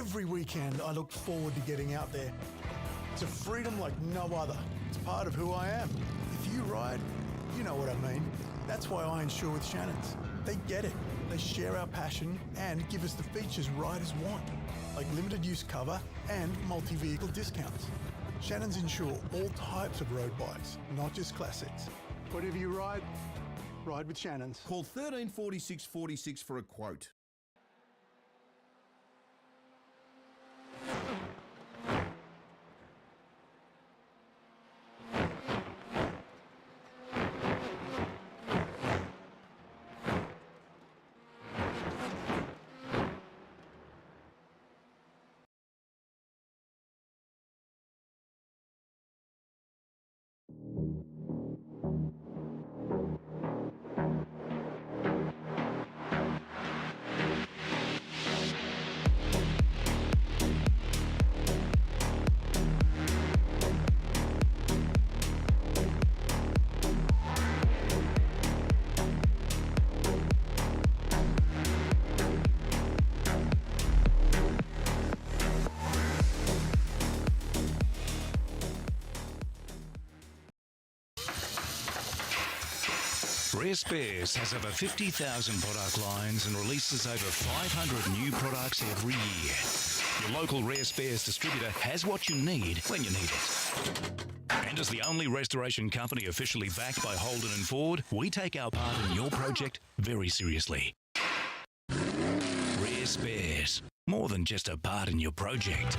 Every weekend, I look forward to getting out there. It's a freedom like no other. It's part of who I am. If you ride, you know what I mean. That's why I insure with Shannons. They get it. They share our passion and give us the features riders want, like limited use cover and multi-vehicle discounts. Shannons insure all types of road bikes, not just classics. Whatever you ride, ride with Shannons. Call 134646 for a quote. Rare Spares has over 50,000 product lines and releases over 500 new products every year. Your local Rare Spares distributor has what you need when you need it. And as the only restoration company officially backed by Holden and Ford, we take our part in your project very seriously. Rare Spares, more than just a part in your project.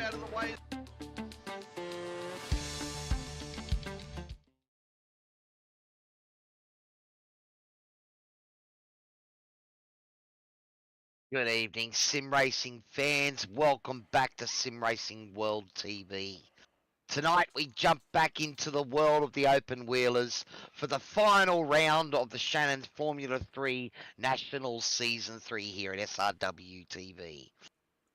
Out of the way. Good evening, sim racing fans. Welcome back to Sim Racing World TV. Tonight we jump back into the world of the open wheelers for the final round of the Shannons Formula 3 Nationals Season 3 here at SRWtv.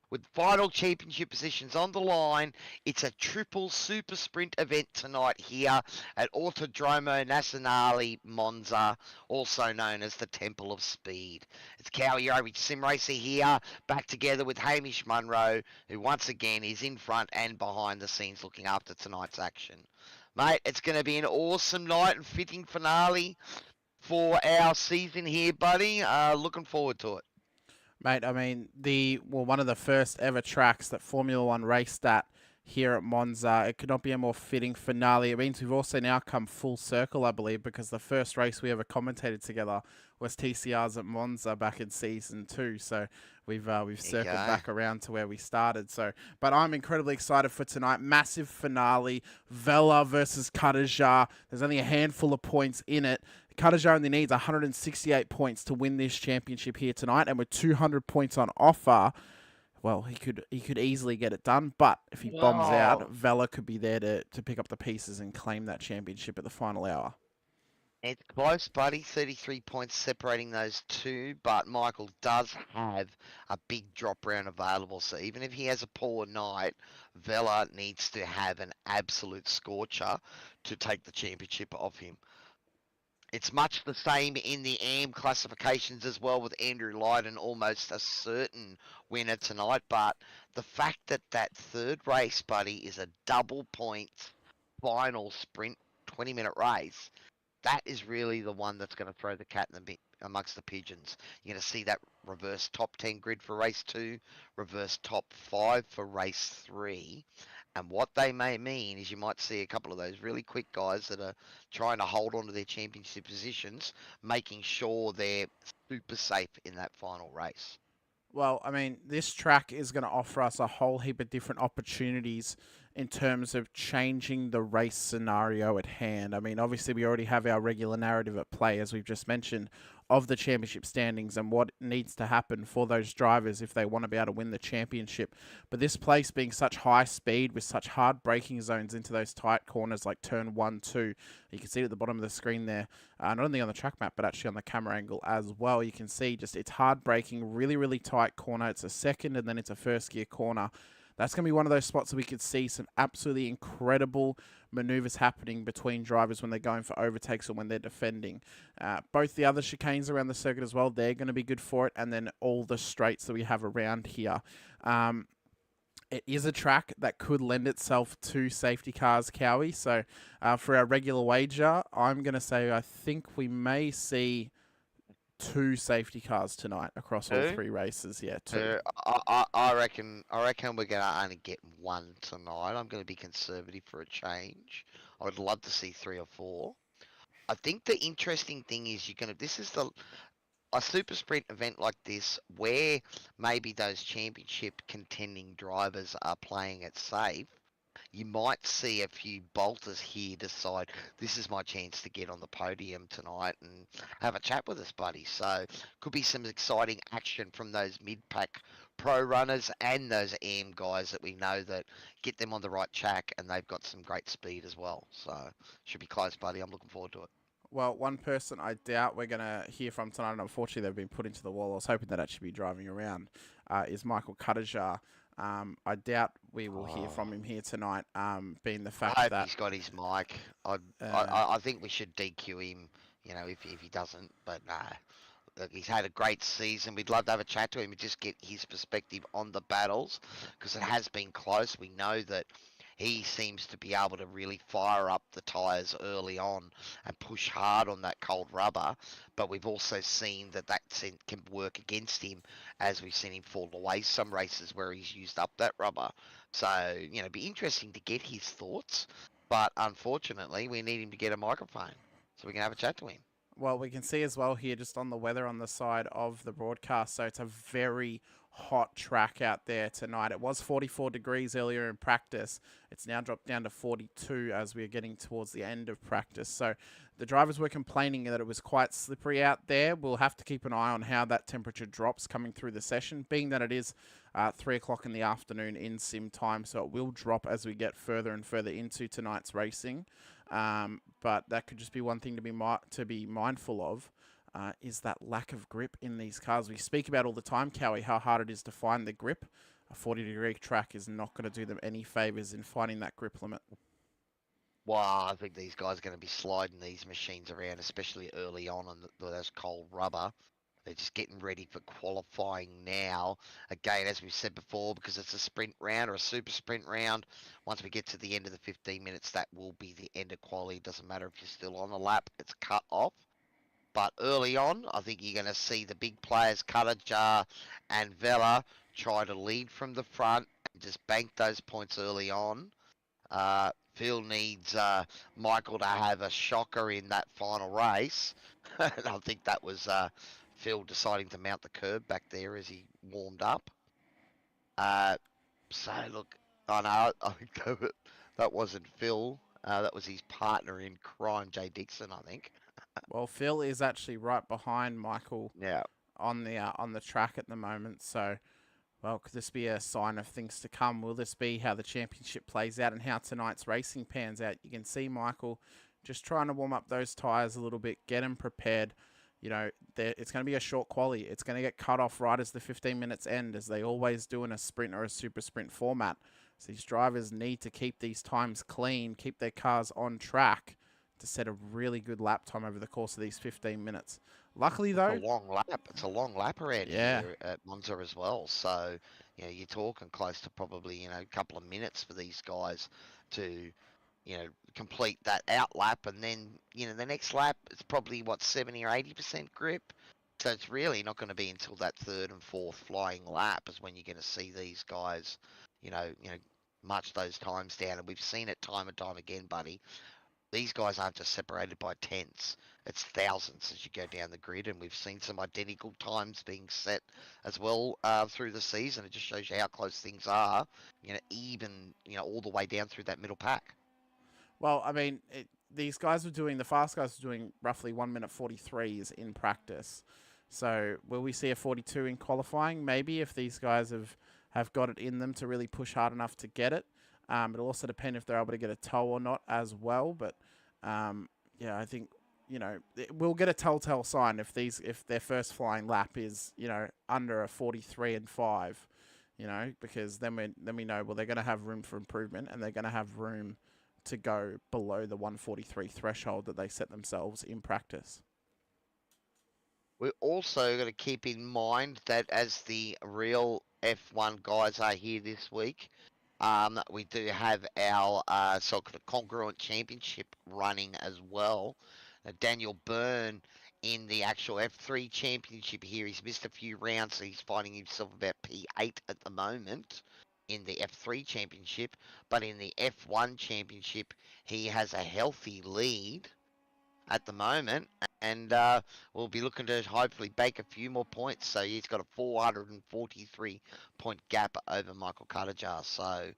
With final championship positions on the line, it's a triple super sprint event tonight here at Autodromo Nazionale Monza, also known as the Temple of Speed. It's Cowy Sim Racer here, back together with Hamish Munro, who once again is in front and behind the scenes looking after tonight's action. Mate, it's going to be an awesome night and fitting finale for our season here, buddy. Looking forward to it. Mate, I mean, one of the first ever tracks that Formula One raced at here at Monza. It could not be a more fitting finale. It means we've also now come full circle, I believe, because the first race we ever commentated together was TCR's at Monza back in season 2. So we've circled back around to where we started. So, but I'm incredibly excited for tonight. Massive finale. Vella versus Cutajar. There's only a handful of points in it. Cutajar only needs 168 points to win this championship here tonight, and with 200 points on offer, well, he could easily get it done. But if he bombs out, Vella could be there to pick up the pieces and claim that championship at the final hour. It's close, buddy. 33 points separating those two, but Michael does have a big drop round available. So even if he has a poor night, Vella needs to have an absolute scorcher to take the championship off him. It's much the same in the AM classifications as well, with Andrew Lydon almost a certain winner tonight. But the fact that that third race, buddy, is a double points final sprint 20-minute race, that is really the one that's going to throw the cat in the amongst the pigeons. You're going to see that reverse top 10 grid for race 2, reverse top 5 for race 3. And what they may mean is you might see a couple of those really quick guys that are trying to hold on to their championship positions, making sure they're super safe in that final race. Well, I mean, this track is going to offer us a whole heap of different opportunities in terms of changing the race scenario at hand. I mean, obviously, we already have our regular narrative at play, as we've just mentioned, of the championship standings and what needs to happen for those drivers if they want to be able to win the championship. But this place being such high speed with such hard braking zones into those tight corners like turn 1, 2, you can see it at the bottom of the screen there, not only on the track map, but actually on the camera angle as well. You can see just it's hard braking, really, really tight corner. It's a second and then it's a first gear corner. That's going to be one of those spots that we could see some absolutely incredible maneuvers happening between drivers when they're going for overtakes or when they're defending. Both the other chicanes around the circuit as well, they're going to be good for it. And then all the straights that we have around here. It is a track that could lend itself to safety cars, Cowy. So for our regular wager, I'm going to say I think we may see 2 safety cars tonight across all 3 races. Yeah, 2. I reckon we're gonna only get 1 tonight. I'm gonna be conservative for a change. I would love to see 3 or 4. I think the interesting thing is this is a super sprint event like this where maybe those championship contending drivers are playing it safe. You might see a few bolters here decide this is my chance to get on the podium tonight and have a chat with us, buddy. So could be some exciting action from those mid-pack pro runners and those AM guys that we know that get them on the right track, and they've got some great speed as well. So should be close, buddy. I'm looking forward to it. Well, one person I doubt we're going to hear from tonight, and unfortunately they've been put into the wall. I was hoping they'd actually be driving around, is Michael Cutajar. I doubt we will hear from him here tonight, being the fact that he's got his mic. I think we should DQ him, if he doesn't. But no, look, he's had a great season. We'd love to have a chat to him and just get his perspective on the battles, because it has been close. We know that he seems to be able to really fire up the tyres early on and push hard on that cold rubber. But we've also seen that can work against him, as we've seen him fall away some races where he's used up that rubber. So, it'd be interesting to get his thoughts. But unfortunately, we need him to get a microphone so we can have a chat to him. Well, we can see as well here just on the weather on the side of the broadcast. So it's a very hot track out there tonight. It was 44 degrees earlier in practice. It's now dropped down to 42 as we're getting towards the end of practice. So the drivers were complaining that it was quite slippery out there. We'll have to keep an eye on how that temperature drops coming through the session, being that it is 3 o'clock in the afternoon in sim time. So it will drop as we get further and further into tonight's racing. But that could just be one thing to be mindful of. Is that lack of grip in these cars. We speak about all the time, Cowy, how hard it is to find the grip. A 40-degree track is not going to do them any favours in finding that grip limit. Well, I think these guys are going to be sliding these machines around, especially early on those cold rubber. They're just getting ready for qualifying now. Again, as we've said before, because it's a sprint round or a super sprint round, once we get to the end of the 15 minutes, that will be the end of quality. It doesn't matter if you're still on the lap, it's cut off. But early on, I think you're going to see the big players, Cutajar and Vella, try to lead from the front Just bank those points early on. Phil needs Michael to have a shocker in that final race. And I think that was Phil deciding to mount the curb back there as he warmed up. So look, I know I think that wasn't Phil. That was his partner in crime, Jay Dixon, I think. Well, Phil is actually right behind Michael Yeah. on the track at the moment. So, well, could this be a sign of things to come? Will this be how the championship plays out and how tonight's racing pans out? You can see Michael just trying to warm up those tyres a little bit, get him prepared. You know, it's going to be a short quali. It's going to get cut off right as the 15 minutes end, as they always do in a sprint or a super sprint format. So these drivers need to keep these times clean, keep their cars on track to set a really good lap time over the course of these 15 minutes. Luckily, though, It's a long lap. It's a long lap around Yeah. here at Monza as well. So, you know, you're talking close to probably, you know, a couple of minutes for these guys to, you know, complete that out lap. And then, you know, the next lap is probably, what, 70 or 80% grip. So it's really not going to be until that third and fourth flying lap is when you're going to see these guys, you know, march those times down. And we've seen it time and time again, buddy. These guys aren't just separated by tenths. It's thousands as you go down the grid, and we've seen some identical times being set as well through the season. It just shows you how close things are, you know, even, you know, all the way down through that middle pack. well, I mean, these guys were doing, the fast guys were doing roughly 1 minute 43s in practice. So will we see a 42 in qualifying? Maybe, if these guys have got it in them to really push hard enough to get it. It'll also depend if they're able to get a tow or not as well. But yeah, I think, you know, we'll get a telltale sign if their first flying lap is, you know, under a 43 and 5, you know, because then we know, well, they're going to have room for improvement, and they're going to have room to go below the 143 threshold that they set themselves in practice. We're also going to keep in mind that as the real F1 guys are here this week, we do have our so-called congruent championship running as well. Daniel Byrne in the actual F3 championship here, he's missed a few rounds, so he's finding himself about P8 at the moment in the F3 championship. But in the F1 championship, he has a healthy lead at the moment, and we'll be looking to hopefully bake a few more points. So he's got a 443 point gap over Michael Cutajar. So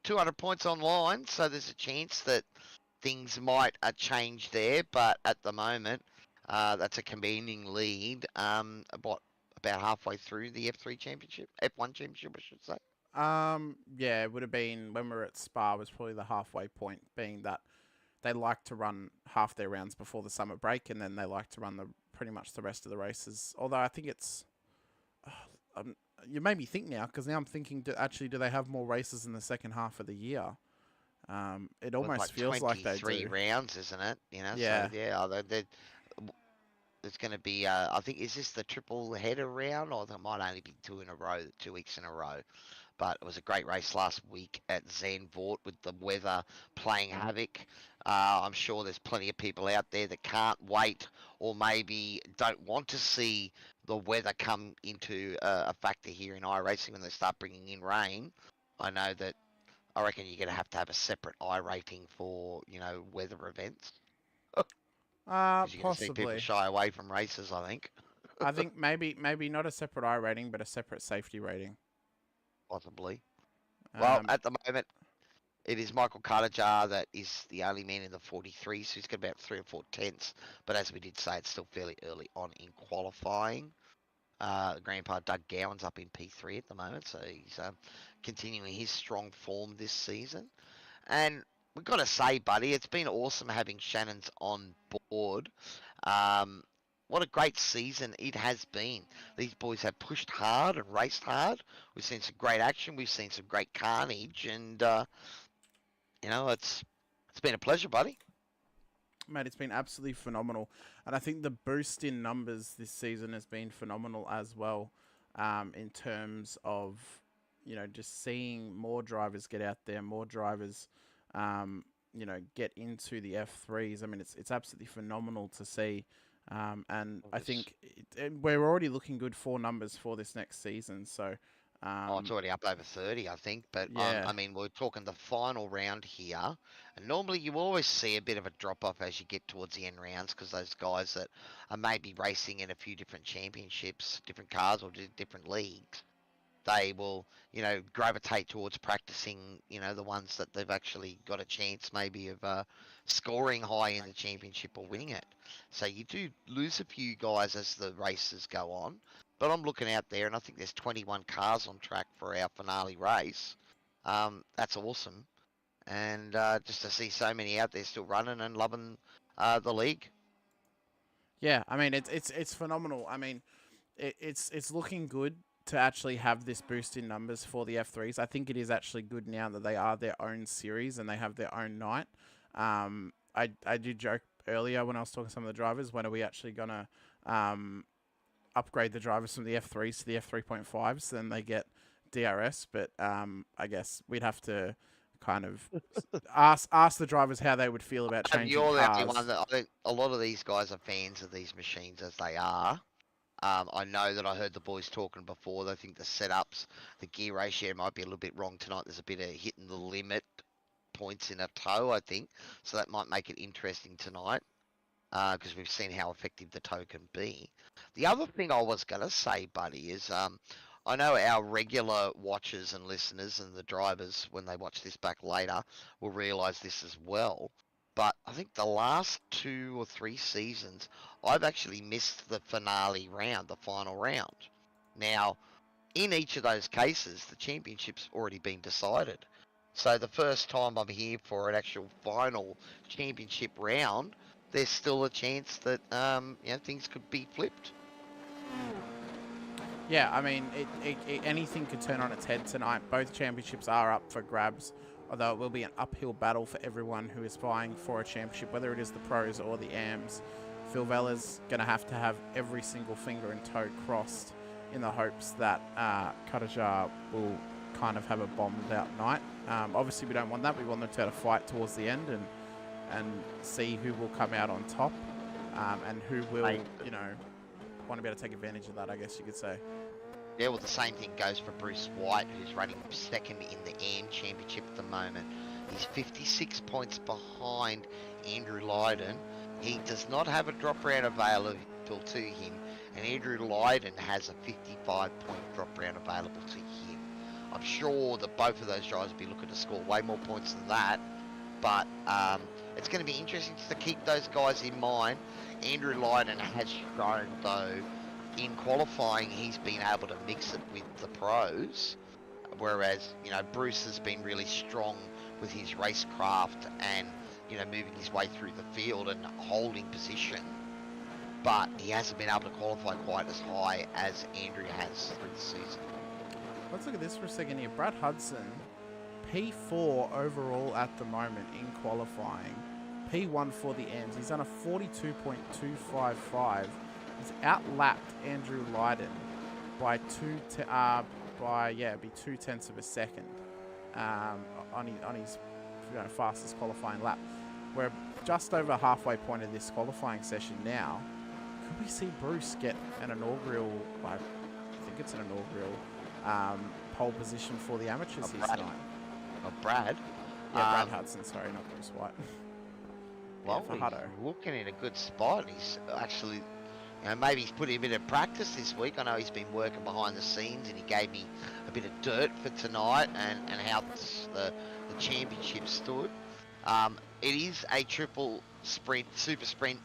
200 points online. So there's a chance that things might change there, but at the moment, that's a convening lead. About halfway through the F3 championship, F1 championship, I should say. Yeah, it would have been when we were at Spa, was probably the halfway point, being that they like to run half their rounds before the summer break, and then they like to run pretty much the rest of the races. Although I think it's, you made me think now, because now I'm thinking, do they have more races in the second half of the year? It almost like feels like they do. 23 rounds, isn't it? You know, Yeah. So yeah, there's going to be, I think, is this the triple header round, or there might only be 2 in a row, 2 weeks in a row? But it was a great race last week at Zandvoort with the weather playing havoc. I'm sure there's plenty of people out there that can't wait, or maybe don't want to see the weather come into a factor here in iRacing when they start bringing in rain. I know that I reckon you're going to have a separate iRating for, you know, weather events. 'Cause you're going to see people Possibly. shy away from races, I think. I think maybe not a separate I rating, but a separate safety rating. Possibly. Well, Um, at the moment, it is Michael Cutajar that is the only man in the 43, so he's got about 3 or 4 tenths. But as we did say, it's still fairly early on in qualifying. Grandpa Doug Gowan's up in P3 at the moment, so he's continuing his strong form this season. And we've got to say, buddy, it's been awesome having Shannons on board. What a great season it has been. These boys have pushed hard and raced hard. We've seen some great action. We've seen some great carnage, and you know, it's been a pleasure, buddy. Mate, it's been absolutely phenomenal. And I think the boost in numbers this season has been phenomenal as well, in terms of, you know, just seeing more drivers get out there, more drivers, you know, get into the F3s. I mean, it's absolutely phenomenal to see. And I think we're already looking good for numbers for this next season. So It's already up over 30, I think. But Yeah. I mean, we're talking the final round here. And normally you always see a bit of a drop off as you get towards the end rounds because those guys that are maybe racing in a few different championships, different cars, or different leagues, they will, gravitate towards practicing, the ones that they've actually got a chance maybe of scoring high in the championship or winning it. So you do lose a few guys as the races go on. But I'm looking out there, and I think there's 21 cars on track for our finale race. That's awesome. And just to see so many out there still running and loving the league. Yeah, I mean it's phenomenal. I mean, it's looking good to actually have this boost in numbers for the F3s. I think it is actually good now that they are their own series and they have their own night. I did joke earlier when I was talking to some of the drivers, when are we actually gonna upgrade the drivers from the F3s to the F3.5s? Then they get DRS, but I guess we'd have to kind of ask the drivers how they would feel about changing You're the only cars. one that I think a lot of these guys are fans of these machines as they are. I know that I heard the boys talking before. They think the setups, the gear ratio might be a little bit wrong tonight. There's a bit of hitting the limit points in a tow, I think. So that might make it interesting tonight because we've seen how effective the tow can be. The other thing I was going to say, buddy, is I know our regular watchers and listeners and the drivers, when they watch this back later, will realise this as well. But I think the last 2 or 3 seasons, I've actually missed the finale round, the final round. Now, in each of those cases, the championship's already been decided. So the first time I'm here for an actual final championship round, there's still a chance that things could be flipped. Yeah, I mean, anything could turn on its head tonight. Both championships are up for grabs, although it will be an uphill battle for everyone who is vying for a championship, whether it is the pros or the AMs. Phil Vella's going to have every single finger and toe crossed in the hopes that Cutajar will kind of have a bombed out night. Obviously, we don't want that. We want them to have a fight towards the end and see who will come out on top and who will, want to be able to take advantage of that, I guess you could say. Yeah, well, the same thing goes for Bruce White, who's running second in the AM Championship at the moment. He's 56 points behind Andrew Lydon. He does not have a drop round available to him, and Andrew Lydon has a 55-point drop round available to him. I'm sure that both of those drivers will be looking to score way more points than that, but it's going to be interesting to keep those guys in mind. Andrew Lydon has shown, though, in qualifying, he's been able to mix it with the pros, whereas, Bruce has been really strong with his racecraft and, moving his way through the field and holding position, but he hasn't been able to qualify quite as high as Andrew has through the season. Let's look at this for a second here. Brad Hudson, P4 overall at the moment in qualifying. P1 for the ends. He's done a 42.255. He's outlapped Andrew Lydon by 2/10 of a second on his fastest qualifying lap. We're just over halfway point of this qualifying session now. Could we see Bruce get an inaugural? I think it's an inaugural pole position for the amateurs here tonight. Brad? Yeah, Brad Hudson. Sorry, not Bruce White. Well, he's looking in a good spot. He's actually, maybe he's put in a bit of practice this week. I know he's been working behind the scenes, and he gave me a bit of dirt for tonight and how the championship stood. It is a triple sprint, super sprint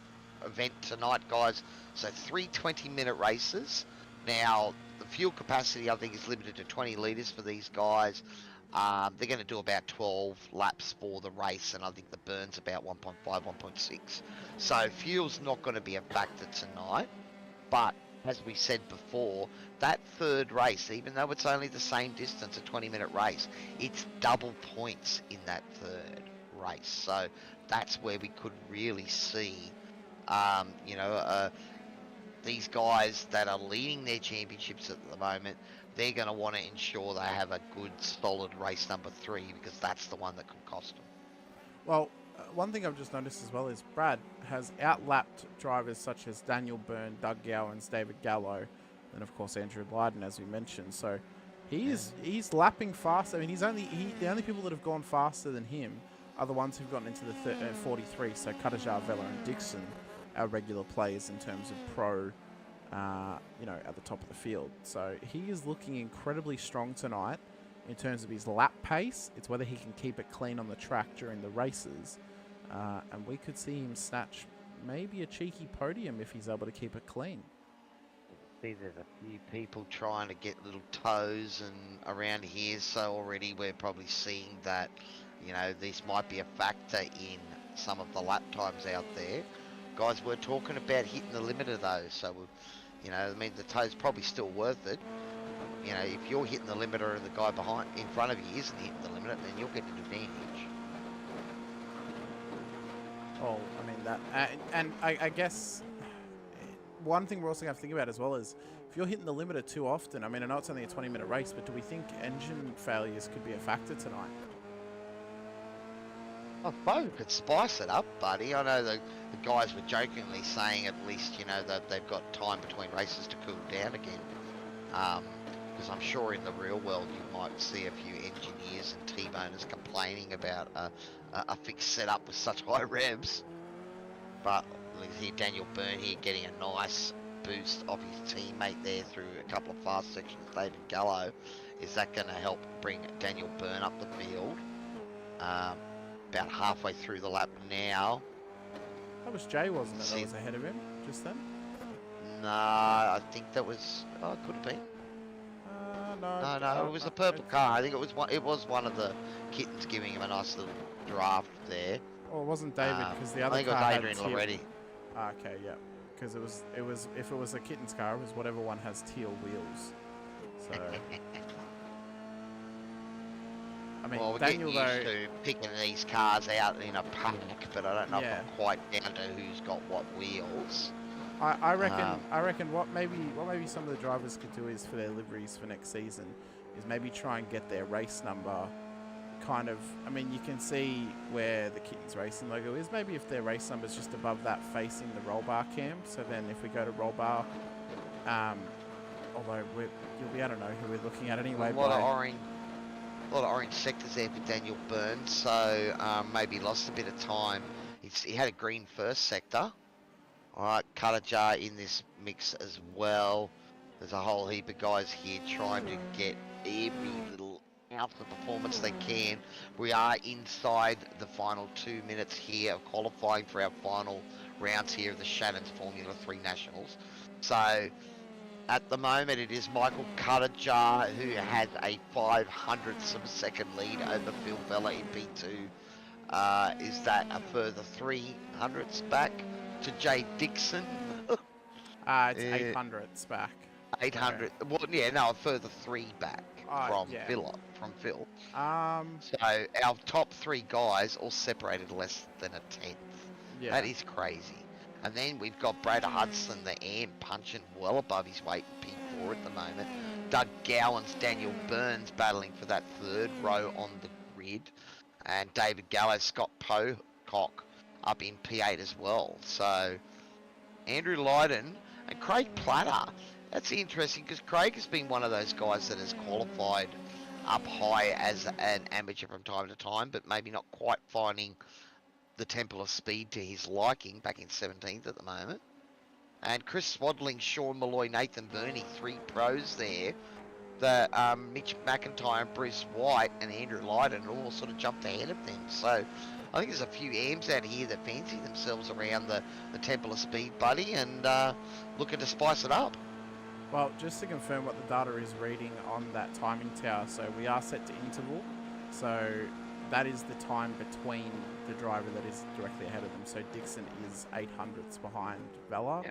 event tonight, guys. So 3 20-minute races. Now, the fuel capacity, I think, is limited to 20 litres for these guys. They're going to do about 12 laps for the race, and I think the burn's about 1.5, 1.6. So fuel's not going to be a factor tonight, but as we said before, that third race, even though it's only the same distance, a 20-minute race, it's double points in that third race. So that's where we could really see, these guys that are leading their championships at the moment, they're going to want to ensure they have a good, solid race number 3, because that's the one that could cost them. Well, one thing I've just noticed as well is Brad has outlapped drivers such as Daniel Byrne, Doug Gowans, David Gallo, and of course Andrew Lydon, as we mentioned. So He's lapping fast. I mean, the only people that have gone faster than him are the ones who've gotten into the 43. So Cutajar, Vella, and Dixon, our regular players in terms of pro, at the top of the field. So he is looking incredibly strong tonight in terms of his lap pace. It's whether he can keep it clean on the track during the races, and we could see him snatch maybe a cheeky podium if he's able to keep it clean. See, there's a few people trying to get little toes and around here, so already we're probably seeing that, this might be a factor in some of the lap times out there. Guys, we're talking about hitting the limiter though, so the toe's probably still worth it. If you're hitting the limiter and the guy in front of you isn't hitting the limiter, then you'll get an advantage. Oh, I mean that, and I guess one thing we're also going to have to think about as well is if you're hitting the limiter too often. I mean, I know it's only a 20-minute race, but do we think engine failures could be a factor tonight? I suppose we could spice it up, buddy. I know the guys were jokingly saying at least, that they've got time between races to cool down again. Because I'm sure in the real world you might see a few engineers and team owners complaining about a fixed setup with such high revs. But look here, Daniel Byrne here getting a nice boost off his teammate there through a couple of fast sections, David Gallo. Is that going to help bring Daniel Byrne up the field? About halfway through the lap now. That was Jay, wasn't it? That was ahead of him just then? No, I think that was... Oh, it could have been. No, it was a purple car. I think it was one of the kittens giving him a nice little draft there. Oh, it wasn't David because the other I think car it was Adrian already. Okay, yeah. Because it was if it was a kitten's car, it was whatever one has teal wheels. So I mean, well, we're Daniel getting used to picking these cars out in a pack, but I don't know if I'm quite down to who's got what wheels. I reckon what maybe some of the drivers could do is for their liveries for next season is maybe try and get their race number kind of. I mean, you can see where the Kittens Racing logo is. Maybe if their race number is just above that, facing the roll bar cam. So then, if we go to roll bar, although I don't know who we're looking at anyway. A lot of orange sectors there for Daniel Byrne, so maybe lost a bit of time. He had a green first sector. Alright, Cutajar in this mix as well. There's a whole heap of guys here trying to get every little ounce of performance they can. We are inside the final 2 minutes here of qualifying for our final rounds here of the Shannons Formula 3 Nationals. So, at the moment, it is Michael Cutajar who has a 0.05 of a second lead over Phil Vella in P2. Is that a further 0.03 back to Jay Dixon? It's 0.08 back. 800. Well, yeah, no, a further 3 back from Phil. So our top 3 guys all separated less than a 10th. Yeah. That is crazy. And then we've got Brad Hudson, the AM, punching well above his weight in P4 at the moment. Doug Gowans, Daniel Burns battling for that 3rd row on the grid. And David Gallo, Scott Pocock up in P8 as well. So Andrew Lydon and Craig Platter. That's interesting because Craig has been one of those guys that has qualified up high as an amateur from time to time, but maybe not quite finding the temple of speed to his liking, back in 17th at the moment. And Chris Swaddling, Sean Malloy, Nathan Burney, 3 pros there. The Mitch McIntyre, Bruce White and Andrew Lydon all sort of jumped ahead of them. So I think there's a few AMs out here that fancy themselves around the temple of speed, buddy, and looking to spice it up. Well, just to confirm what the data is reading on that timing tower, so we are set to interval. So that is the time between the driver that is directly ahead of them. So Dixon is 0.08 behind Vella,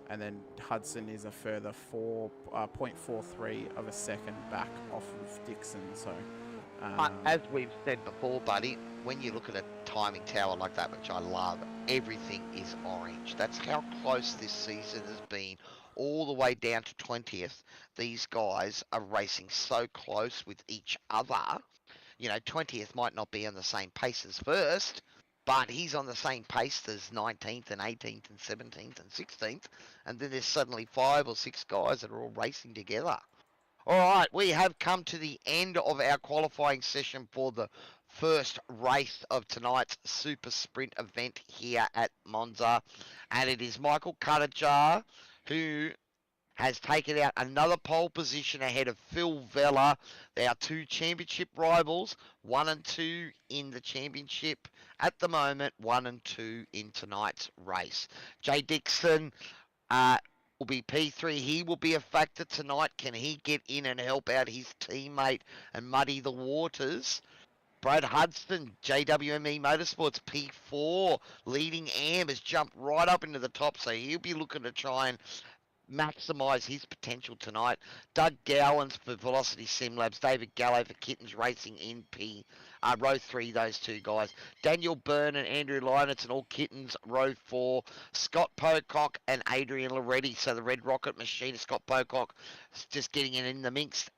and then Hudson is a further 0.43 of a second back off of Dixon. So, as we've said before, buddy, when you look at a timing tower like that, which I love, everything is orange. That's how close this season has been. All the way down to 20th, these guys are racing so close with each other. 20th might not be on the same pace as first, but he's on the same pace as 19th and 18th and 17th and 16th, and then there's suddenly 5 or 6 guys that are all racing together. All right, we have come to the end of our qualifying session for the first race of tonight's super sprint event here at Monza. And it is Michael Cutajar who has taken out another pole position ahead of Phil Vella. They are two championship rivals, 1 and 2 in the championship at the moment, 1 and 2 in tonight's race. Jay Dixon will be P3. He will be a factor tonight. Can he get in and help out his teammate and muddy the waters? Brad Hudson, JWME Motorsports P4, leading Am, has jumped right up into the top, so he'll be looking to try and maximise his potential tonight. Doug Gowans for Velocity Sim Labs, David Gallo for Kittens Racing in row 3, those two guys. Daniel Byrne and Andrew Linitz and all Kittens, row 4. Scott Pocock and Adrian Loretti, so the Red Rocket Machine. Scott Pocock just getting in the mix,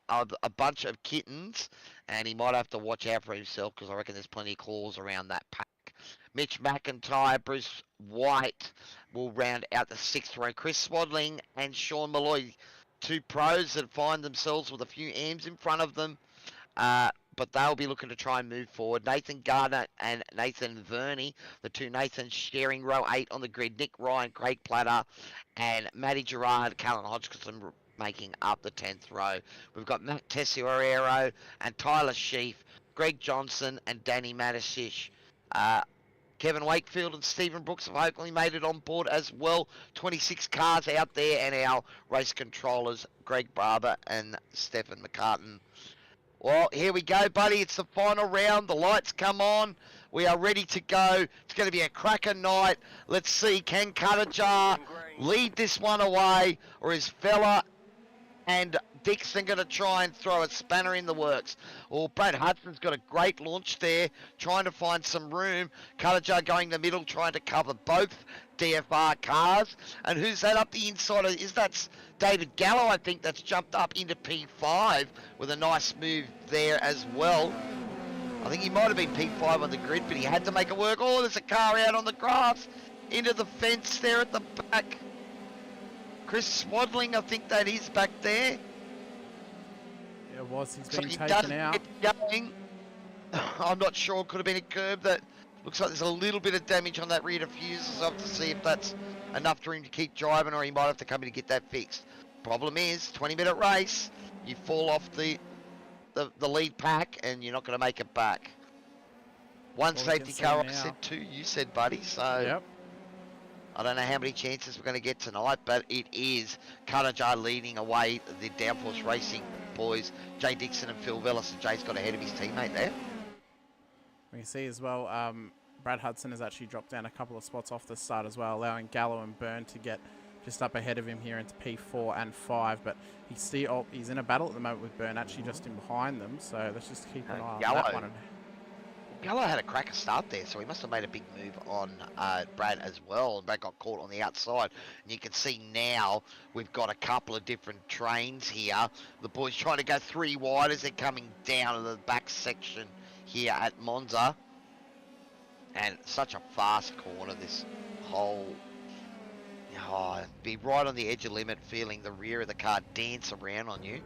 of a bunch of Kittens, and he might have to watch out for himself because I reckon there's plenty of claws around that pack. Mitch McIntyre, Bruce White will round out the 6th row. Chris Swadling and Sean Malloy, two pros that find themselves with a few AMs in front of them, but they'll be looking to try and move forward. Nathan Gardner and Nathan Verney, the two Nathans sharing row 8 on the grid. Nick Ryan, Craig Platter, and Matty Gerard, Callan Hodgkinson making up the 10th row. We've got Matt Tessiero and Tyler Sheaf, Greg Johnson and Danny Matisic. Kevin Wakefield and Stephen Brooks of Oakley made it on board as well. 26 cars out there, and our race controllers, Greg Barber and Stephen McCartan. Well, here we go, buddy. It's the final round. The lights come on. We are ready to go. It's going to be a cracker night. Let's see, can Cutajar lead this one away, or is Vella and Dixon going to try and throw a spanner in the works? Well, Brad Hudson's got a great launch there, trying to find some room. Cutajar going the middle, trying to cover both DFR cars. And who's that up the inside? Is that David Gallo, I think, that's jumped up into P5 with a nice move there as well. I think he might have been P5 on the grid, but he had to make it work. Oh, there's a car out on the grass, into the fence there at the back. Chris Swadling, I think that is back there. Yeah, it was. He's So been he taken does out. get going. I'm not sure. It could have been a curb that looks like there's a little bit of damage on that rear diffuser. So I have to see if that's enough for him to keep driving, or he might have to come in to get that fixed. Problem is, 20-minute race, you fall off the lead pack and you're not going to make it back. One Well, safety we can car, see I now. said 2, you said, buddy. So Yep. I don't know how many chances we're going to get tonight, but it is Cutajar leading away the Downforce Racing boys, Jay Dixon and Phil Vella. So Jay's got ahead of his teammate there. We can see as well, Brad Hudson has actually dropped down a couple of spots off the start as well, allowing Gallo and Byrne to get just up ahead of him here into P4 and 5. But he's in a battle at the moment with Byrne actually just in behind them. So let's just keep an eye on Gallo. that one. Gallo had a cracker start there, so he must have made a big move on Brad as well, and Brad got caught on the outside. And you can see now we've got a couple of different trains here. The boys trying to go 3 wide as they're coming down to the back section here at Monza. And such a fast corner, this whole... Oh, be right on the edge of limit, feeling the rear of the car dance around on you.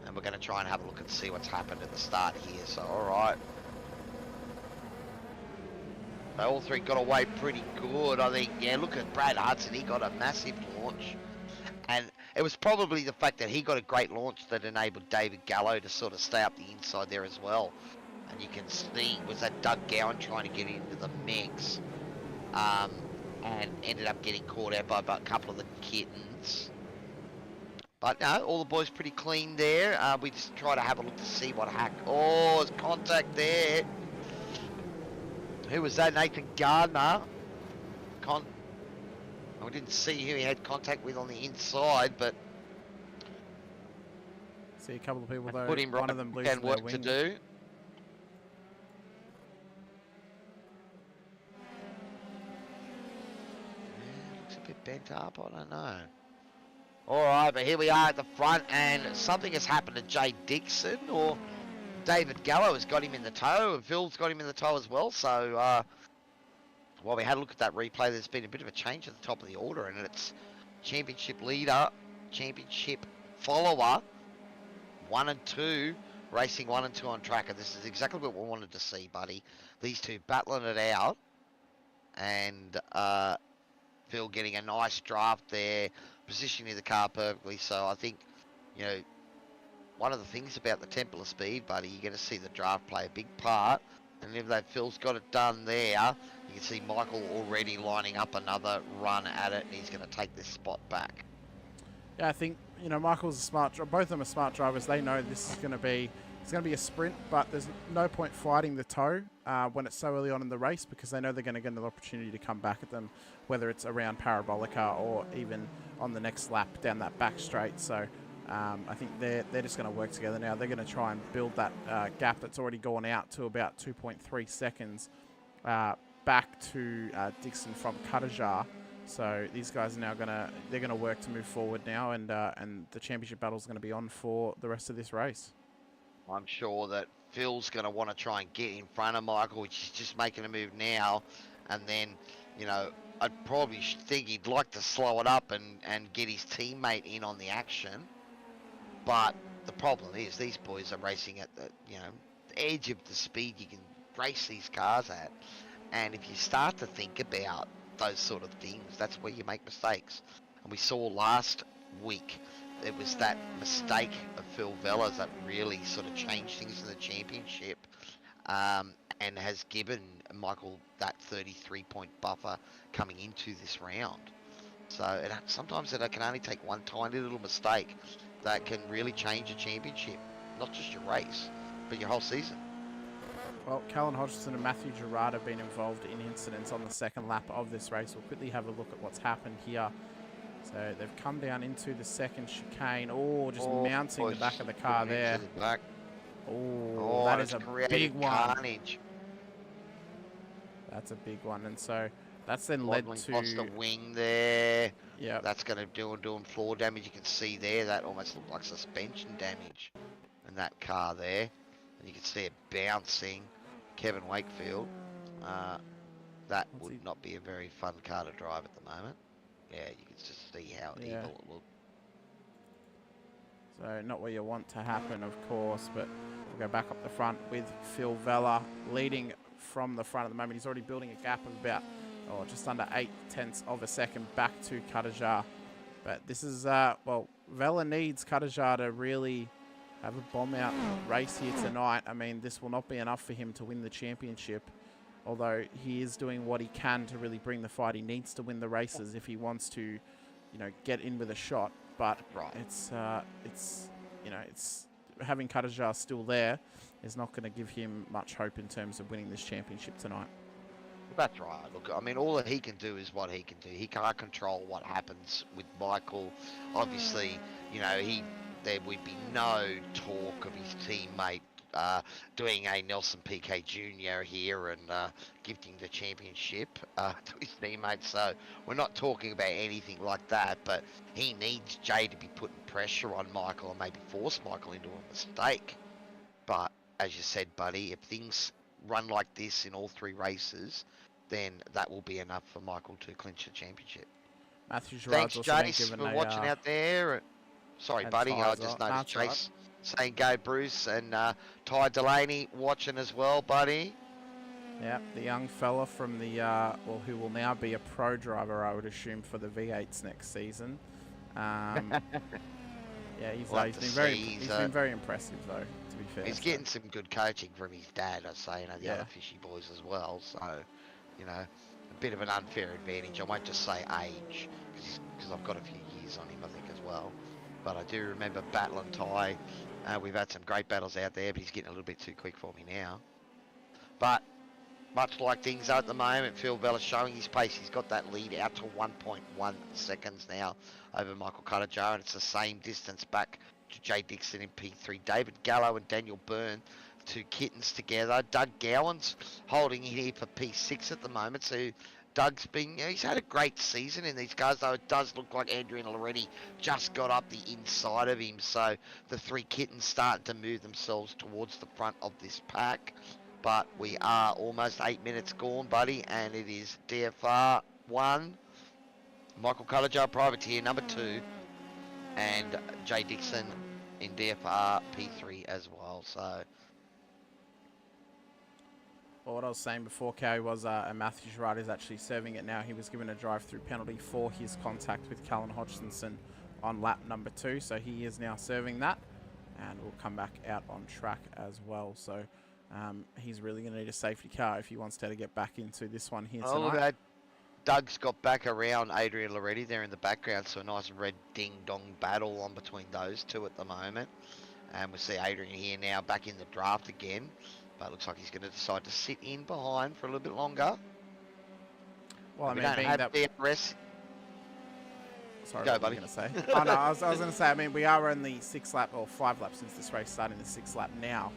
And we're going to try and have a look and see what's happened at the start here. So, all right. They all three got away pretty good. I think, yeah, look at Brad Hudson. He got a massive launch. And it was probably the fact that he got a great launch that enabled David Gallo to sort of stay up the inside there as well. And you can see, was that Doug Gowan trying to get into the mix. And ended up getting caught out by a couple of the Kittens. But no, all the boys pretty clean there. We just try to have a look to see what happened. Oh, there's contact there. Who was that? Nathan Gardner. We didn't see who he had contact with on the inside, but See a couple of people though. put him One right of them and losing their work wing. to do. Yeah, looks a bit bent up, I don't know. Alright, but here we are at the front, and something has happened to Jay Dixon, or David Gallo has got him in the tow, and Phil's got him in the tow as well, so while we had a look at that replay, there's been a bit of a change at the top of the order, and it's championship leader, championship follower, 1 and 2, racing 1 and 2 on track, and this is exactly what we wanted to see, buddy. These two battling it out, and Phil getting a nice draft there, positioning the car perfectly. So I think, you know, one of the things about the Temple of Speed, buddy, you're going to see the draft play a big part. And if that Phil's got it done there, you can see Michael already lining up another run at it, and he's going to take this spot back. Yeah, I think, you know, Michael's a smart. Both of them are smart drivers. They know this is going to be. It's going to be a sprint, but there's no point fighting the toe when it's so early on in the race, because they know they're going to get an opportunity to come back at them, whether it's around Parabolica or even on the next lap down that back straight. So I think they're just going to work together now. They're going to try and build that gap that's already gone out to about 2.3 seconds back to Dixon from Cutajar. So these guys are now they're gonna work to move forward now, and the championship battle is going to be on for the rest of this race. I'm sure that Phil's going to want to try and get in front of Michael, which is just making a move now. And then, you know, I'd probably think he'd like to slow it up and get his teammate in on the action. But the problem is these boys are racing at the, you know, the edge of the speed you can race these cars at. And if you start to think about those sort of things, that's where you make mistakes. And we saw last week, it was that mistake of Phil Vella's that really sort of changed things in the championship, and has given Michael that 33-point buffer coming into this round. So sometimes it can only take one tiny little mistake that can really change a championship, not just your race, but your whole season. Well, Callan Hodgson and Matthew Gerard have been involved in incidents on the second lap of this race. We'll quickly have a look at what's happened here. So they've come down into the second chicane. Oh, just mounting the back of the car there. Oh, that is a big one. Carnage. That's a big one. And so that's then led to... Lost the wing there. Yeah. That's going to doing floor damage. You can see there, that almost looked like suspension damage in that car there. And you can see it bouncing. Kevin Wakefield. That would not be a very fun car to drive at the moment. Yeah, you can just see how evil it looked. So not what you want to happen, of course, but we'll go back up the front with Phil Vella leading from the front at the moment. He's already building a gap of about just under 0.8 of a second back to Cutajar. But this is, well, Vella needs Cutajar to really have a bomb-out race here tonight. I mean, this will not be enough for him to win the championship, although he is doing what he can to really bring the fight. He needs to win the races if he wants to, you know, get in with a shot. But it's you know, it's having Cutajar still there is not going to give him much hope in terms of winning this championship tonight. That's right. Look, I mean, all that he can do is what he can do. He can't control what happens with Michael. Obviously, you know, there would be no talk of his teammate doing a Nelson Piquet Jr. here and gifting the championship to his teammates. So we're not talking about anything like that, but he needs Jay to be putting pressure on Michael and maybe force Michael into a mistake. But as you said, buddy, if things run like this in all three races, then that will be enough for Michael to clinch the championship. Matthew Gerard's Thanks, also Jace, been for given watching out there. Sorry, buddy, I just noticed Chase saying go Bruce, and Ty Delaney watching as well, buddy. Yeah, the young fella from the, well, who will now be a pro driver, I would assume, for the V8s next season. Yeah, he's been very impressive, though, to be fair. He's getting some good coaching from his dad, I'd say, the other fishy boys as well. So, you know, a bit of an unfair advantage. I won't just say age, because I've got a few years on him, I think, as well. But I do remember battling Ty. We've had some great battles out there, but he's getting a little bit too quick for me now. But much like things are at the moment, Phil Vella showing his pace. He's got that lead out to 1.1 seconds now over Michael Cutajar, and it's the same distance back to Jay Dixon in P3. David Gallo and Daniel Byrne, two kittens together. Doug Gowan's holding it here for P6 at the moment, so Doug's been, you know, he's had a great season in these cars, though it does look like Andrew and Loretti just got up the inside of him. So the three kittens starting to move themselves towards the front of this pack. But we are almost 8 minutes gone, buddy, and it is DFR 1, Michael Cutajar Privateer number 2, and Jay Dixon in DFR P3 as well. So Well, what I was saying before, Cowy, was Matthew Gerard is actually serving it now. He was given a drive-through penalty for his contact with Callan Hodgkinson on lap number 2, so he is now serving that, and will come back out on track as well. So he's really going to need a safety car if he wants to get back into this one here look tonight. at that. Doug's got back around Adrian Loretti there in the background, so a nice red ding-dong battle on between those two at the moment. And we see Adrian here now back in the draft again, but looks like he's going to decide to sit in behind for a little bit longer. Well, I We mean, don't being have that... DRS. Sorry, Go, what were buddy. you going to say? Oh, no, I was going to say, I mean, we are only 5 laps since this race starting, the 6th lap now.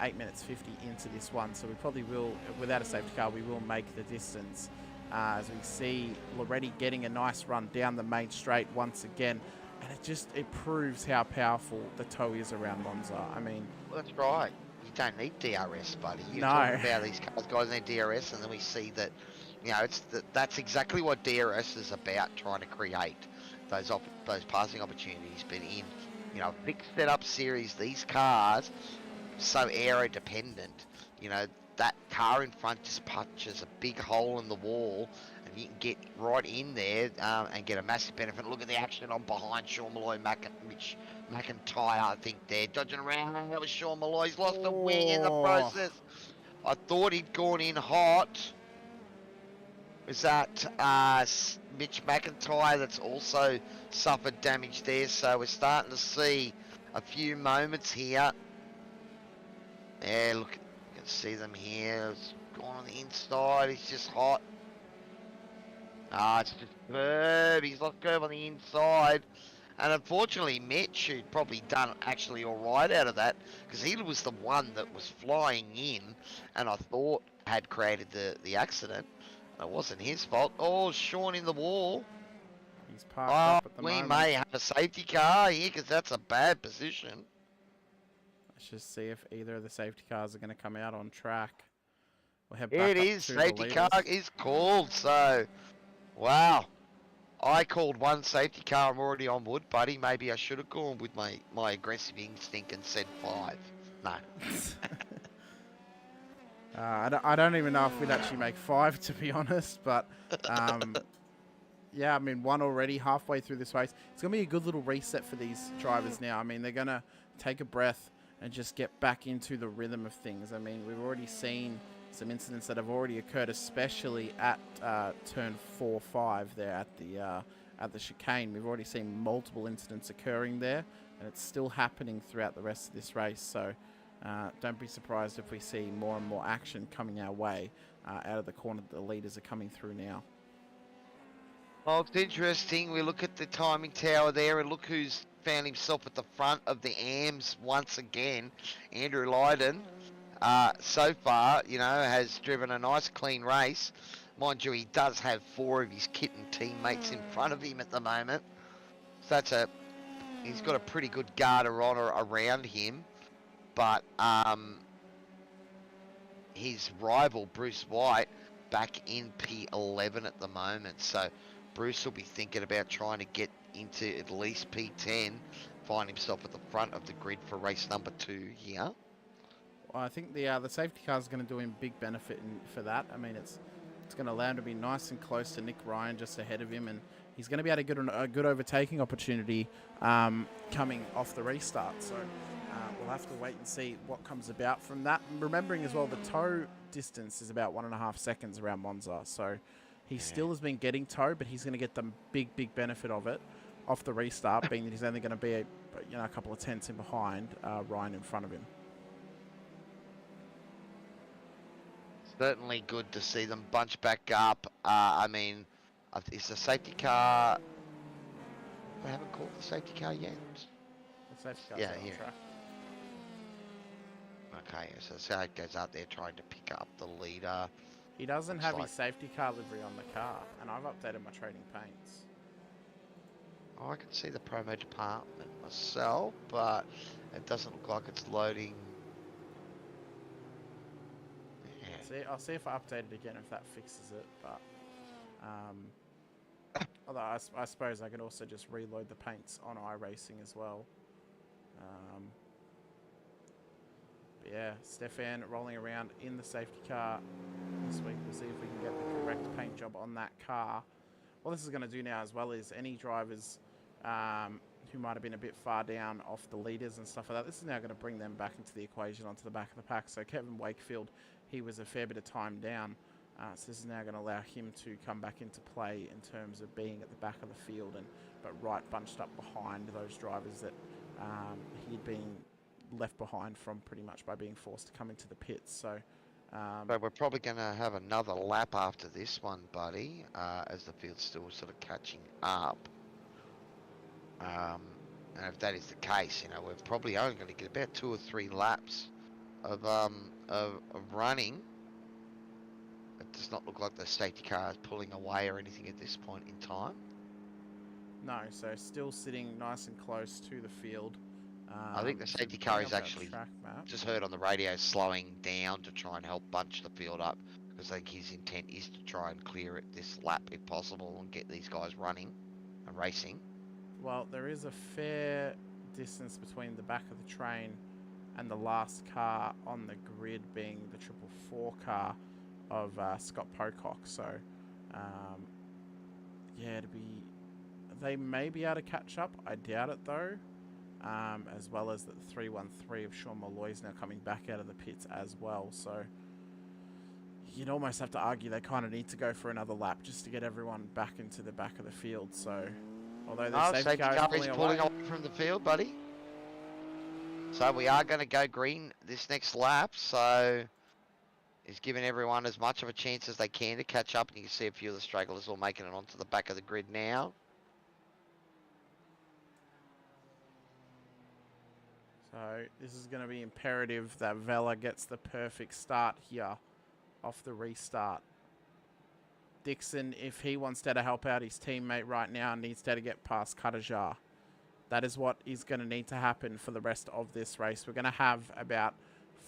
8 minutes 50 into this one, so we probably will, without a safety car, we will make the distance. As we see Loretti getting a nice run down the main straight once again, and it proves how powerful the tow is around Monza. I mean, Well, that's right. You don't need DRS, buddy. You're No. talking about these guys need DRS, and then we see that, you know, that's exactly what DRS is about, trying to create those passing opportunities. But in, you know, big setup series, these cars so aero dependent. You know, that car in front just punches a big hole in the wall, and you can get right in there and get a massive benefit. Look at the action on behind Sean Malloy, Mitch McIntyre, I think they're dodging around. That was Sean Malloy. He's lost a wing in the process. I thought he'd gone in hot. Was that Mitch McIntyre that's also suffered damage there? So we're starting to see a few moments here. Yeah, look, you can see them here. It's gone on the inside. He's just hot. It's just curb. He's lost curb on the inside. And unfortunately, Mitch, who'd probably done actually all right out of that, because he was the one that was flying in, and I thought had created the accident. It wasn't his fault. Oh, Sean in the wall. he's parked up at the We moment. may have a safety car here, because that's a bad position. Let's just see if either of the safety cars are going to come out on track. We'll head back It up is. to the Safety car leaders. is called. So, wow. I called one safety car. I'm already on wood, buddy. Maybe I should have gone with my aggressive instinct and said 5. No. I don't even know if we'd actually make 5, to be honest. But, yeah, I mean, 1 already halfway through this race. It's going to be a good little reset for these drivers now. I mean, they're going to take a breath and just get back into the rhythm of things. I mean, we've already seen some incidents that have already occurred, especially at turn 4-5 there at the chicane. We've already seen multiple incidents occurring there, and it's still happening throughout the rest of this race. So don't be surprised if we see more and more action coming our way out of the corner that the leaders are coming through now. Well, it's interesting. We look at the timing tower there, and look who's found himself at the front of the AMs once again. Andrew Lydon, so far, you know, has driven a nice clean race. Mind you, he does have 4 of his kitten teammates in front of him at the moment. So he's got a pretty good guard of honour around him. But his rival, Bruce White, back in P11 at the moment. So Bruce will be thinking about trying to get into at least P10, find himself at the front of the grid for race number 2 here. Well, I think the safety car is going to do him big benefit for that. I mean, it's going to allow him to be nice and close to Nick Ryan, just ahead of him, and he's going to be able to get a good overtaking opportunity coming off the restart. So we'll have to wait and see what comes about from that. And remembering as well, the tow distance is about 1.5 seconds around Monza. So he still has been getting tow, but he's going to get the big benefit of it off the restart, being that he's only going to be a couple of tenths in behind Ryan in front of him. Certainly good to see them bunch back up. I mean, is the safety car... I haven't called the safety car yet. The safety car's Yeah, out on here. track. Okay, so it goes out there trying to pick up the leader. He doesn't Looks have like- his safety car livery on the car, and I've updated my trading paints. Oh, I can see the promo department myself, but it doesn't look like it's loading. Yeah. I'll see if I update it again, if that fixes it, but although I suppose I can also just reload the paints on iRacing as well. But yeah, Stefan rolling around in the safety car this week. We'll see if we can get the correct paint job on that car. What this is going to do now as well is any drivers who might have been a bit far down off the leaders and stuff like that, this is now going to bring them back into the equation onto the back of the pack. So Kevin Wakefield, he was a fair bit of time down. So this is now going to allow him to come back into play in terms of being at the back of the field, but right bunched up behind those drivers that he'd been left behind from pretty much by being forced to come into the pits. So but we're probably going to have another lap after this one, buddy, as the field's still sort of catching up. And if that is the case, you know, we're probably only going to get about 2 or 3 laps of running. It does not look like the safety car is pulling away or anything at this point in time. No, so still sitting nice and close to the field. I think the safety to car bring is up that actually, track map. just heard on the radio, slowing down to try and help bunch the field up, because I think his intent is to try and clear it this lap if possible and get these guys running and racing. Well, there is a fair distance between the back of the train and the last car on the grid, being the 444 car of Scott Pocock. So, yeah, they may be able to catch up. I doubt it though. As well as the 313 of Sean Malloy's now coming back out of the pits as well. So you'd almost have to argue they kind of need to go for another lap just to get everyone back into the back of the field. So although the safety car is pulling away from the field, buddy. So we are going to go green this next lap. So he's giving everyone as much of a chance as they can to catch up. And you can see a few of the stragglers all making it onto the back of the grid now. So this is going to be imperative that Vella gets the perfect start here off the restart. Dixon, if he wants to help out his teammate right now, needs to get past Cutajar. That is what is going to need to happen for the rest of this race. We're going to have about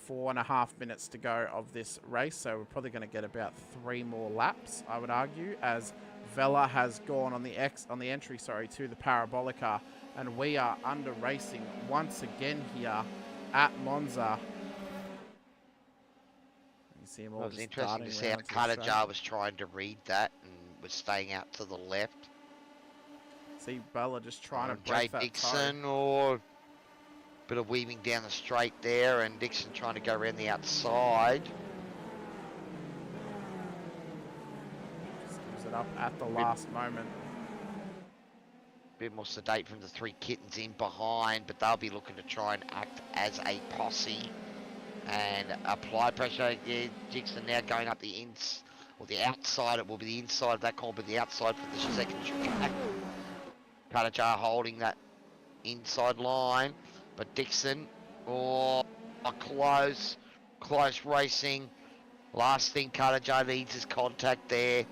4.5 minutes to go of this race, so we're probably going to get about 3 more laps, I would argue, as Vella has gone on the entry to the Parabolica. And we are under racing once again here at Monza. You see him all It was interesting to see how Cutajar was trying to read that and was staying out to the left. See Vella just trying to break that Dixon toe. or a bit of weaving down the straight there, and Dixon trying to go around the outside. Just gives it up at the last moment. Bit more sedate from the 3 kittens in behind, but they'll be looking to try and act as a posse and apply pressure. Yeah, Dixon now going up the outside. It will be the inside of that corner, but the outside for the second track. Cutajar holding that inside line, but Dixon, close racing. Last thing Cutajar needs is contact there,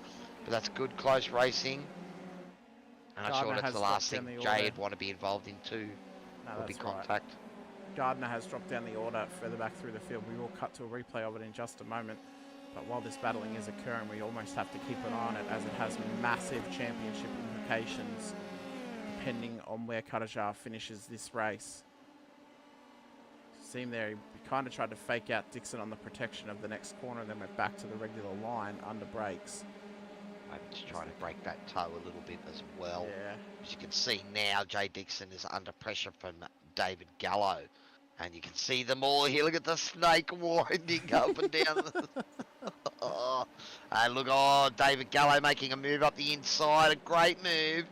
but that's good close racing. And I'm sure that's the last thing Jay would want to be involved in too. No, will be that's contact. Right. Gardner has dropped down the order further back through the field. We will cut to a replay of it in just a moment. But while this battling is occurring, we almost have to keep an eye on it, as it has massive championship implications depending on where Cutajar finishes this race. See him there, he kind of tried to fake out Dixon on the protection of the next corner and then went back to the regular line under brakes. Maybe just trying to break that toe a little bit as well. Yeah. As you can see now, Jay Dixon is under pressure from David Gallo. And you can see them all here. Look at the snake winding up and down. And look, David Gallo making a move up the inside. A great move.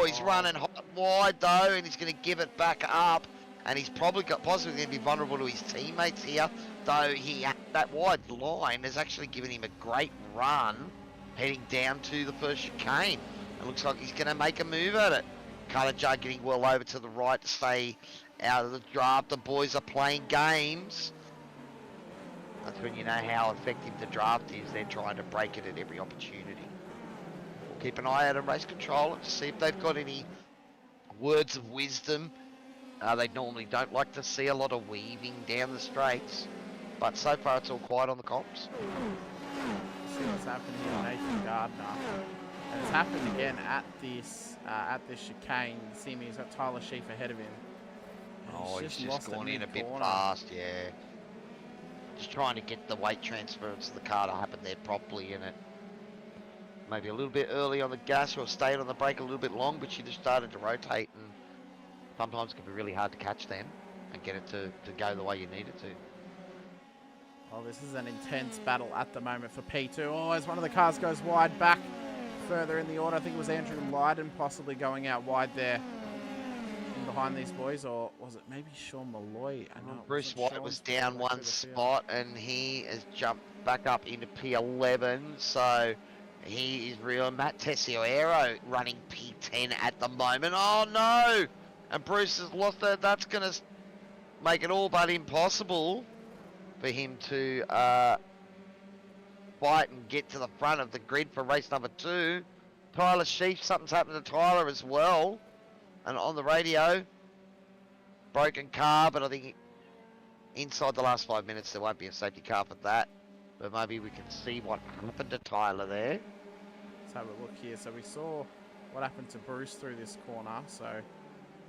He's running hot wide though, and he's going to give it back up. And he's possibly going to be vulnerable to his teammates here. Though that wide line has actually given him a great run heading down to the first chicane. It looks like he's going to make a move at it. Cutajar getting well over to the right to stay out of the draft. The boys are playing games. That's when you know how effective the draft is. They're trying to break it at every opportunity. We'll keep an eye out on race control to see if they've got any words of wisdom. They normally don't like to see a lot of weaving down the straights. But so far it's all quiet on the comps. See what's happening here, Nathan Gardner. And it's happened again at this chicane. You see me, he's got Tyler Sheaf ahead of him. Oh, he's just lost it gone in a bit mid-corner. fast, yeah. Just trying to get the weight transference of the car to happen there properly, and it maybe a little bit early on the gas or stayed on the brake a little bit long, but she just started to rotate, and sometimes it can be really hard to catch them and get it to go the way you need it to. Well, this is an intense battle at the moment for P2. Oh, as one of the cars goes wide back further in the order, I think it was Andrew Lydon possibly going out wide there in behind these boys, or was it maybe Sean Malloy? I know Bruce White was down one spot, and he has jumped back up into P11, so he is real. Matt Tessio running P10 at the moment. Oh no! And Bruce has lost it. That's going to make it all but impossible for him to fight and get to the front of the grid for race number 2. Tyler Sheaf, something's happened to Tyler as well. And on the radio, broken car, but I think inside the last 5 minutes there won't be a safety car for that. But maybe we can see what happened to Tyler there. Let's have a look here. So we saw what happened to Bruce through this corner. So you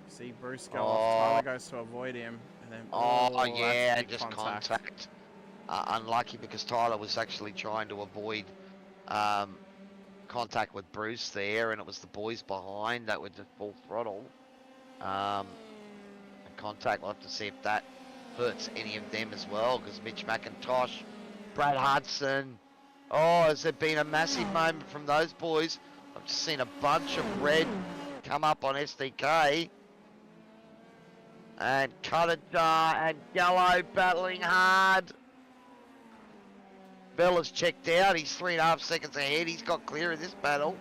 see Bruce go off. Tyler goes to avoid him. And then, yeah, just contact. Unlucky because Tyler was actually trying to avoid contact with Bruce there, and it was the boys behind that were just full throttle. And contact, we'll have to see if that hurts any of them as well, because Mitch McIntosh, Brad Hudson. Oh, has there been a massive moment from those boys? I've just seen a bunch of red come up on SDK. And Cutajar and Gallo battling hard. Vella's checked out. He's 3.5 seconds ahead. He's got clear of this battle.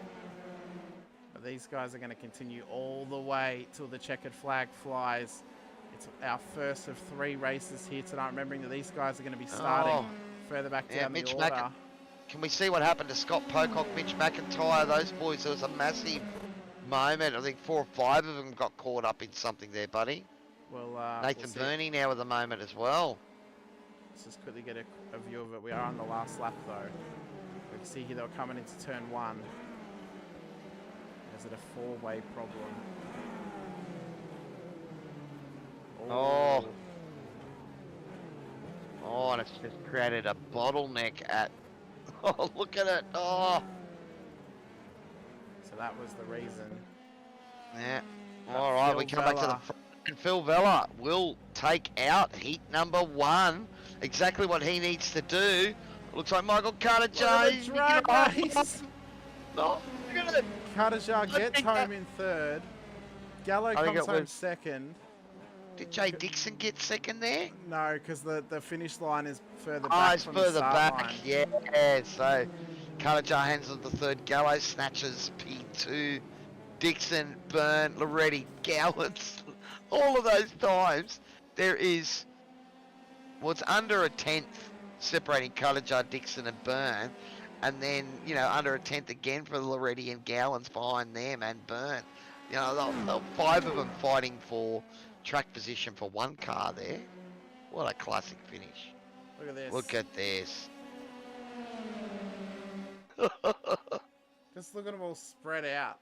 But these guys are going to continue all the way till the checkered flag flies. It's our first of 3 races here tonight. Remembering that these guys are going to be starting further back down the order. Can we see what happened to Scott Pocock, Mitch McIntyre, those boys? There was a massive moment. I think 4 or 5 of them got caught up in something there, buddy. Well, Nathan Burney now with a moment as well. Let's just quickly get a view of it. We are on the last lap though. We can see here they were coming into turn 1. Is it a 4-way problem? Oh, and it's just created a bottleneck at... Oh, look at it. Oh. So that was the reason. Yeah. All right, we come back to the front. And Phil Vella will take out heat number 1. Exactly what he needs to do. Looks like Michael Cutajar. Drag race. Oh, look at it. Cutajar gets home in 3rd. Gallo comes home 2nd. Did Jay Dixon get 2nd there? No, because the finish line is further back. Oh, it's from further the start back. line. Yeah, so Cutajar hands on the 3rd. Gallo snatches P2. Dixon, Byrne, Loretti, Gowans. All of those times, there is, well, it's under a 10th separating Cutajar, Dixon and Byrne, and then, under a 10th again for Loretti and Gowans behind them and Byrne. They'll 5 of them fighting for track position for 1 car there. What a classic finish. Look at this. Look at this. Just look at them all spread out.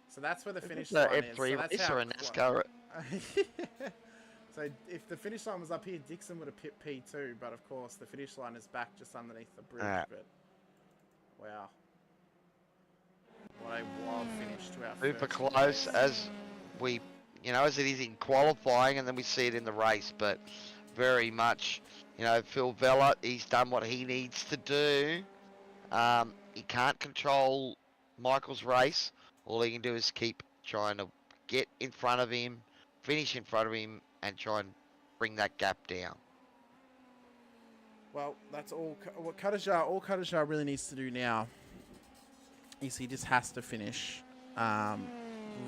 So that's where the finish The line F3 is. So race or a NASCAR. So if the finish line was up here, Dixon would have pipped P2, but of course the finish line is back just underneath the bridge. But wow, what a wild finish to our Super first close race. as we, as it is in qualifying, and then we see it in the race. But very much, Phil Vella, he's done what he needs to do. He can't control Michael's race. All he can do is keep trying to get in front of him, finish in front of him, and try and bring that gap down. Well, that's all. What Cutajar really needs to do now is he just has to finish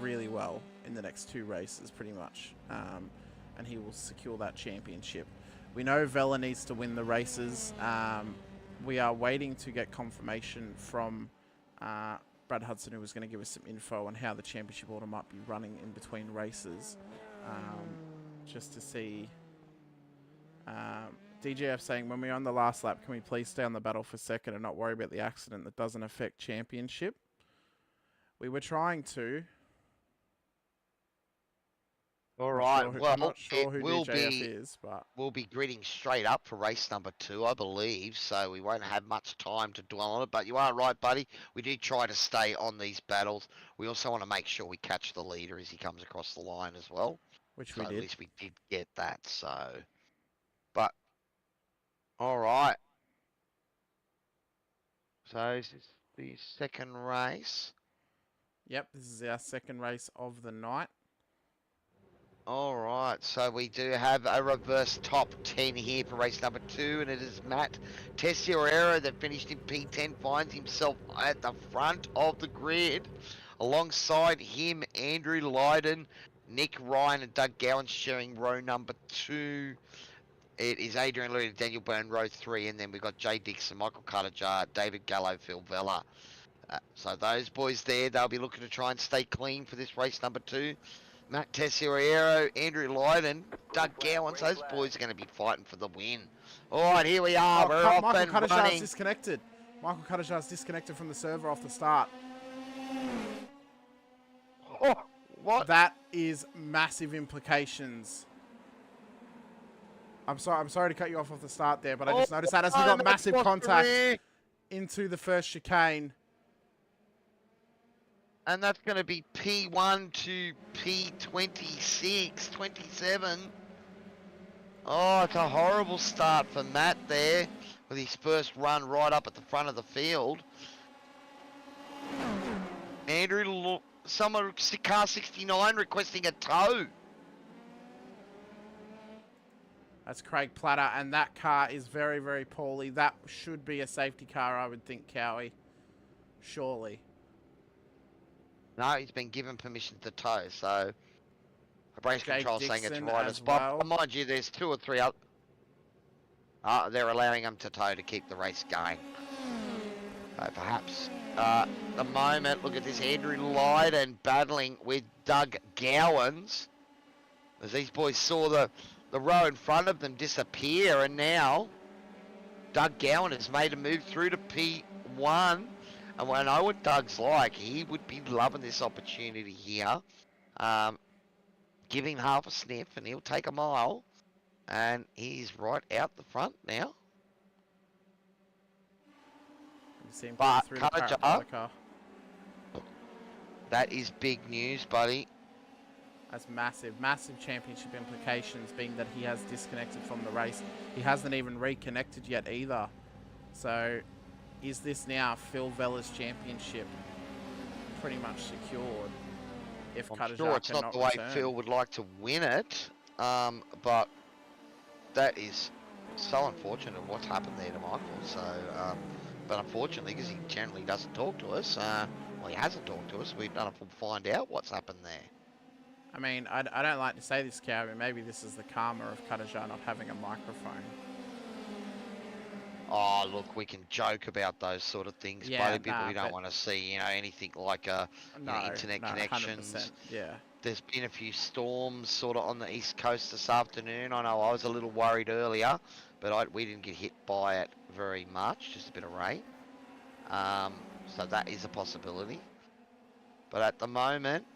really well in the next 2 races, pretty much, and he will secure that championship. We know Vella needs to win the races. We are waiting to get confirmation from Brad Hudson, who was going to give us some info on how the championship order might be running in between races, just to see. DJF saying, when we're on the last lap, can we please stay on the battle for 2nd and not worry about the accident that doesn't affect championship? We were trying to. All right. Well, I'm not sure it who will DJF be. is, but We'll be gritting straight up for race number 2, I believe. So we won't have much time to dwell on it. But you are right, buddy. We do try to stay on these battles. We also want to make sure we catch the leader as he comes across the line as well. which So we at did. least we did get that. So, but all right. So this is the second race. Yep, this is our second race of the night. All right, so we do have a reverse top 10 here for race number 2, and it is Matt Tessiero that finished in P10, finds himself at the front of the grid. Alongside him, Andrew Lydon, Nick Ryan, and Doug Gowan sharing row number 2. It is Adrian Lloyd and Daniel Byrne, row 3, and then we've got Jay Dixon, Michael Cutajar, David Gallo, Phil Vella. So those boys there, they'll be looking to try and stay clean for this race number 2. Matt Tessiero, Andrew Lydon, Doug Gowan, those boys are going to be fighting for the win. All right, here we are. We're off Michael and Cutajar's running. disconnected. Michael Cutajar's disconnected from the server off the start. Oh, what? That is massive implications. I'm sorry to cut you off the start there, but I just noticed that as we got massive contact into the first chicane. And that's going to be P1 to P26, 27. Oh, it's a horrible start for Matt there with his first run right up at the front of the field. Andrew, someone, car 69 requesting a tow. That's Craig Platter, and that car is very, very poorly. That should be a safety car, I would think, Cowy. Surely. No, he's been given permission to tow, so race Jake control saying it's Dixon right as as well. well. Mind you, there's 2 or 3 other. They're allowing him to tow to keep the race going. So perhaps the moment, look at this, Andrew Lydon battling with Doug Gowans. As these boys saw the row in front of them disappear, and now Doug Gowan has made a move through to P1. And I know what Doug's like. He would be loving this opportunity here. Give him half a sniff and he'll take a mile. And he's right out the front now. You see him But through the Cutajar, that is big news, buddy. That's massive, massive championship implications, being that he has disconnected from the race. He hasn't even reconnected yet either. So, is this now Phil Vella's championship pretty much secured? If I'm sure it's not the way Phil would like to win it, but that is so unfortunate what's happened there to Michael. So, but unfortunately, because he generally doesn't talk to us, well, he hasn't talked to us. We've done it to find out what's happened there. I mean, I don't like to say this, Cowy. Maybe this is the karma of Cutajar not having a microphone. Oh, look, we can joke about those sort of things, Yeah, buddy, but we don't want to see, anything like internet connections. 100%, yeah. There's been a few storms sort of on the east coast this afternoon. I know I was a little worried earlier, but we didn't get hit by it very much, just a bit of rain. So that is a possibility. But at the moment,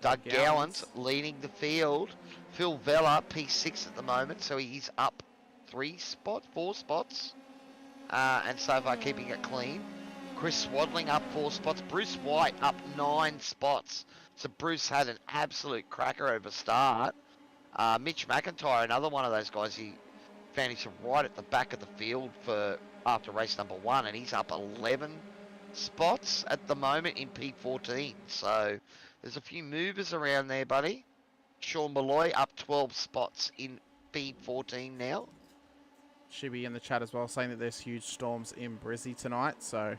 Doug Gowan's leading the field. Phil Vella, P6 at the moment, so he's up 4 spots. And so far keeping it clean. Chris Swadling up 4 spots. Bruce White up 9 spots. So Bruce had an absolute cracker over start. Mitch McIntyre, another one of those guys, he found himself right at the back of the field after race number 1, and he's up 11 spots at the moment in P14. So there's a few movers around there, buddy. Sean Malloy up 12 spots in P14 now. Shibby in the chat as well, saying that there's huge storms in Brizzy tonight. So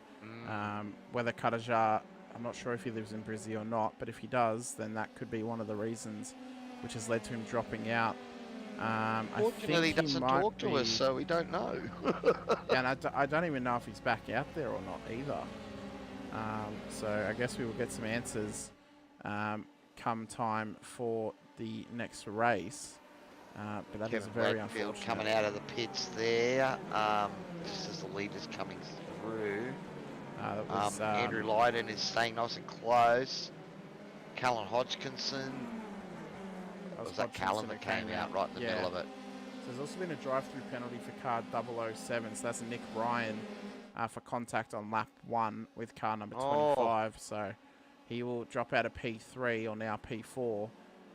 whether Cutajar, I'm not sure if he lives in Brizzy or not, but if he does, then that could be one of the reasons which has led to him dropping out. Fortunately, he doesn't talk to us, so we don't know. Yeah, and I don't even know if he's back out there or not either. So I guess we will get some answers come time for the next race. But that is very unfortunate. Coming out of the pits there, just as the leader's coming through. Was, Andrew Lydon is staying nice and close. Callan Hodgkinson I Was that watching this Callum when that it came out right in the middle of it? So there's also been a drive-through penalty for car 007. So that's Nick Ryan for contact on lap 1 with car number 25. So he will drop out of P3 or now P4,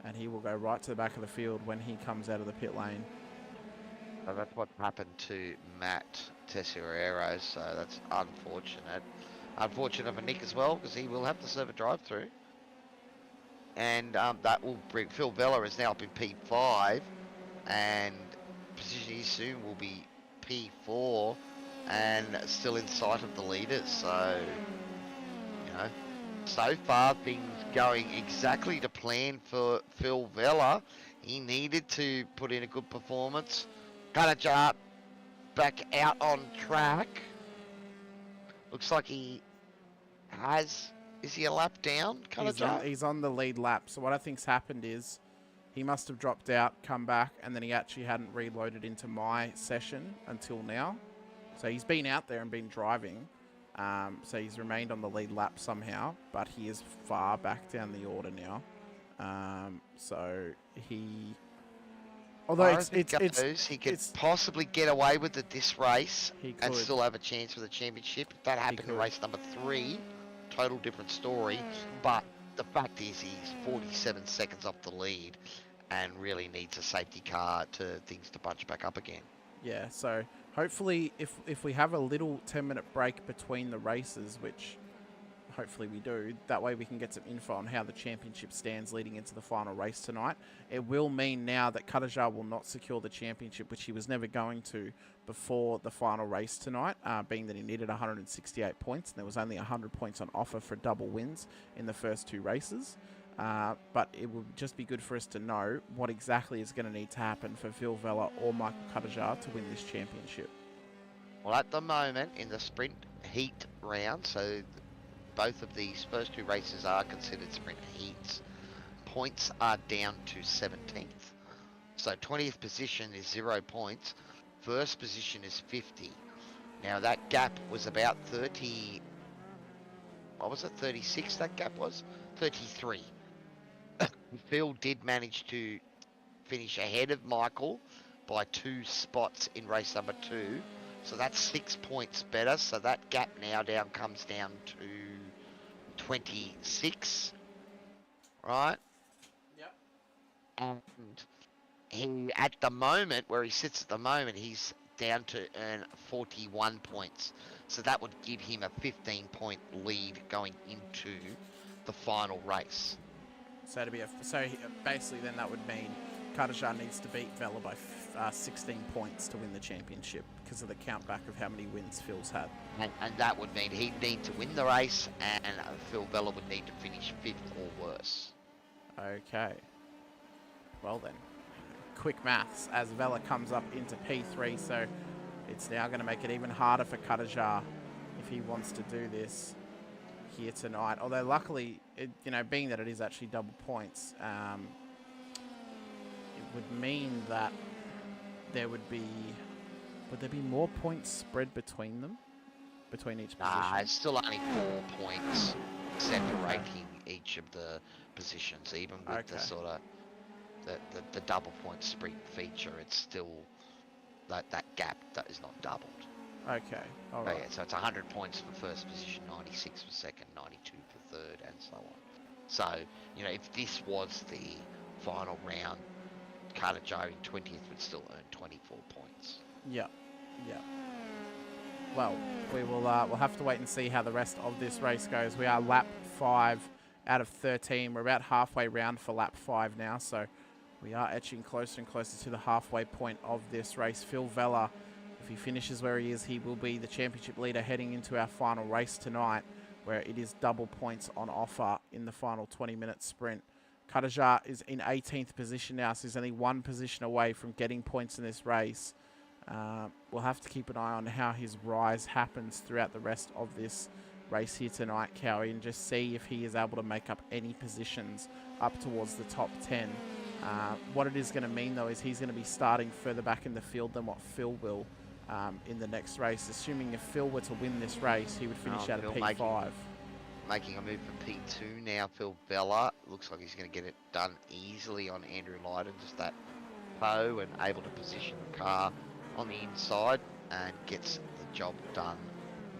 and he will go right to the back of the field when he comes out of the pit lane. So that's what happened to Matt Tesoriero, so that's unfortunate. Unfortunate for Nick as well, because he will have to serve a drive-through. And that will bring Phil Vella is now up in P5, and position he soon will be P4, and still in sight of the leaders. So, you know, so far things going exactly to plan for Phil Vella. He needed to put in a good performance. Cutajar back out on track. Looks like he has. Is he a lap down, Cutajar? He's on the lead lap. So what I think's happened is he must have dropped out, come back, and then he actually hadn't reloaded into my session until now. So he's been out there and been driving. So he's remained on the lead lap somehow, but he is far back down the order now. So he... Although he could possibly get away with it this race and still have a chance for the championship. If that happened in race number 3, total different story. But the fact is he's 47 seconds off the lead and really needs a safety car to things to bunch back up again. Yeah, so hopefully if we have a little 10-minute break between the races, which hopefully we do, that way we can get some info on how the championship stands leading into the final race tonight. It will mean now that Cutajar will not secure the championship, which he was never going to before the final race tonight, being that he needed 168 points and there was only 100 points on offer for double wins in the first 2 races. But it would just be good for us to know what exactly is going to need to happen for Phil Vella or Michael Cutajar to win this championship. Well, at the moment in the sprint heat round, so both of these first 2 races are considered sprint heats, points are down to 17th. So 20th position is 0 points. First position is 50. Now that gap was about 30... What was it? 36 that gap was? 33. Phil did manage to finish ahead of Michael by 2 spots in race number 2. So that's 6 points better. So that gap now comes down to 26. Right? Yep. And he, at the moment, where he sits at the moment, he's down to earn 41 points. So that would give him a 15-point lead going into the final race. So basically then that would mean Cutajar needs to beat Vella by 16 points to win the championship because of the count back of how many wins Phil's had. And that would mean he'd need to win the race, and Phil Vella would need to finish 5th or worse. Okay. Well then, quick maths as Vella comes up into P3, so it's now going to make it even harder for Cutajar if he wants to do this here tonight. Although luckily, being that it is actually double points, it would mean that there would be more points spread between them, between each position? Nah, it's still only 4 points separating each of the positions, even with the sort of the double point sprint feature. It's still that gap that is not doubled. Okay, all right. Yeah, so it's 100 points for first position, 96 for second, 92 for third, and so on. So, if this was the final round, Cutajar in 20th would still earn 24 points. Yeah. Well, we'll have to wait and see how the rest of this race goes. We are lap 5 out of 13. We're about halfway round for lap 5 now, so we are etching closer and closer to the halfway point of this race. Phil Vella, if he finishes where he is, he will be the championship leader heading into our final race tonight, where it is double points on offer in the final 20-minute sprint. Cutajar is in 18th position now, so he's only 1 position away from getting points in this race. We'll have to keep an eye on how his rise happens throughout the rest of this race here tonight, Cowy, and just see if he is able to make up any positions up towards the top 10. What it is going to mean, though, is he's going to be starting further back in the field than what Phil will in the next race. Assuming if Phil were to win this race, he would finish out of P5. making a move for P2 now. Phil Vella looks like he's going to get it done easily on Andrew Lydon. Just that bow and able to position the car on the inside and gets the job done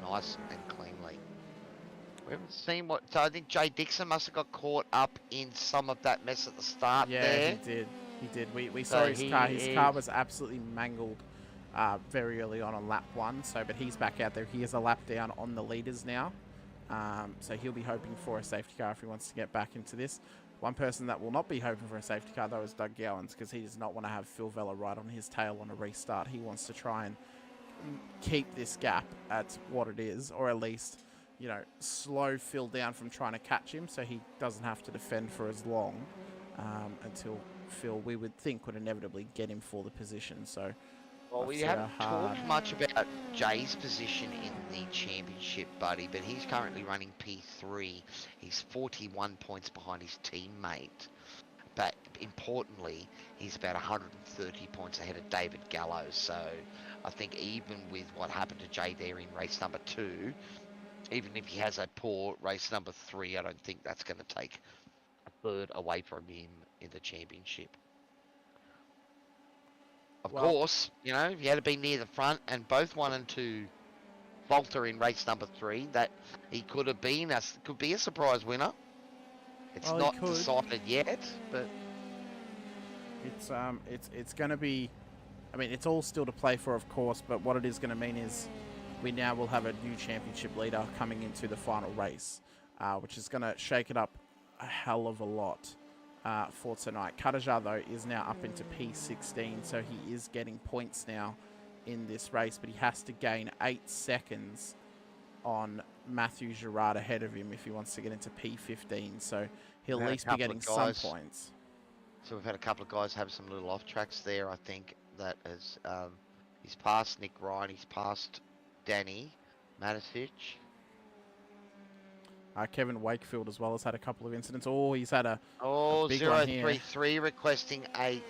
nice and cleanly. We haven't seen what. So I think Jay Dixon must have got caught up in some of that mess at the start there. He did. He did. We So saw his car. His car is- was absolutely mangled very early on lap 1. So, but he's back out there. He is a lap down on the leaders now. So he'll be hoping for a safety car if he wants to get back into this. One person that will not be hoping for a safety car, though, is Doug Gowans, because he does not want to have Phil Vella right on his tail on a restart. He wants to try and keep this gap at what it is, or at least, you know, slow Phil down from trying to catch him so he doesn't have to defend for as long until Phil, we would think, would inevitably get him for the position. So, Well, we obviously haven't hard. talked much about Jay's position in the championship, buddy, but he's currently running P3. He's 41 points behind his teammate. But importantly, he's about 130 points ahead of David Gallows. So I think even with what happened to Jay there in race number 2, even if he has a poor race number 3, I don't think that's going to take a third away from him in the championship. Of Well- course, you know, if he had been near the front and both 1 and 2 falter in race number 3, that he could have been could be a surprise winner. It's Well, he not could. decided yet, but It's going to be, I mean, it's all still to play for, of course, but what it is going to mean is we now will have a new championship leader coming into the final race, which is going to shake it up a hell of a lot for tonight. Cutajar, though, is now up into P16, so he is getting points now in this race, but he has to gain 8 seconds on Matthew Girard ahead of him if he wants to get into P15, so he'll We've at had a least be couple getting of some guys. points. so we've had a couple of guys have some little off tracks there. I think that has he's passed Nick Ryan, he's passed Danny Matisic. Kevin Wakefield as well has had a couple of incidents. Oh, he's had a Oh, big one here. 033 requesting a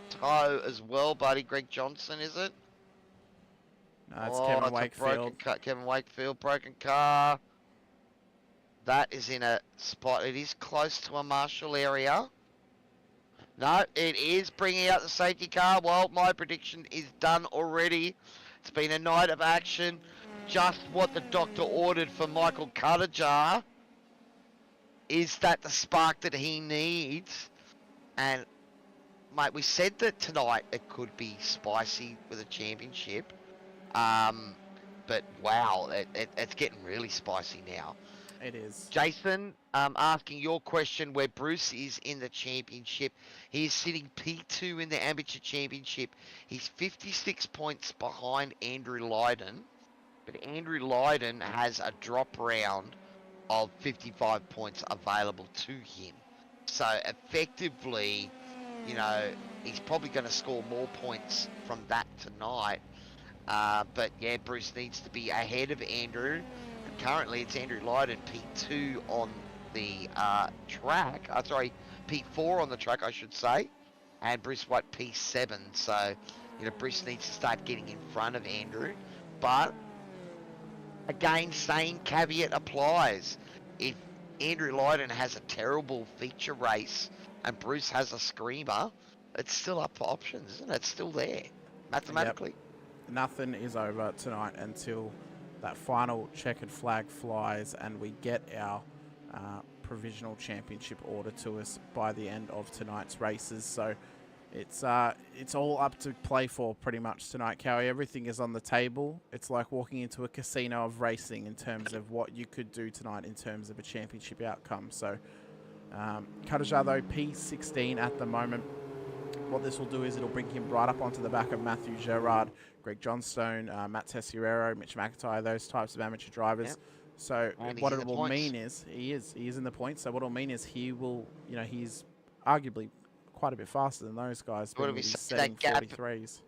tow as well, buddy. Greg Johnson, is it? no, it's Oh, Kevin it's a Wakefield. broken Kevin Wakefield, broken car. That is in a spot. It is close to a marshal area. No, it is bringing out the safety car. Well, my prediction is done already. It's been a night of action. Just what the doctor ordered for Michael Cutajar. Is that the spark that he needs? And, mate, we said that tonight it could be spicy with a championship. But wow, it's getting really spicy now. It is. Jason, asking your question where Bruce is in the championship. He is sitting P2 in the amateur championship. He's 56 points behind Andrew Lydon. But Andrew Lydon has a drop round of 55 points available to him. So effectively, you know, he's probably going to score more points from that tonight. But yeah, Bruce needs to be ahead of Andrew. And currently it's Andrew Lydon P2 on the track. P4 on the track, I should say. And Bruce White P7. So, you know, Bruce needs to start getting in front of Andrew. But again, same caveat applies. If Andrew Lydon has a terrible feature race and Bruce has a screamer, it's still up for options, isn't it? It's still there, mathematically. Nothing is over tonight until that final checkered flag flies and we get our provisional championship order to us by the end of tonight's races. So it's all up to play for pretty much tonight, Cowy. Everything is on the table. It's like walking into a casino of racing in terms of what you could do tonight in terms of a championship outcome. So Cutajar, though, P16 at the moment. What this will do is it'll bring him right up onto the back of Matthew Girard, Greg Johnstone, Matt Tessiero, Mitch McIntyre, those types of amateur drivers. Yep. So And what he's it in the will points. mean is he is in the points. So what it'll mean is he will, you know, he's arguably quite a bit faster than those guys. What do being we that he's say, that setting gap? 43s.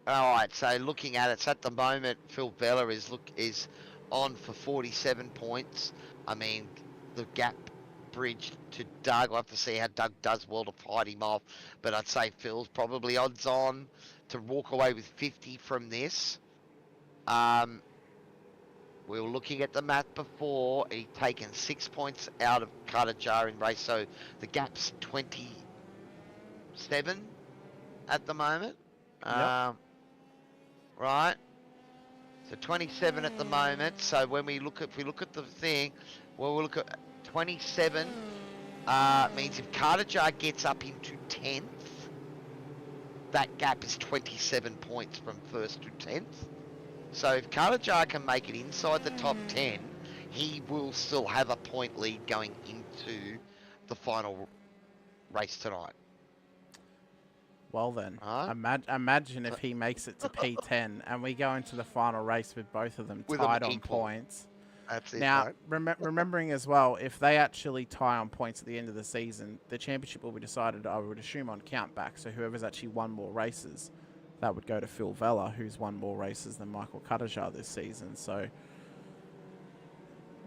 All right, so looking at it, so at the moment, Phil Vella is on for 47 points. I mean, the gap bridge to Doug. We'll have to see how Doug does well to fight him off. But I'd say Phil's probably odds on to walk away with 50 from this. we were looking at the math before. He'd taken 6 points out of Cutajar in race, so the gap's 27 at the moment. Yep. Right. So 27 at the moment. So when we look at, if we look at the thing, well, we'll look at 27. Means if Cutajar gets up into 10th, that gap is 27 points from 1st to 10th. So if Cutajar can make it inside the top 10, he will still have a point lead going into the final race tonight. Well then, Right. imagine if he makes it to P10 and we go into the final race with both of them With tied them on equal. points. That's it. Now, Mate. remembering as well, if they actually tie on points at the end of the season, the championship will be decided, I would assume, on count back. So whoever's actually won more races, that would go to Phil Vella, who's won more races than Michael Cutajar this season. So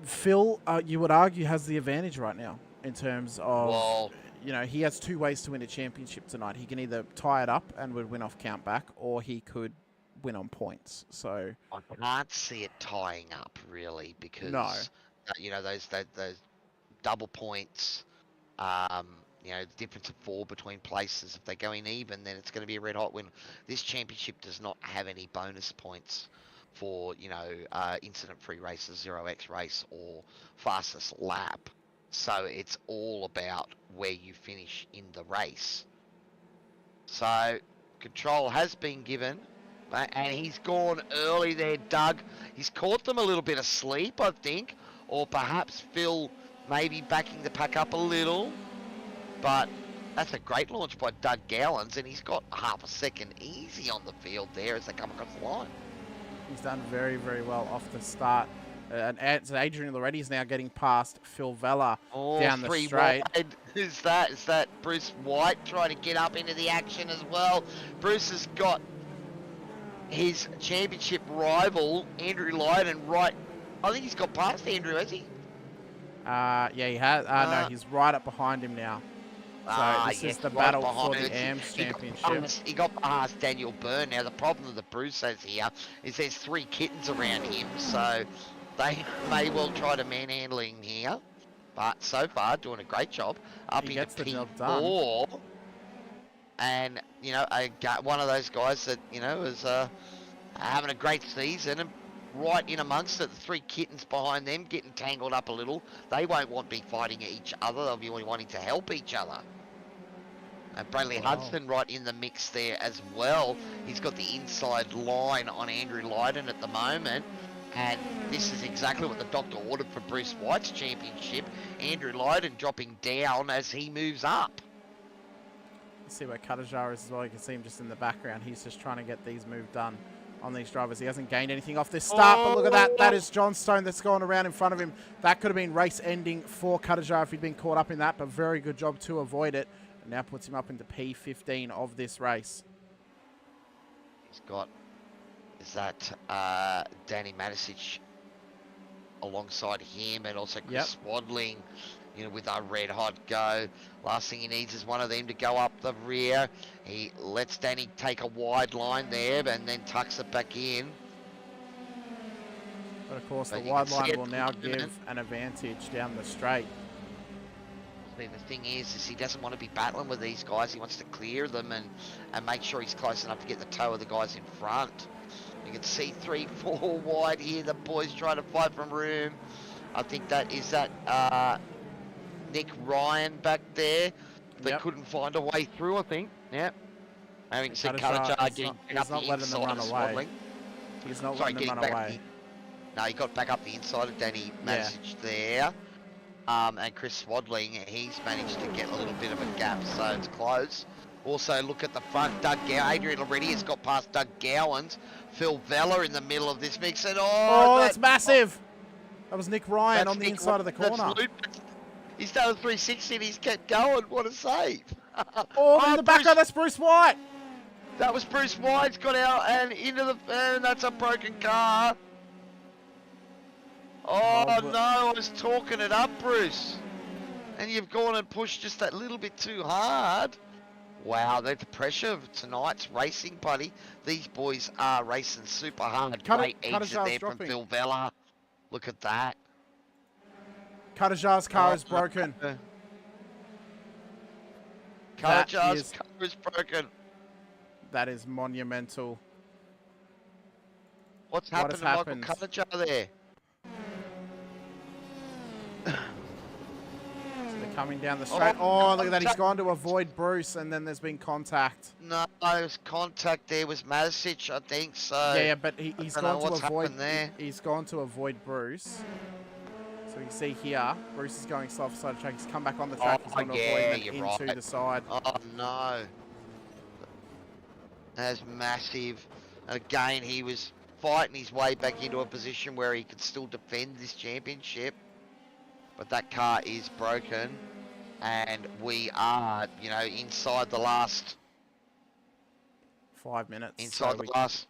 Phil, you would argue, has the advantage right now in terms of, Well, you know, he has 2 ways to win a championship tonight. He can either tie it up and would win off count back, or he could win on points. So I can't see it tying up really because you know those double points. You know, the difference of 4 between places. If they go in even, then it's going to be a red hot win. This championship does not have any bonus points for, you know, incident-free races, 0x race, or fastest lap. So it's all about where you finish in the race. So control has been given, and he's gone early there, Doug. He's caught them a little bit asleep, I think, or perhaps Phil maybe backing the pack up a little. But that's a great launch by Doug Gowans, and he's got half a second easy on the field there as they come across the line. he's done very, very well off the start. And so Adrian Loretti is now getting past Phil Vella down the straight. Wide. Is that Bruce White trying to get up into the action as well? Bruce has got his championship rival, Andrew Lydon, right. I think he's got past Andrew, has he? Yeah, he has. No, he's right up behind him now. So this is the battle for the AMS Championship. He got past Daniel Byrne. Now, the problem that Bruce has here is there's 3 kittens around him, so they may well try to manhandle him here. But so far, doing a great job. Up He into gets the job done. P4. And, you know, one of those guys that, you know, is having a great season, and right in amongst it, the 3 kittens behind them getting tangled up a little. They won't want to be fighting each other. They'll be wanting to help each other. And Bradley Hudson right in the mix there as well. He's got the inside line on Andrew Lydon at the moment. And this is exactly what the doctor ordered for Bruce White's championship. Andrew Lydon dropping down as he moves up. You see where Cutajar is as well. You can see him just in the background. He's just trying to get these moves done on these drivers. He hasn't gained anything off this start, but look at that. That is John Stone that's gone around in front of him. That could have been race ending for Cutajar if he'd been caught up in that, but very good job to avoid it. And now puts him up into P15 of this race. He's got, is that Danny Matisic alongside him, and also Chris Swadling, you know, with a red hot go. Last thing he needs is one of them to go up the rear. He lets Danny take a wide line there, and then tucks it back in. But of course, But the you wide can see line it will now coming. give an advantage down the straight. The thing is he doesn't want to be battling with these guys. He wants to clear them and make sure he's close enough to get the toe of the guys in front. You can see 3, 4 wide here. The boys trying to fight from room. I think that is Nick Ryan back there. They couldn't find a way through, I think. Yep. And we can see Cutajar getting up the inside of Swadling. He's not letting them run away. No, he got back up the inside of Danny Matisic there. And Chris Swadling, he's managed to get a little bit of a gap, so it's close. Also, look at the front. Adrian already has got past Doug Gowans. Phil Vella in the middle of this mix. And that's massive. That was Nick Ryan on the inside of the corner. He's done a 360 and he's kept going. What a save. In the background, that's Bruce White. That was Bruce White's got out and into the... And that's a broken car. Oh, no, I was talking it up, Bruce. And you've gone and pushed just that little bit too hard. Wow, the pressure of tonight's racing, buddy. These boys are racing super hard. Great exit there from Phil Vella. Look at that. Cutajar's car is broken. Cutajar's car is broken. That is monumental. What's What happened has to Michael Cutajar there? They're coming down the straight. Oh, look at that. He's gone to avoid Bruce, and then there's been contact. No, there's contact there with Matisic, I think so. Yeah, but he's gone to avoid. There. He's gone to avoid Bruce. So you can see here, Bruce is going slow side of the track. He's come back on the track. He's going to avoid him into the side. Oh no, that's massive. And again, he was fighting his way back into a position where he could still defend this championship. But that car is broken, and we are, you know, inside the last 5 minutes. Inside the last.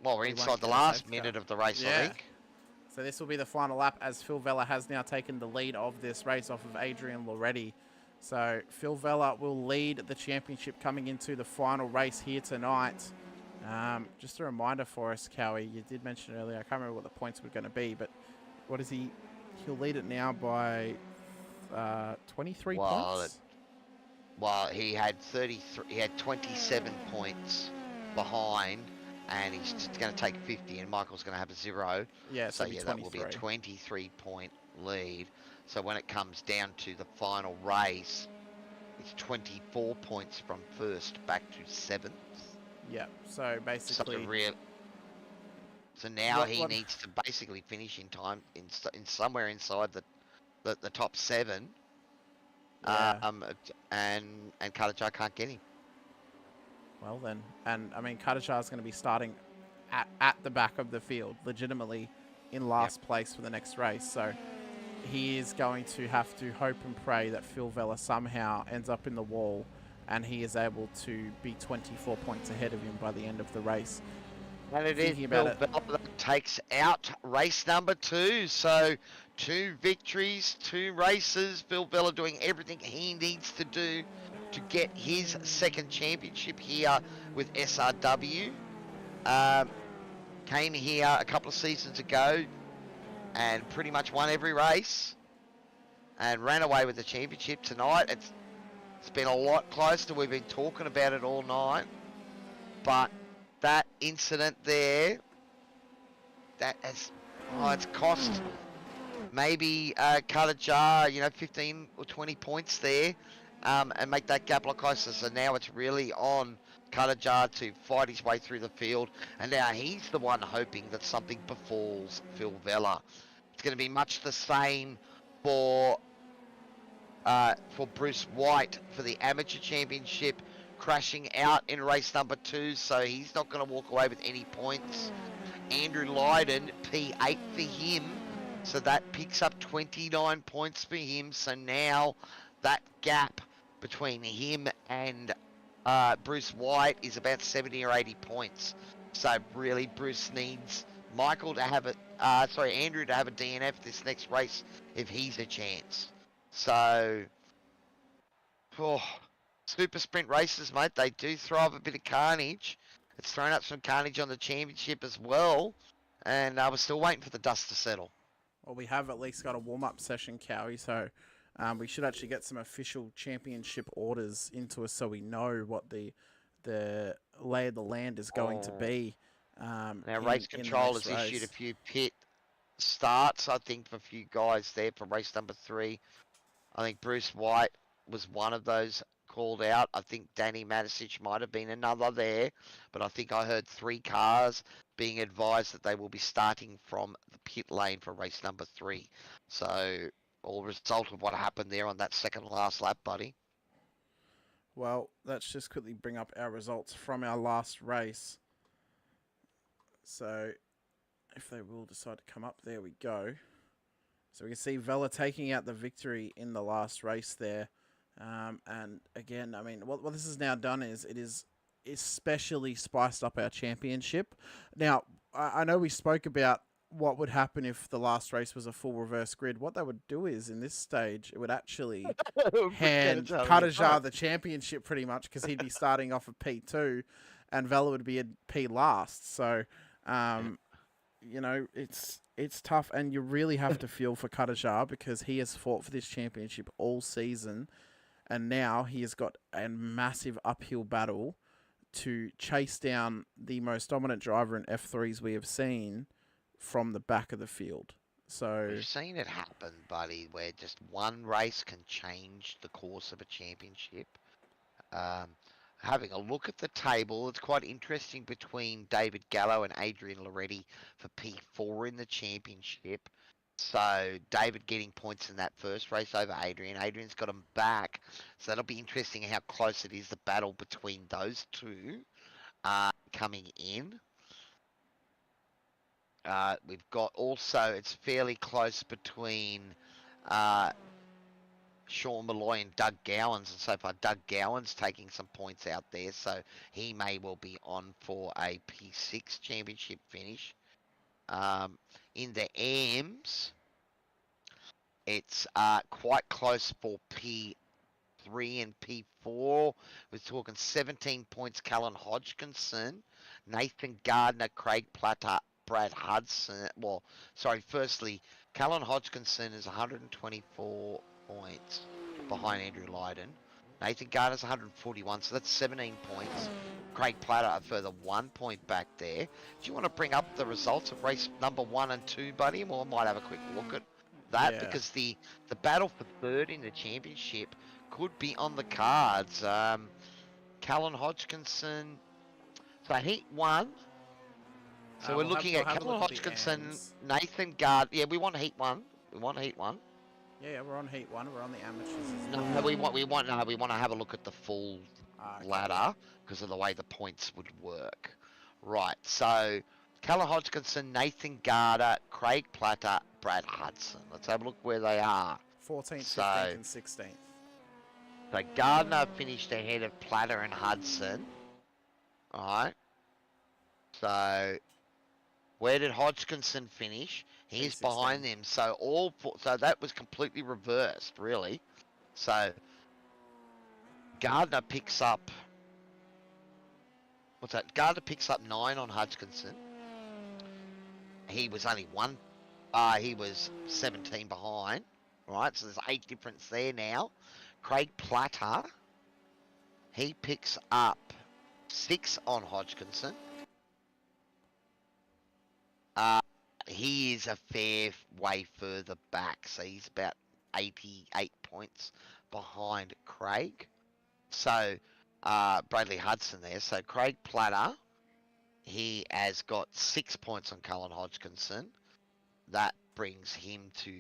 Well, we're inside the last minute of the race, I think. So this will be the final lap, as Phil Vella has now taken the lead of this race off of Adrian Loretti. So Phil Vella will lead the championship coming into the final race here tonight. Just a reminder for us, Cowy, you did mention earlier, I can't remember what the points were going to be, but what is he? He'll lead it now by 23 points. Well, he had 33. He had 27 points behind, and he's just going to take 50, and Michael's going to have a 0. Yeah, so yeah, that will be a 23-point lead. So when it comes down to the final race, it's 24 points from first back to 7th. Yeah. So basically. So now he needs to basically finish in time in somewhere inside the top 7. Yeah. And Cutajar can't get him. Well then, and I mean Cutajar is going to be starting at the back of the field, legitimately in last place for the next race. So he is going to have to hope and pray that Phil Vella somehow ends up in the wall, and he is able to be 24 points ahead of him by the end of the race. And it is Phil Vella that takes out race number 2. So 2 victories, 2 races. Phil Vella doing everything he needs to do to get his second championship here with SRW. Came here a couple of seasons ago and pretty much won every race and ran away with the championship tonight. It's been a lot closer. We've been talking about it all night, but that incident there, it's cost maybe Cutajar, 15 or 20 points there, and make that gap a lot closer. So now it's really on Cutajar to fight his way through the field, and now he's the one hoping that something befalls Phil Vella. It's going to be much the same for Bruce White for the amateur championship, crashing out in race number 2, so he's not going to walk away with any points. Andrew Lydon, P8 for him, so that picks up 29 points for him. So now that gap between him and Bruce White is about 70 or 80 points. So really, Bruce needs Andrew to have a DNF this next race if he's a chance. So, super sprint races, mate, they do throw up a bit of carnage. It's thrown up some carnage on the championship as well. And we're still waiting for the dust to settle. Well, we have at least got a warm-up session, Cowy, so we should actually get some official championship orders into us so we know what the lay of the land is going to be. Now, race control has issued a few pit starts, I think, for a few guys there for race number 3. I think Bruce White was one of those called out. I think Danny Matisic might have been another there, but I think I heard 3 cars being advised that they will be starting from the pit lane for race number 3. So, all result of what happened there on that second last lap, buddy. Well, let's just quickly bring up our results from our last race. So, if they will decide to come up, there we go. So we can see Vella taking out the victory in the last race there. And again, I mean, what this has now done is it is especially spiced up our championship. Now, I know we spoke about what would happen if the last race was a full reverse grid. What they would do is, in this stage, it would actually hand Cutajar the championship pretty much, because he'd be starting off at P2 and Vella would be at P last. So you know, it's tough, and you really have to feel for Cutajar because he has fought for this championship all season, and now he has got a massive uphill battle to chase down the most dominant driver in F3s we have seen from the back of the field. So We've seen it happen, buddy, where just one race can change the course of a championship. Having a look at the table, it's quite interesting between David Gallo and Adrian Loretti for P4 in the championship. So David getting points in that first race over Adrian. Adrian's got him back. So that'll be interesting how close it is, the battle between those two coming in. We've got also, it's fairly close between Sean Malloy and Doug Gowans, and so far Doug Gowans taking some points out there, so he may well be on for a P6 championship finish. In the AMs, it's quite close for P3 and P4. We're talking 17 points, Callan Hodgkinson, Nathan Gardner, Craig Platter, Brad Hudson. Well, sorry, firstly, Callan Hodgkinson is 124 points behind Andrew Lydon. Nathan Gardner's 141, so that's 17 points. Craig Platter a further 1 point back there. Do you want to bring up the results of race number 1 and 2, buddy? Or I might have a quick look at that, because the battle for third in the championship could be on the cards. Callan Hodgkinson, so heat 1. So we're looking at Callan Hodgkinson, Nathan Gard. Yeah, we want heat 1. We want heat 1. Yeah, we're on heat 1. We're on the amateurs. No, we want to have a look at the full ladder because of the way the points would work. Right. So Callan Hodgkinson, Nathan Garder, Craig Platter, Brad Hudson. Let's have a look where they are. 14th, 15th, and 16th. So Gardner finished ahead of Platter and Hudson. All right. So where did Hodgkinson finish? He's behind them. So so that was completely reversed, really. So Gardner picks up, what's that? Gardner picks up 9 on Hodgkinson. He was only he was 17 behind, right? So there's 8 difference there now. Craig Platter, he picks up 6 on Hodgkinson. He is a fair way further back, so he's about 88 points behind Craig. So Bradley Hudson there. So Craig Platter, he has got 6 points on Cullen Hodgkinson. That brings him to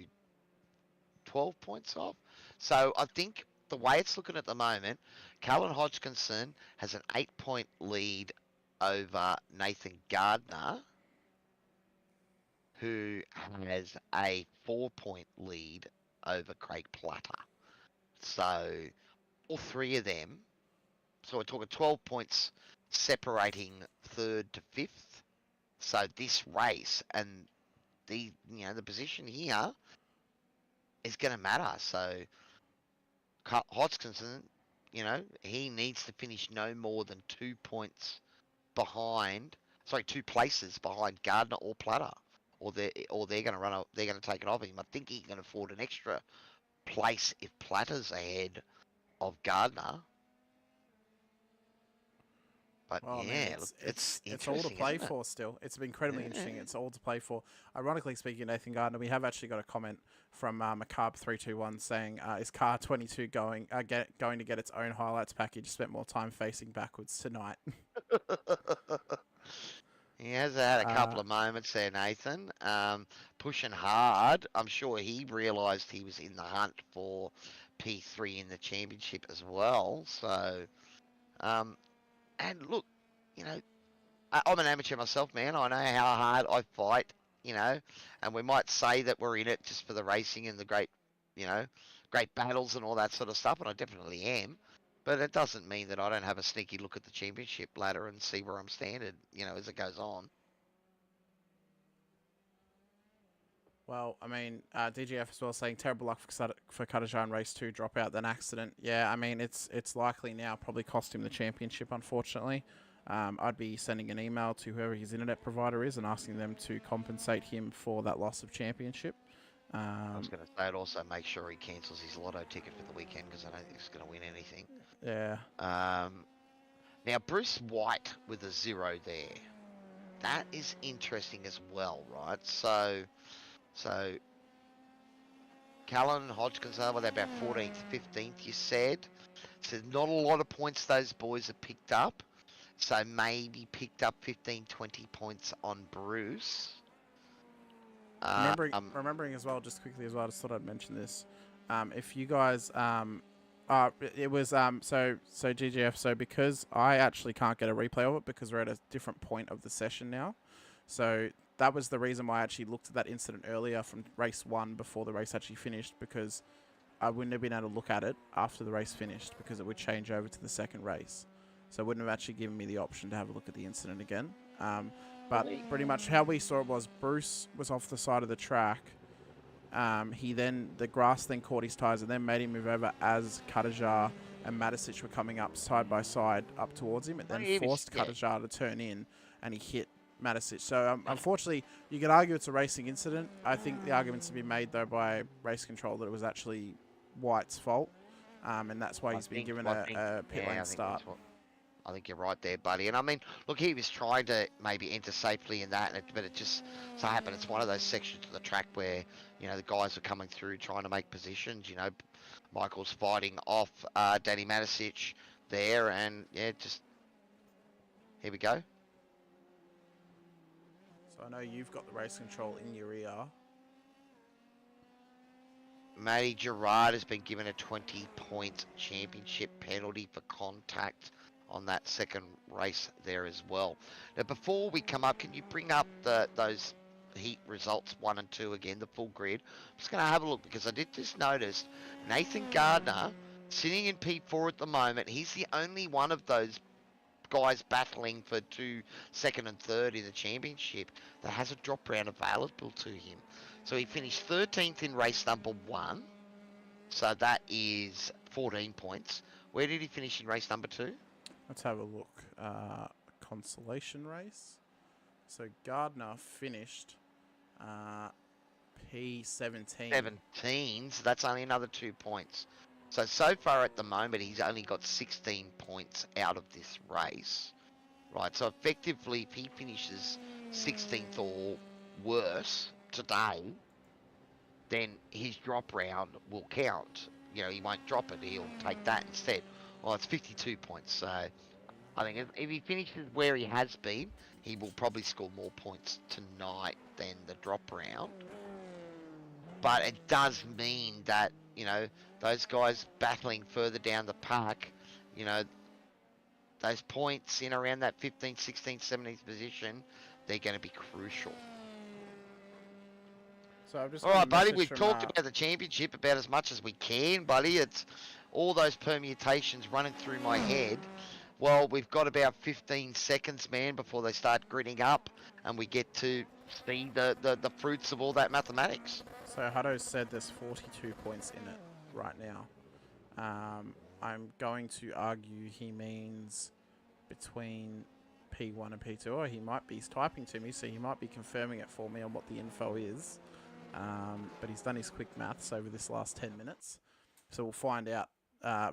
12 points off. So I think the way it's looking at the moment, Cullen Hodgkinson has an 8-point lead over Nathan Gardner, who has a 4-point lead over Craig Platter. So all 3 of them, so we're talking 12 points separating 3rd to 5th. So this race and the position here is going to matter. So Hodgkinson, he needs to finish no more than 2 points behind, 2 places behind Gardner or Platter. Or they're going to they're going to take it off him. I think he can afford an extra place if Platter's ahead of Gardner. But it's all to play for still. It's incredibly interesting. It's all to play for. Ironically speaking, Nathan Gardner, we have actually got a comment from Macabre321 saying, "Is Car 22 going to get its own highlights package? Spent more time facing backwards tonight." He has had a couple of moments there, Nathan. Pushing hard. I'm sure he realised he was in the hunt for P3 in the championship as well. So, and look, I'm an amateur myself, man. I know how hard I fight, and we might say that we're in it just for the racing and the great battles and all that sort of stuff, and I definitely am. But it doesn't mean that I don't have a sneaky look at the championship ladder and see where I'm standing, as it goes on. Well, I mean, DGF as well saying terrible luck for Cutajar in race 2, drop out, then accident. Yeah, I mean, it's likely now probably cost him the championship, unfortunately. I'd be sending an email to whoever his internet provider is and asking them to compensate him for that loss of championship. I was going to say, I'd also make sure he cancels his lotto ticket for the weekend because I don't think he's going to win anything. Yeah. Now, Bruce White with a 0 there. That is interesting as well, right? So Callan and Hodgkins are about 14th, 15th, you said. So not a lot of points those boys have picked up. So maybe picked up 15, 20 points on Bruce. Remembering as well, just quickly as well, I just thought I'd mention this. If you guys, it was so GGF. So because I actually can't get a replay of it because we're at a different point of the session now. So that was the reason why I actually looked at that incident earlier from race 1 before the race actually finished, because I wouldn't have been able to look at it after the race finished because it would change over to the second race. So it wouldn't have actually given me the option to have a look at the incident again. But pretty much how we saw it was Bruce was off the side of the track. The grass then caught his tyres and then made him move over as Cutajar and Matisic were coming up side by side up towards him. It then forced Cutajar to turn in and he hit Matisic. So unfortunately, you could argue it's a racing incident. I think the argument's to be made though by race control that it was actually White's fault. And that's why he's been given a pit lane start. I think you're right there, buddy. And I mean, look, he was trying to maybe enter safely in that, but it just so happened it's one of those sections of the track where, you know, the guys are coming through trying to make positions. You know, Michael's fighting off Danny Matisic there, and yeah, just here we go. So I know you've got the race control in your ear. Matty Gerard has been given a 20-point championship penalty for contact on that second race there as well. Now, before we come up, can you bring up those heat results 1 and 2 again, the full grid? I'm just going to have a look because I did just notice Nathan Gardner sitting in P4 at the moment. He's the only one of those guys battling for second and third in the championship that has a drop round available to him. So he finished 13th in race number 1. So that is 14 points. Where did he finish in race number 2? Let's have a look. Consolation race. So Gardner finished P17. 17, so that's only another 2 points. So far at the moment, he's only got 16 points out of this race. Right, so effectively, if he finishes 16th or worse today, then his drop round will count. You know, he won't drop it, he'll take that instead. Well, it's 52 points, so I think if he finishes where he has been, he will probably score more points tonight than the drop round. But it does mean that, you know, those guys battling further down the pack, you know, those points in around that 15th, 16th, 17th position, they're going to be crucial. So I've just all right, buddy, we've talked about the championship about as much as we can, buddy. It's all those permutations running through my head. Well, we've got about 15 seconds, man, before they start gritting up and we get to see the fruits of all that mathematics. So Hutto said there's 42 points in it right now. I'm going to argue he means between P1 and P2, or he might be, he's typing to me, so he might be confirming it for me on what the info is. But he's done his quick maths over this last 10 minutes. So we'll find out.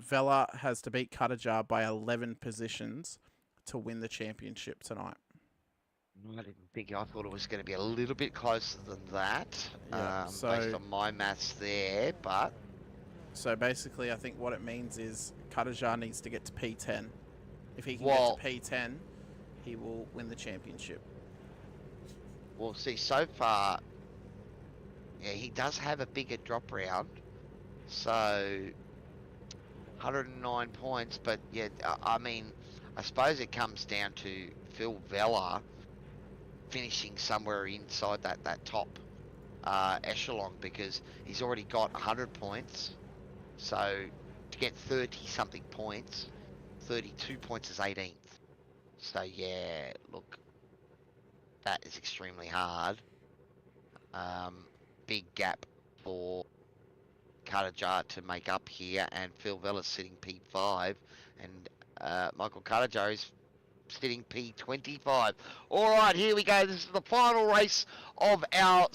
Vella has to beat Cutajar by 11 positions to win the championship tonight. I didn't think, I thought it was going to be a little bit closer than that, yeah, based on my maths there, but... So basically, I think what it means is Cutajar needs to get to P10. If he can get to P10, he will win the championship. Well, see, so far, yeah, he does have a bigger drop round, so 109 points, but yeah, I mean, I suppose it comes down to Phil Vella finishing somewhere inside that top echelon, because he's already got 100 points. So to get 30-something points, 32 points is 18th. So yeah, look, that is extremely hard. Big gap for Cutajar to make up here, and Phil Vella's sitting P5, and Michael Cutajar is sitting P25. All right, here we go. This is the final race of our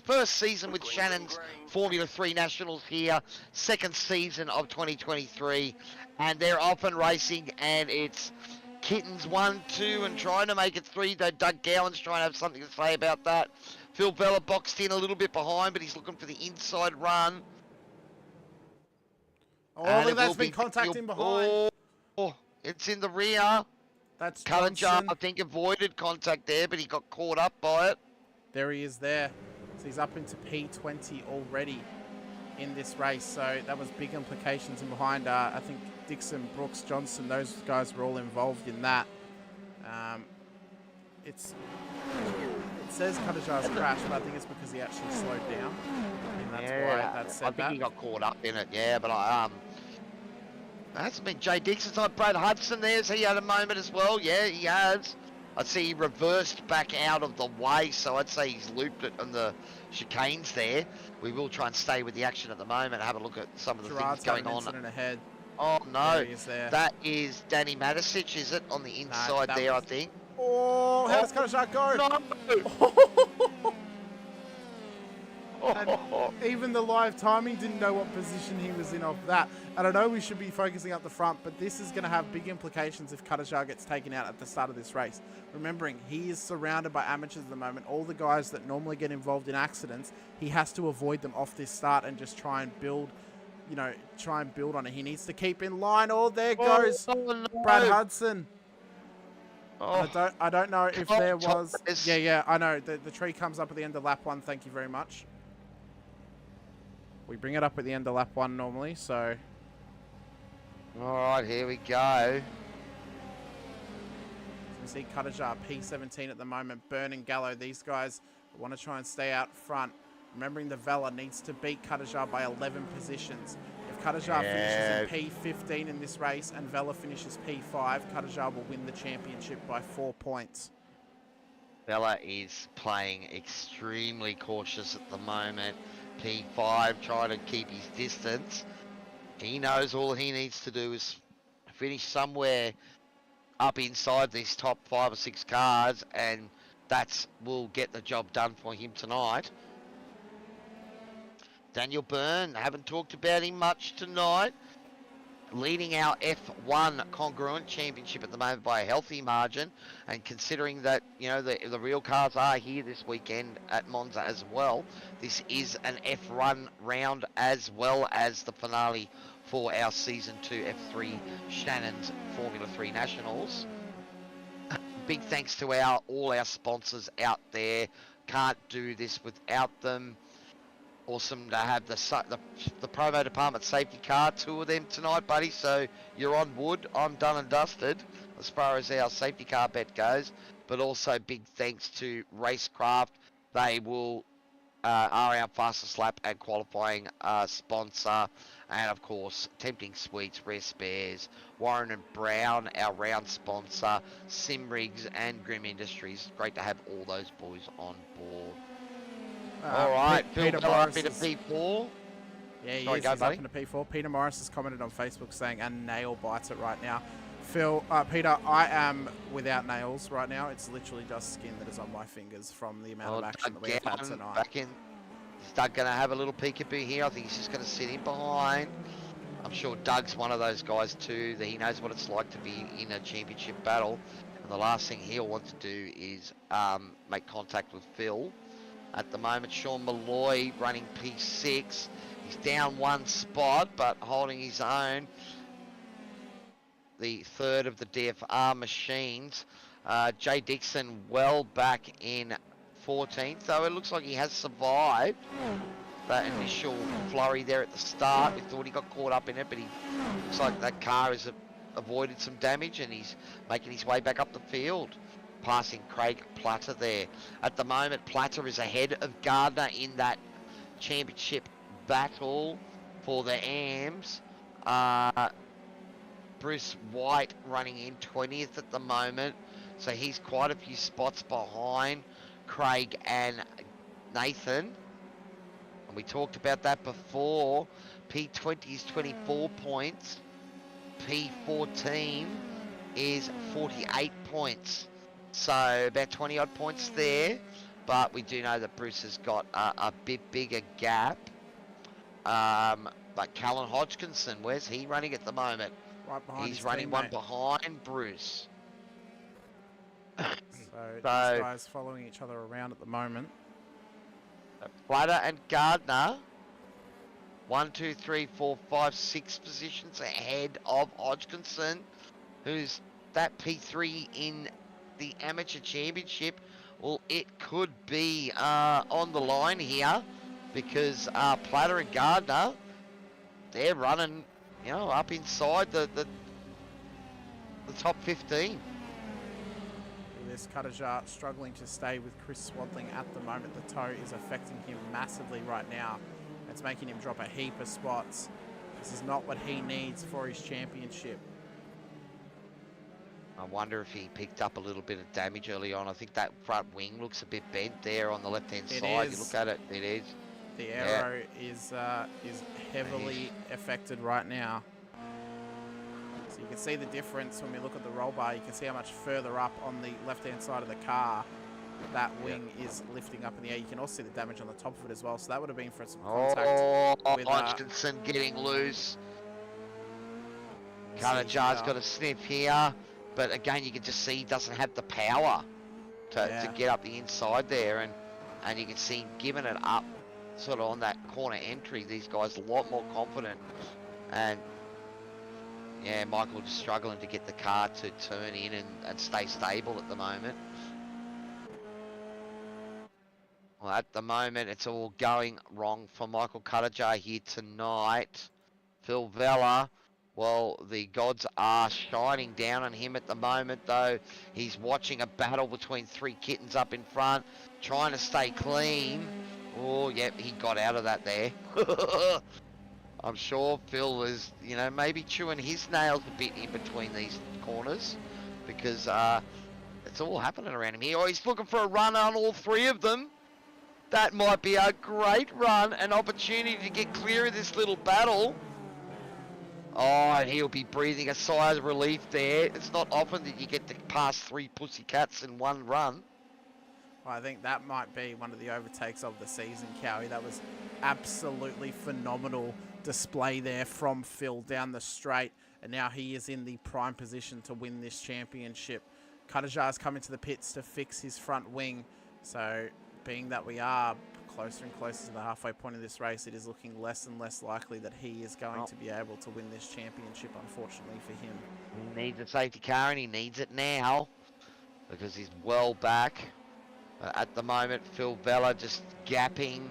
first season with Shannons Formula 3 Nationals here. Second season of 2023. And they're off and racing, and it's Kittens 1, 2, and trying to make it 3, though Doug Gowan's trying to have something to say about that. Phil Vella boxed in a little bit behind, but he's looking for the inside run. Oh, look, that's been contacting behind. Oh, it's in the rear. That's Cutajar, Johnson. I think, avoided contact there, but he got caught up by it. There he is there. So he's up into P20 already in this race. So that was big implications in behind. I think Dixon, Brooks, Johnson, those guys were all involved in that. It says Cutajar's crashed, but I think it's because he actually slowed down. And that's why that said that. I think he got caught up in it, yeah, but that's been Jay Dixon's like Brad Hudson there. Has he had a moment as well? Yeah, he has. I see he reversed back out of the way, so I'd say he's looped it on the chicanes there. We will try and stay with the action at the moment, have a look at some of the things going on. Ahead. Oh no, There he is there. that is Danny Matisic, is it? On the inside there, I think. Oh, how does Cutajar go? No. And even the live timing didn't know what position he was in off that. And I know we should be focusing up the front, but this is going to have big implications if Cutajar gets taken out at the start of this race. Remembering, he is surrounded by amateurs at the moment. All the guys that normally get involved in accidents, he has to avoid them off this start and just try and build, on it. He needs to keep in line. Oh, there goes no. Brad Hudson. Oh. I don't know if there was... Yeah, I know. The tree comes up at the end of lap 1. Thank you very much. We bring it up at the end of lap 1 normally, so... Alright, here we go. So you see Cutajar, P17 at the moment. Byrne and Gallo, these guys want to try and stay out front. Remembering the Vella needs to beat Cutajar by 11 positions. If Cutajar finishes in P15 in this race and Vella finishes P5, Cutajar will win the championship by 4 points. Vella is playing extremely cautious at the moment. P5 trying to keep his distance. He knows all he needs to do is finish somewhere up inside these top 5 or 6 cars, and that will get the job done for him tonight. Daniel Byrne, haven't talked about him much tonight. Leading our F1 Congruent Championship at the moment by a healthy margin, and considering that, the real cars are here this weekend at Monza as well, this is an F1 round as well as the finale for our Season 2 F3 Shannons Formula 3 Nationals. Big thanks to all our sponsors out there. Can't do this without them. Awesome to have the promo department safety car, 2 of them tonight, buddy. So you're on wood. I'm done and dusted as far as our safety car bet goes. But also big thanks to Racecraft. They are our fastest lap and qualifying sponsor. And of course, Tempting Sweets, Rare Spares, Warren and Brown, our round sponsor, Sim Rigs and Grim Industries. Great to have all those boys on board. All right, Peter Phil Morris up into P4. Yeah, he Sorry, is. go, He's buddy. up into P4. Peter Morris has commented on Facebook saying, "And nail bites it right now." Peter, I am without nails right now. It's literally just skin that is on my fingers from the amount of action that we have had tonight. Back in. Is Doug going to have a little peekaboo here? I think he's just going to sit in behind. I'm sure Doug's one of those guys too, that he knows what it's like to be in a championship battle. And the last thing he'll want to do is make contact with Phil. At the moment, Sean Malloy running P6. He's down 1 spot, but holding his own. The third of the DFR machines. Jay Dixon well back in 14th, though it looks like he has survived that initial flurry there at the start. We thought he got caught up in it, but he looks like that car has avoided some damage, and he's making his way back up the field. Passing Craig Platter there. At the moment, Platter is ahead of Gardner in that championship battle for the AMs. Bruce White running in 20th at the moment, so he's quite a few spots behind Craig and Nathan. And we talked about that before. P20 is 24 points. P14 is 48 points. So about 20 odd points there. But we do know that Bruce has got a bit bigger gap. But Callan Hodgkinson, where's he running at the moment? Right behind He's his running teammate. one behind Bruce. So these guys following each other around at the moment. Platter and Gardner, 1, 2, 3, 4, 5, 6 positions ahead of Hodgkinson, who's that P3 in the Amateur Championship. Well, it could be on the line here because Platter and Gardner, they're running, you know, up inside the top 15. This Cutajar struggling to stay with Chris Swadling at the moment. The toe is affecting him massively right now. It's making him drop a heap of spots. This is not what he needs for his championship. I wonder if he picked up a little bit of damage early on. I think that front wing looks a bit bent there on the left-hand side. You look at it, it is. The arrow is heavily affected right now. So you can see the difference when we look at the roll bar. You can see how much further up on the left-hand side of the car that wing is lifting up in the air. You can also see the damage on the top of it as well. So that would have been for some contact with Hodgkinson getting loose. Cutajar's got a sniff here. But again, you can just see he doesn't have the power to get up the inside there. And you can see him giving it up sort of on that corner entry. These guys a lot more confident. And yeah, Michael just struggling to get the car to turn in and stay stable at the moment. Well, at the moment, it's all going wrong for Michael Cutajar here tonight. Phil Vella, well, the gods are shining down on him at the moment, though. He's watching a battle between three kittens up in front, trying to stay clean. Oh, yep, he got out of that there. I'm sure Phil is, you know, maybe chewing his nails a bit in between these corners because it's all happening around him here. Oh, he's looking for a run on all three of them. That might be a great run, an opportunity to get clear of this little battle. Oh, and he'll be breathing a sigh of relief there. It's not often that you get to pass three pussycats in one run. Well, I think that might be one of the overtakes of the season, Cowy. That was absolutely phenomenal display there from Phil down the straight, and now he is in the prime position to win this championship. Cutajar's coming to the pits to fix his front wing, so being that we are closer and closer to the halfway point of this race, it is looking less and less likely that he is going to be able to win this championship, unfortunately for him. He needs a safety car, and he needs it now because he's well back. At the moment, Phil Vella just gapping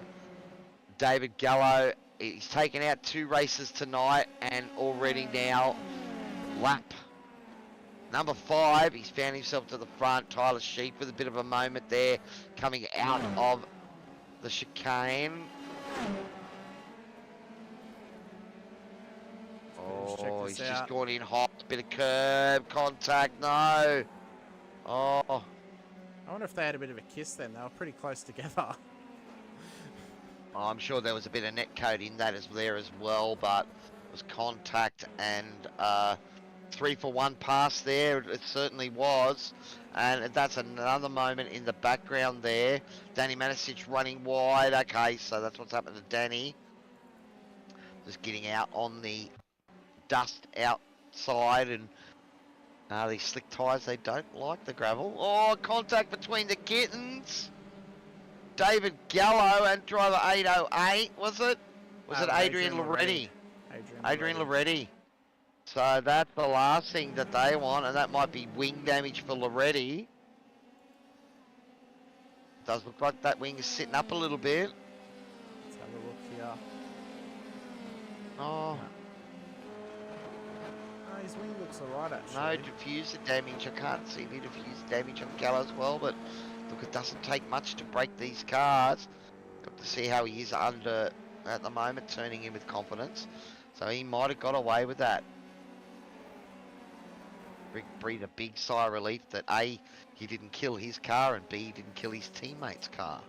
David Gallo. He's taken out 2 races tonight and already now lap number 5. He's found himself to the front. Tyler Sheep with a bit of a moment there coming out of the chicane. Oh, he's just gone in hot. Bit of curb contact. No. Oh. I wonder if they had a bit of a kiss then. They were pretty close together. I'm sure there was a bit of net code in that as well, but it was contact and 3-for-1 pass there. It certainly was. And that's another moment in the background there. Danny Manisic running wide. Okay, so that's what's happened to Danny. Just getting out on the dust outside, and these slick tyres, they don't like the gravel. Oh, contact between the kittens. David Gallo and driver 808, was it? Was it Adrian Loretti? Adrian Loretti. So that's the last thing that they want, and that might be wing damage for Loretti. Does look like that wing is sitting up a little bit. Let's have a look here. Oh. No, his wing looks alright actually. No diffuser damage. I can't see any diffuser damage on Gallo as well, but look, it doesn't take much to break these cars. Got to see how he is under at the moment, turning in with confidence. So he might have got away with that. Breathe a big sigh of relief that A, he didn't kill his car, and B, he didn't kill his teammate's car.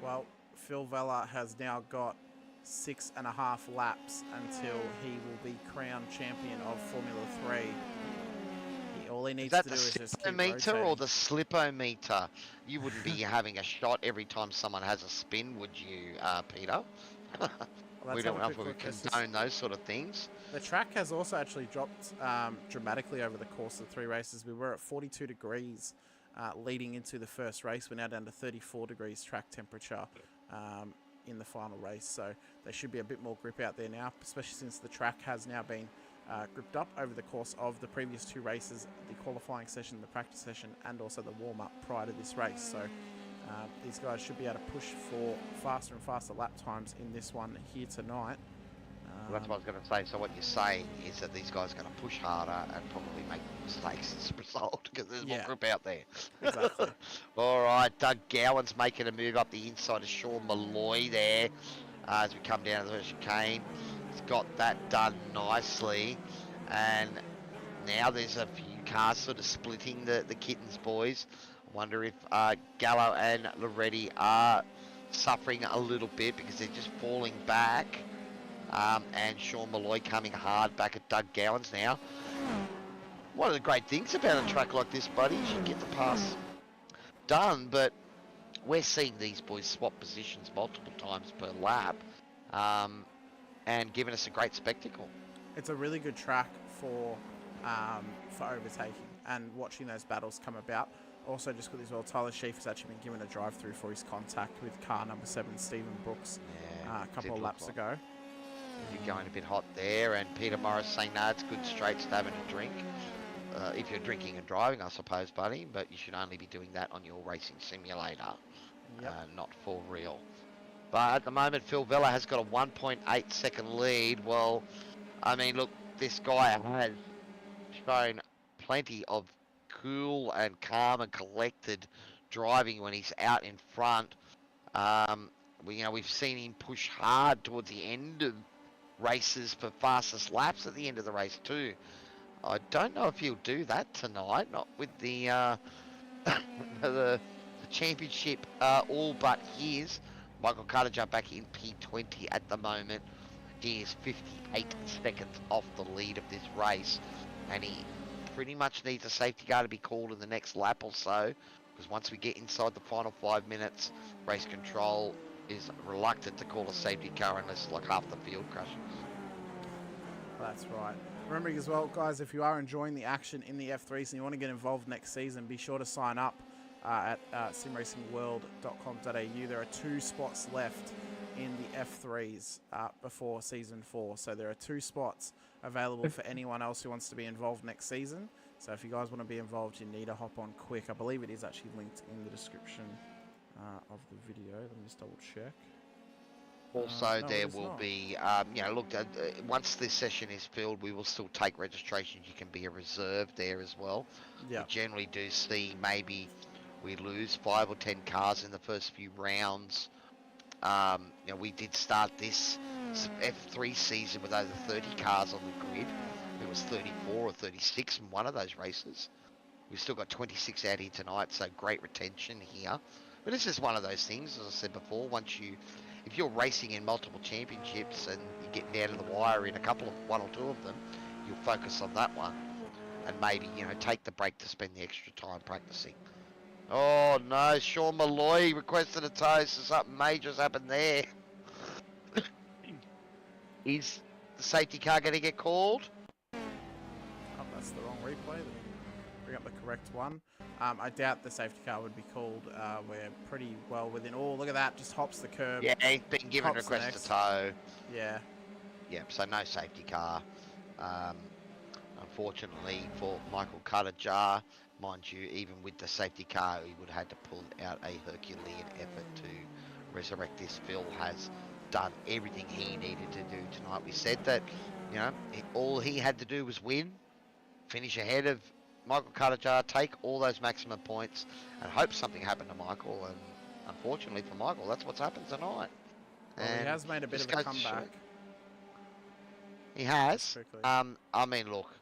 Well, Phil Vella has now got 6.5 laps until he will be crowned champion of Formula 3. all he Is needs that to the do is just keep slipometer or rotating. the slipometer? You wouldn't be having a shot every time someone has a spin, would you, Peter? Well, We let's have don't a know if quick we look. condone those sort of things. The track has also actually dropped dramatically over the course of the 3 races. We were at 42 degrees leading into the first race. We're now down to 34 degrees track temperature in the final race. So there should be a bit more grip out there now, especially since the track has now been gripped up over the course of the previous 2 races, the qualifying session, the practice session, and also the warm-up prior to this race. So these guys should be able to push for faster and faster lap times in this one here tonight. Well, that's what I was going to say. So what you're saying is that these guys are going to push harder and probably make mistakes as a result because there's more grip out there. Exactly. All right, Doug Gowan's making a move up the inside of Sean Malloy there as we come down to the chicane. He's got that done nicely. And now there's a few cars sort of splitting the Kittens boys. I wonder if Gallo and Loretti are suffering a little bit because they're just falling back. And Sean Malloy coming hard back at Doug Gowan's now. One of the great things about a track like this, buddy, is you get the pass done, but we're seeing these boys swap positions multiple times per lap and giving us a great spectacle. It's a really good track for overtaking and watching those battles come about. Also, just quickly as well, Tyler Sheaf has actually been given a drive-through for his contact with car number 7, Stephen Brooks, a couple of laps ago. You're going a bit hot there, and Peter Morris saying, no, it's good straights to having a drink. If you're drinking and driving, I suppose, buddy, but you should only be doing that on your racing simulator, not for real. But at the moment, Phil Vella has got a 1.8 second lead. Well, I mean, look, this guy has shown plenty of cool and calm and collected driving when he's out in front. We've seen him push hard towards the end of races for fastest laps at the end of the race too. I don't know if he'll do that tonight, not with the the championship all but his. Michael Cutajar back in P20 at the moment. He is 58 seconds off the lead of this race, and he pretty much needs a safety car to be called in the next lap or so, because once we get inside the final 5 minutes, race control is reluctant to call a safety car unless like half the field crashes. That's right. Remembering as well, guys, if you are enjoying the action in the F3s and you want to get involved next season, be sure to sign up at simracingworld.com.au. There are 2 spots left in the F3s before season 4. So there are 2 spots available for anyone else who wants to be involved next season. So if you guys want to be involved, you need to hop on quick. I believe it is actually linked in the description of the video. Let me just double check. Also, no, there it's will not. be, once this session is filled, we will still take registrations. You can be a reserve there as well. Yeah. We generally do see maybe we lose 5 or 10 cars in the first few rounds. We did start this F3 season with over 30 cars on the grid. It was 34 or 36 in one of those races. We've still got 26 out here tonight, so great retention here. But it's just one of those things, as I said before, if you're racing in multiple championships and you're getting down to the wire in one or two of them, you'll focus on that one. And maybe, take the break to spend the extra time practicing. Oh no, Sean Malloy requested a tow, so something major's happened there. Is the safety car going to get called? Oh, that's the wrong replay. Let me bring up the correct one. I doubt the safety car would be called. We're pretty well within. Oh, look at that. Just hops the curb. Yeah, he's been given request to tow. Yeah. Yep, so no safety car. Unfortunately for Michael Cutajar, mind you, even with the safety car, he would have had to pull out a Herculean effort to resurrect this. Phil has done everything he needed to do tonight. We said that, all he had to do was win, finish ahead of Michael Cutajar, take all those maximum points, and hope something happened to Michael. And unfortunately for Michael, that's what's happened tonight. Well, he has made a bit of a comeback. He has. I mean, look,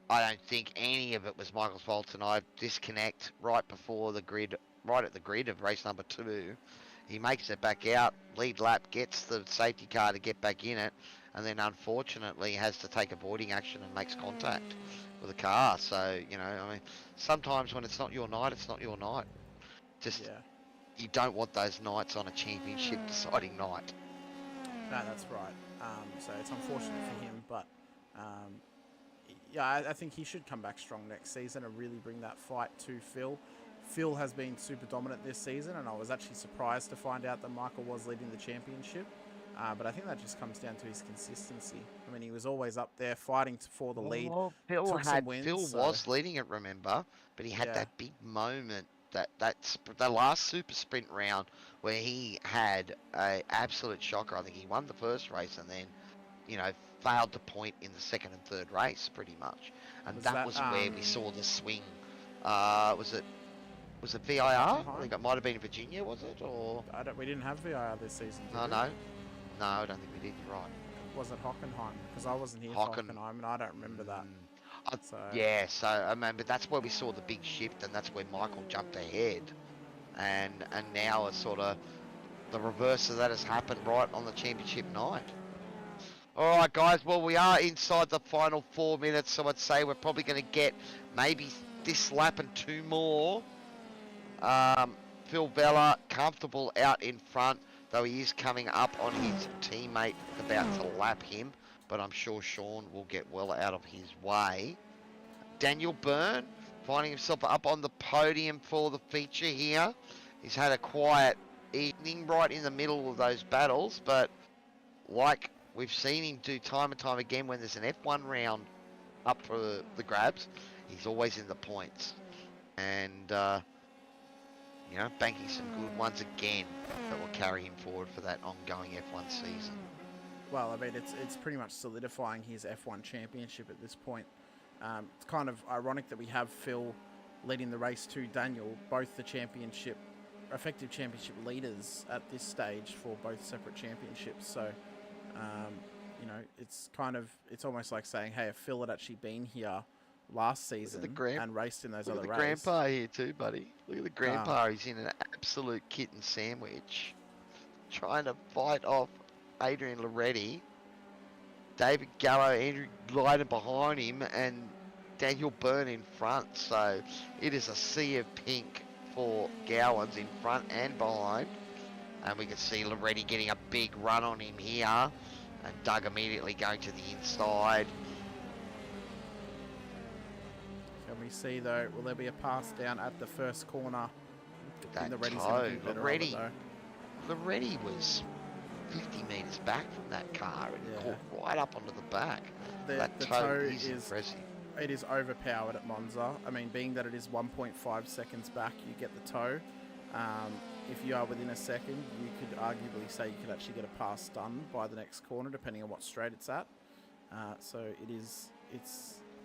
I don't think any of it was Michael's fault tonight. Disconnect right before the grid right at the grid of race number 2. He makes it back out, lead lap, gets the safety car to get back in it, and then unfortunately has to take avoiding action and makes contact with the car. So, you know, I mean, sometimes when it's not your night, it's not your night. Just, Yeah. you don't want those nights on a championship deciding night. No, that's right. So it's unfortunate for him, but yeah, I think he should come back strong next season and really bring that fight to Phil. Phil has been super dominant this season, and I was actually surprised to find out that Michael was leading the championship. But I think that just comes down to his consistency. I mean, he was always up there fighting for the lead. Well, Phil was leading it, remember, but he had that big moment, the last super sprint round where he had a absolute shocker. I think he won the first race and then, you know, failed to point in the second and third race pretty much, and that was where we saw the swing. Was it VIR? I think it might have been Virginia, was it? Or we didn't have VIR this season. No, I don't think we did. You're right. Was it Hockenheim? Because I wasn't here for Hockenheim, and I don't remember that. Yeah, so I mean, but that's where we saw the big shift, and that's where Michael jumped ahead, and now it's sort of the reverse of that has happened right on the championship night. All right, guys. Well, we are inside the final 4 minutes, so I'd say we're probably going to get maybe this lap and 2 more. Phil Vella comfortable out in front, though he is coming up on his teammate about to lap him, but I'm sure Sean will get well out of his way. Daniel Byrne finding himself up on the podium for the feature here. He's had a quiet evening right in the middle of those battles, but like we've seen him do time and time again when there's an F1 round up for the grabs, he's always in the points. And, you know, banking some good ones again that will carry him forward for that ongoing F1 season. Well, I mean, it's pretty much solidifying his F1 championship at this point. It's kind of ironic that we have Phil leading the race to Daniel, both the effective championship leaders at this stage for both separate championships. So, you know, it's almost like saying, hey, if Phil had actually been here last season and raced in those other races. Look at the grandpa here too, buddy. Look at the grandpa. He's in an absolute kitten sandwich, trying to fight off Adrian Loretti, David Gallo, Andrew Glyder behind him, and Daniel Byrne in front. So it is a sea of pink for Gowans in front and behind. And we can see Loretti getting a big run on him here, and Doug immediately going to the inside. Can we see, though, will there be a pass down at the first corner? That Loretti was 50 metres back from that car and caught right up onto the back. The toe is impressive. It is overpowered at Monza. I mean, being that it is 1.5 seconds back, you get the toe. If you are within a second, you could arguably say you could actually get a pass done by the next corner, depending on what straight it's at. So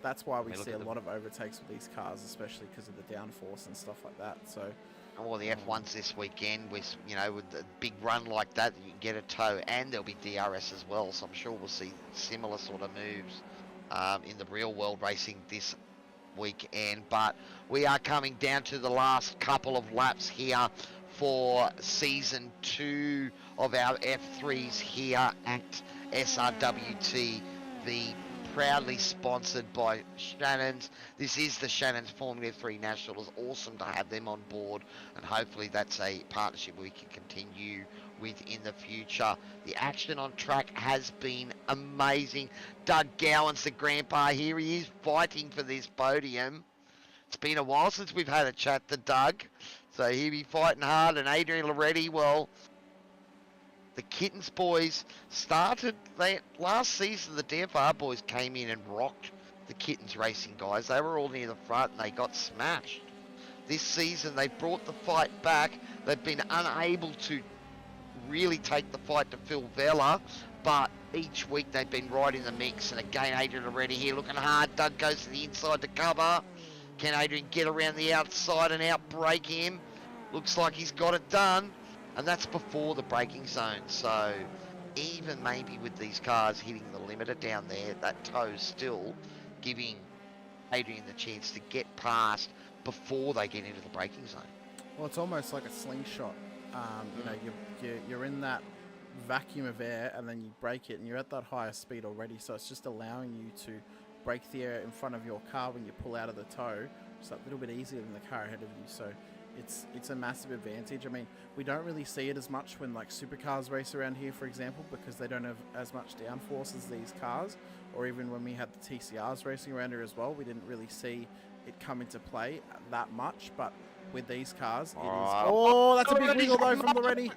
that's why we see a lot of overtakes with these cars, especially because of the downforce and stuff like that. So, well, the F1s this weekend, with with a big run like that, you can get a toe, and there'll be DRS as well. So I'm sure we'll see similar sort of moves in the real world racing this weekend. But we are coming down to the last couple of laps here for season 2 of our F3s here at SRWtv, proudly sponsored by Shannons. This is the Shannons Formula 3 National. It's awesome to have them on board, and hopefully that's a partnership we can continue with in the future. The action on track has been amazing. Doug Gowan's the grandpa here. He is fighting for this podium. It's been a while since we've had a chat to Doug, so he'll be fighting hard. And Adrian Loretti, well, the Kittens boys started last season. The DFR boys came in and rocked the Kittens racing guys. They were all near the front and they got smashed. This season they brought the fight back. They've been unable to really take the fight to Phil Vella, but each week they've been right in the mix. And again, Adrian already here looking hard. Doug goes to the inside to cover. Can Adrian get around the outside and outbrake him? Looks like he's got it done. And that's before the braking zone. So even maybe with these cars hitting the limiter down there, that toe's still giving Adrian the chance to get past before they get into the braking zone. Well, it's almost like a slingshot. You know, you're in that vacuum of air, and then you brake it, and you're at that higher speed already. So it's just allowing you to brake the air in front of your car when you pull out of the toe, just a little bit easier than the car ahead of you. So it's a massive advantage. I mean, we don't really see it as much when like supercars race around here, for example, because they don't have as much downforce as these cars, or even when we had the TCRs racing around here as well, we didn't really see it come into play that much. But with these cars, it is. Oh, that's a big wiggle though from Loretti.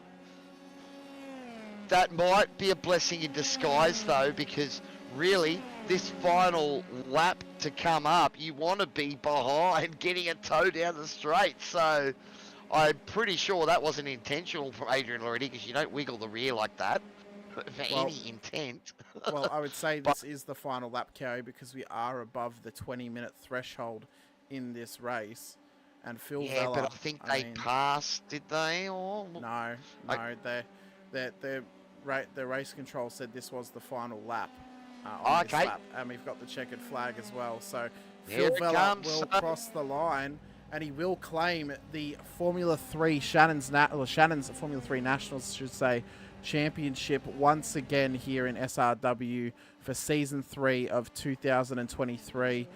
That might be a blessing in disguise, though, because really, this final lap to come up, you want to be behind getting a tow down the straight. So I'm pretty sure that wasn't intentional from Adrian Loretti, because you don't wiggle the rear like that for any intent. Well, I would say this is the final lap, Cowy, because we are above the 20-minute threshold in this race. And Phil Vella, but I think they passed, did they? Or no, the race control said this was the final lap. On this lap, and we've got the checkered flag as well. So Phil Vella will cross the line, and he will claim the Formula 3 Shannons Formula 3 Nationals, should say, championship once again here in SRW for season 3 of 2023.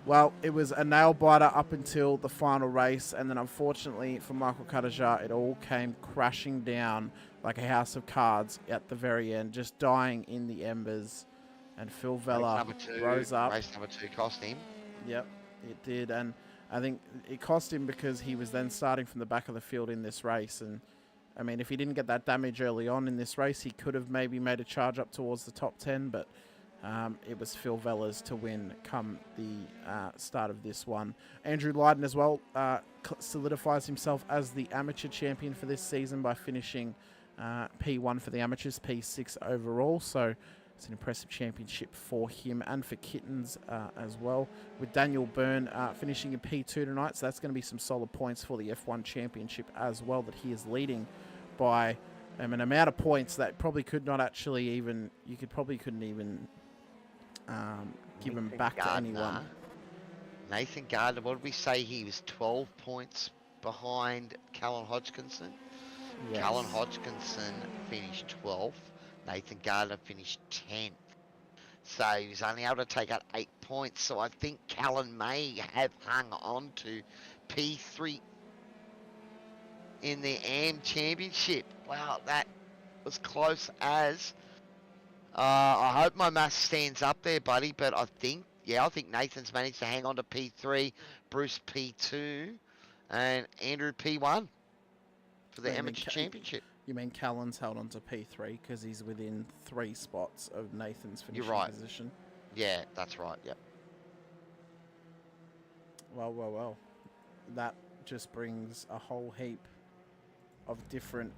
Well, it was a nail biter up until the final race, and then unfortunately for Michael Cutajar, it all came crashing down like a house of cards at the very end, just dying in the embers. And Phil Vella rose up. Race number 2 cost him. Yep, it did, and I think it cost him because he was then starting from the back of the field in this race. And I mean, if he didn't get that damage early on in this race, he could have maybe made a charge up towards the top 10, but it was Phil Vella's to win come the start of this one. Andrew Lydon as well solidifies himself as the amateur champion for this season by finishing P1 for the amateurs, P6 overall. So it's an impressive championship for him and for Kittens as well. With Daniel Byrne finishing in P2 tonight, so that's going to be some solid points for the F1 championship as well, that he is leading by an amount of points that probably could not actually even, couldn't even give him back to anyone. Nathan Gardner, what did we say? He was 12 points behind Callan Hodgkinson. Yes. Callan Hodgkinson finished 12th. Nathan Gardner finished 10th. So he was only able to take out 8 points. So I think Callan may have hung on to P3 in the AM Championship. Wow, that was close as. I hope my math stands up there, buddy. But I think Nathan's managed to hang on to P3, Bruce P2, and Andrew P1 for the amateur championship. You mean Callan's held on to P3 because he's within 3 spots of Nathan's finishing position? Yeah, that's right, yep. Well. That just brings a whole heap of different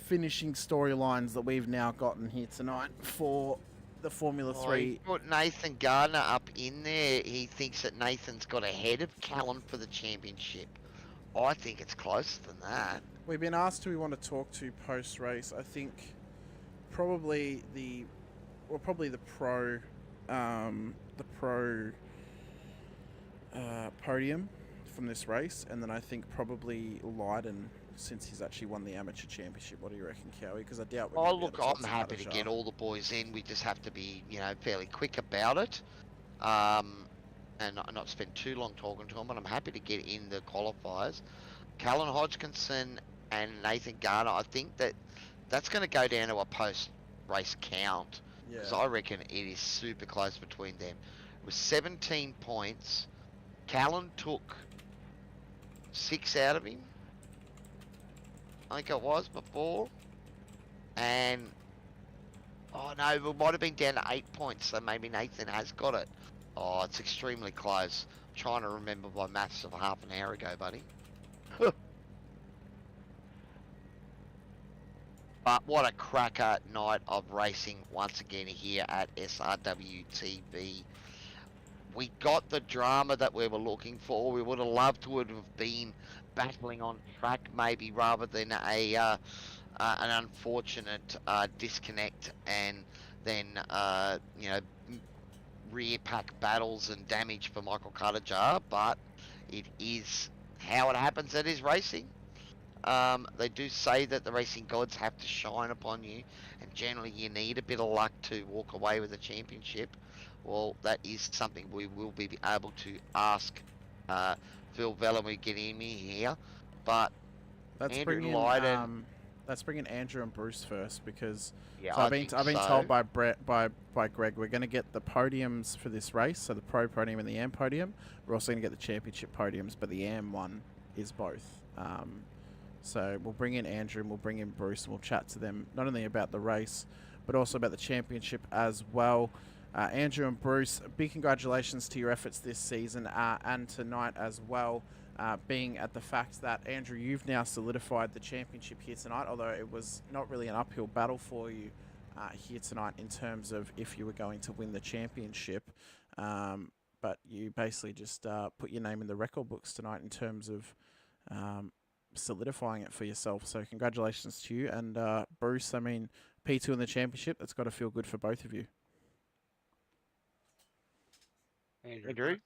finishing storylines that we've now gotten here tonight for the Formula 3. He put Nathan Gardner up in there. He thinks that Nathan's got ahead of Callan for the championship. I think it's closer than that. We've been asked who we want to talk to post-race. I think probably the pro podium from this race, and then I think probably Lydon, since he's actually won the amateur championship. What do you reckon, Cowy? Because I doubt we're look, I'm happy to get all the boys in. We just have to be, fairly quick about it, and not spend too long talking to them. But I'm happy to get in the qualifiers. Callan Hodgkinson and Nathan Gardner, I think that's going to go down to a post-race count. Because I reckon it is super close between them. It was 17 points. Callan took 6 out of him. I think it was before. And, it might have been down to 8 points. So maybe Nathan has got it. Oh, it's extremely close. I'm trying to remember my maths of half an hour ago, buddy. But what a cracker night of racing once again here at SRWtv. We got the drama that we were looking for. We would have loved to have been battling on track maybe, rather than an unfortunate disconnect and then rear pack battles and damage for Michael Cutajar. But it is how it happens that is racing. They do say that the racing gods have to shine upon you, and generally you need a bit of luck to walk away with a championship. Well, that is something we will be able to ask Phil Vella when we get him in here. But Let's Andrew bring in Lydon, let's bring in Andrew and Bruce first, because yeah, so I I've been think told so. by Greg, we're going to get the podiums for this race, so the pro podium and the AM podium. We're also going to get the championship podiums, but the AM one is both. So we'll bring in Andrew and we'll bring in Bruce and we'll chat to them not only about the race, but also about the championship as well. Andrew and Bruce, big congratulations to your efforts this season and tonight as well. Being at the fact that, Andrew, you've now solidified the championship here tonight, although it was not really an uphill battle for you here tonight in terms of if you were going to win the championship. But you basically just put your name in the record books tonight in terms of solidifying it for yourself. So congratulations to you. And Bruce, I mean, P2 in the championship, that's got to feel good for both of you. Andrew,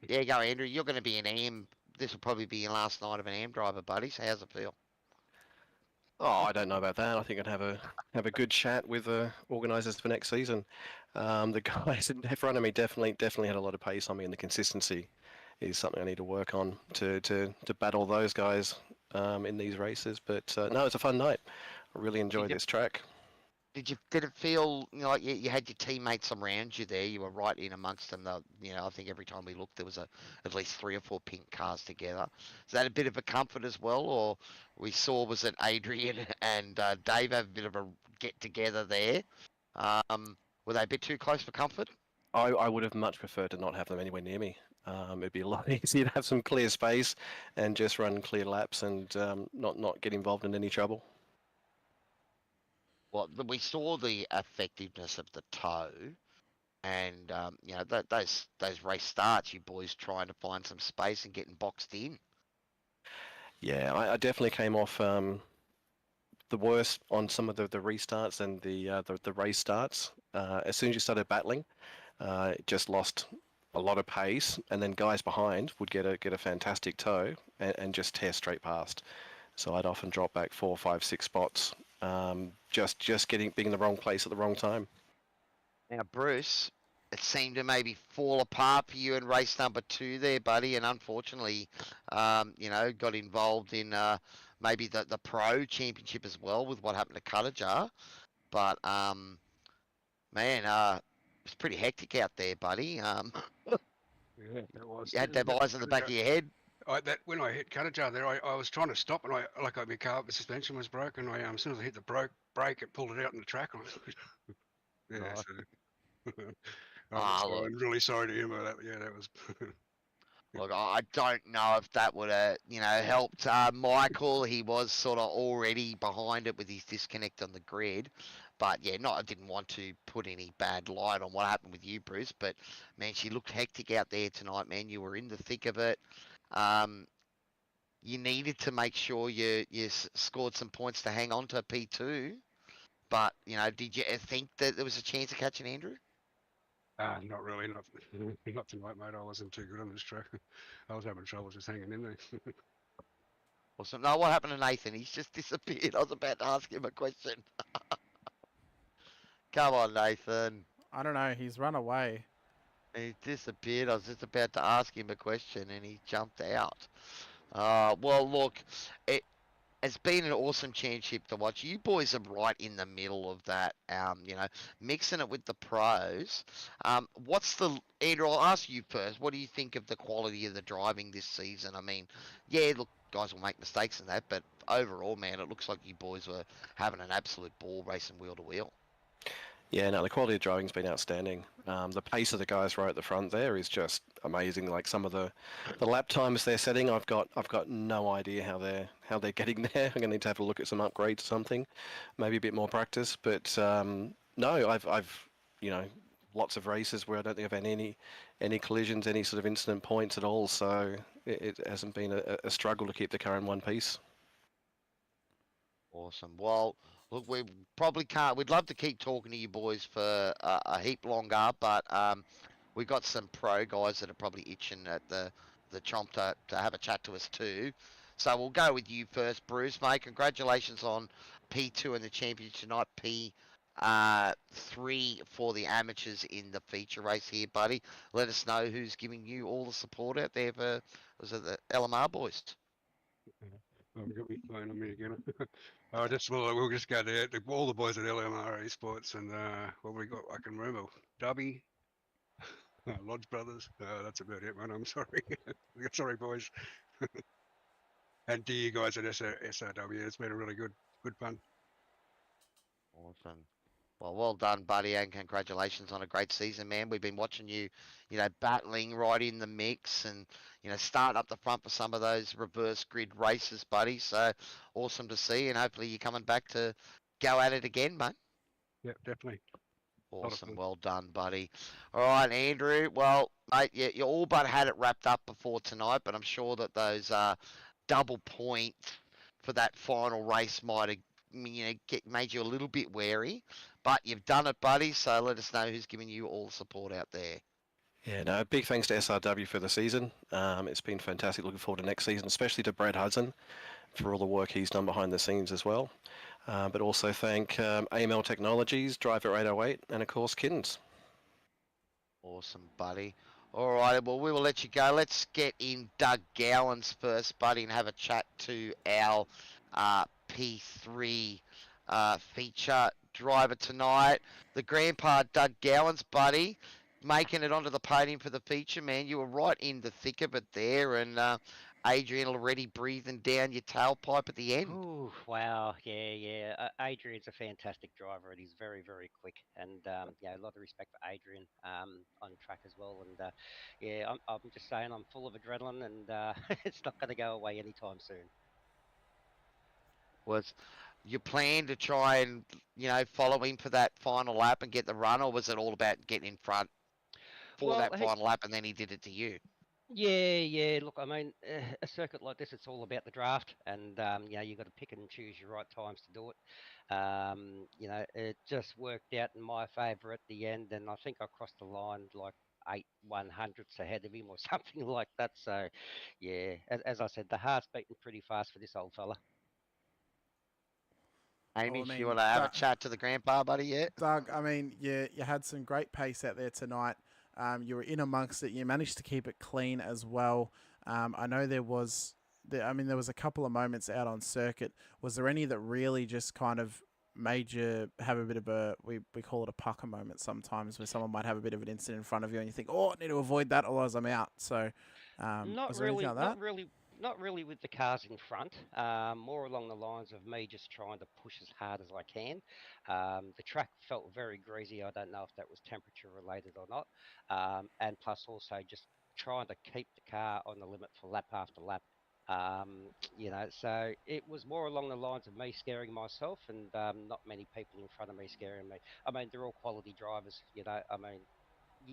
yeah, go Andrew. You're going to be an AM. This will probably be your last night of an AM driver, buddy. So how's it feel? Oh, I don't know about that. I think I'd have a good chat with the organisers for next season. The guys in front of me definitely had a lot of pace on me, and the consistency is something I need to work on to battle those guys in these races. But no, it's a fun night. I really enjoyed this track. Did it feel like you had your teammates around you there? You were right in amongst them. I think every time we looked, there was at least 3 or 4 pink cars together. Is that a bit of a comfort as well, or was it Adrian and Dave have a bit of a get together there? Were they a bit too close for comfort? I would have much preferred to not have them anywhere near me. It'd be a lot easier to have some clear space and just run clear laps and not get involved in any trouble. Well, we saw the effectiveness of the tow, and those race starts, you boys trying to find some space and getting boxed in. Yeah, I definitely came off the worst on some of the restarts and the race starts. As soon as you started battling, it just lost a lot of pace, and then guys behind would get a fantastic tow and just tear straight past. So I'd often drop back 4, 5, 6 spots, just being in the wrong place at the wrong time. Now, Bruce, it seemed to maybe fall apart for you in race number 2 there, buddy, and unfortunately, got involved in maybe the pro championship as well with what happened to Cutajar. But man, it's pretty hectic out there, buddy. Yeah, it was. You had to have eyes in the back of your head. When I hit Cutajar there, I was trying to stop, and my car, the suspension was broken. As soon as I hit the brake, it pulled it out in the track. Yeah, Right. I'm really sorry to him about that. Yeah, that was. Look, I don't know if that would have, helped Michael. He was sort of already behind it with his disconnect on the grid. But yeah, I didn't want to put any bad light on what happened with you, Bruce. But man, she looked hectic out there tonight, man. You were in the thick of it. You needed to make sure you scored some points to hang on to P2. But, did you think that there was a chance of catching Andrew? Not really. Not tonight, mate. I wasn't too good on this track. I was having trouble just hanging in there. Awesome. No, what happened to Nathan? He's just disappeared. I was about to ask him a question. Come on, Nathan. I don't know. He's run away. He disappeared. I was just about to ask him a question and he jumped out. Well, look, it's been an awesome championship to watch. You boys are right in the middle of that, mixing it with the pros. Andrew, I'll ask you first. What do you think of the quality of the driving this season? I mean, yeah, look, guys will make mistakes in that, but overall, man, it looks like you boys were having an absolute ball racing wheel to wheel. Yeah, no, the quality of driving's been outstanding. The pace of the guys right at the front there is just amazing. Like some of the lap times they're setting, I've got no idea how they're getting there. I'm gonna need to have a look at some upgrades or something, maybe a bit more practice. But no, I've lots of races where I don't think I've had any collisions, any sort of incident points at all. So it hasn't been a struggle to keep the car in one piece. Awesome. Well, look, we probably can't. We'd love to keep talking to you boys for a heap longer, but we got some pro guys that are probably itching at the the chomp to have a chat to us too. So we'll go with you first, Bruce, mate. Congratulations on P2 in the championship tonight. P3 for the amateurs in the feature race here, buddy. Let us know who's giving you all the support out there for, was it the LMR boys? Oh, you got me phone on me again. We'll just go there. All the boys at LMR Esports and what we got. I can remember Dubby, Lodge Brothers. That's about it, man. I'm sorry. Sorry, boys. And to you guys at SRW, it's been a really good fun. Awesome. Well done, buddy, and congratulations on a great season, man. We've been watching you, battling right in the mix and, starting up the front for some of those reverse grid races, buddy. So awesome to see, and hopefully you're coming back to go at it again, mate. Yep, definitely. Awesome. Well done, buddy. All right, Andrew. Well, mate, you all but had it wrapped up before tonight, but I'm sure that those double points for that final race might have made you a little bit wary, but you've done it, buddy. So let us know who's giving you all the support out there. Yeah, no, big thanks to SRW for the season. It's been fantastic. Looking forward to next season, especially to Brad Hudson for all the work he's done behind the scenes as well. But also thank AML Technologies, Driver 808, and of course Kittens. Awesome, buddy. All right, well, we will let you go. Let's get in Doug Gowans first, buddy, and have a chat to our P3 feature driver tonight. The grandpa, Doug Gowans, buddy, making it onto the podium for the feature, man. You were right in the thick of it there, and Adrian already breathing down your tailpipe at the end. Ooh, wow, yeah. Adrian's a fantastic driver, and he's very, very quick. And a lot of respect for Adrian on track as well. And I'm just saying, I'm full of adrenaline, and it's not going to go away anytime soon. Was your plan to try and follow him for that final lap and get the run, or was it all about getting in front for that final lap and then he did it to you? Yeah. Look, I mean, a circuit like this, it's all about the draft, and you got to pick and choose your right times to do it. It just worked out in my favour at the end, and I think I crossed the line like 8/100ths ahead of him or something like that. So, yeah, as I said, the heart's beating pretty fast for this old fella. Hamish, you want to have a chat to the grandpa, buddy, yet? Doug, I mean, you had some great pace out there tonight. You were in amongst it. You managed to keep it clean as well. I know there was a couple of moments out on circuit. Was there any that really just kind of made you have a bit of a, we call it a pucker moment sometimes, where someone might have a bit of an incident in front of you and you think, oh, I need to avoid that, otherwise I'm out. So, not really with the cars in front. More along the lines of me just trying to push as hard as I can. The track felt very greasy. I don't know if that was temperature related or not. And plus also just trying to keep the car on the limit for lap after lap. So it was more along the lines of me scaring myself and not many people in front of me scaring me. I mean, they're all quality drivers, I mean,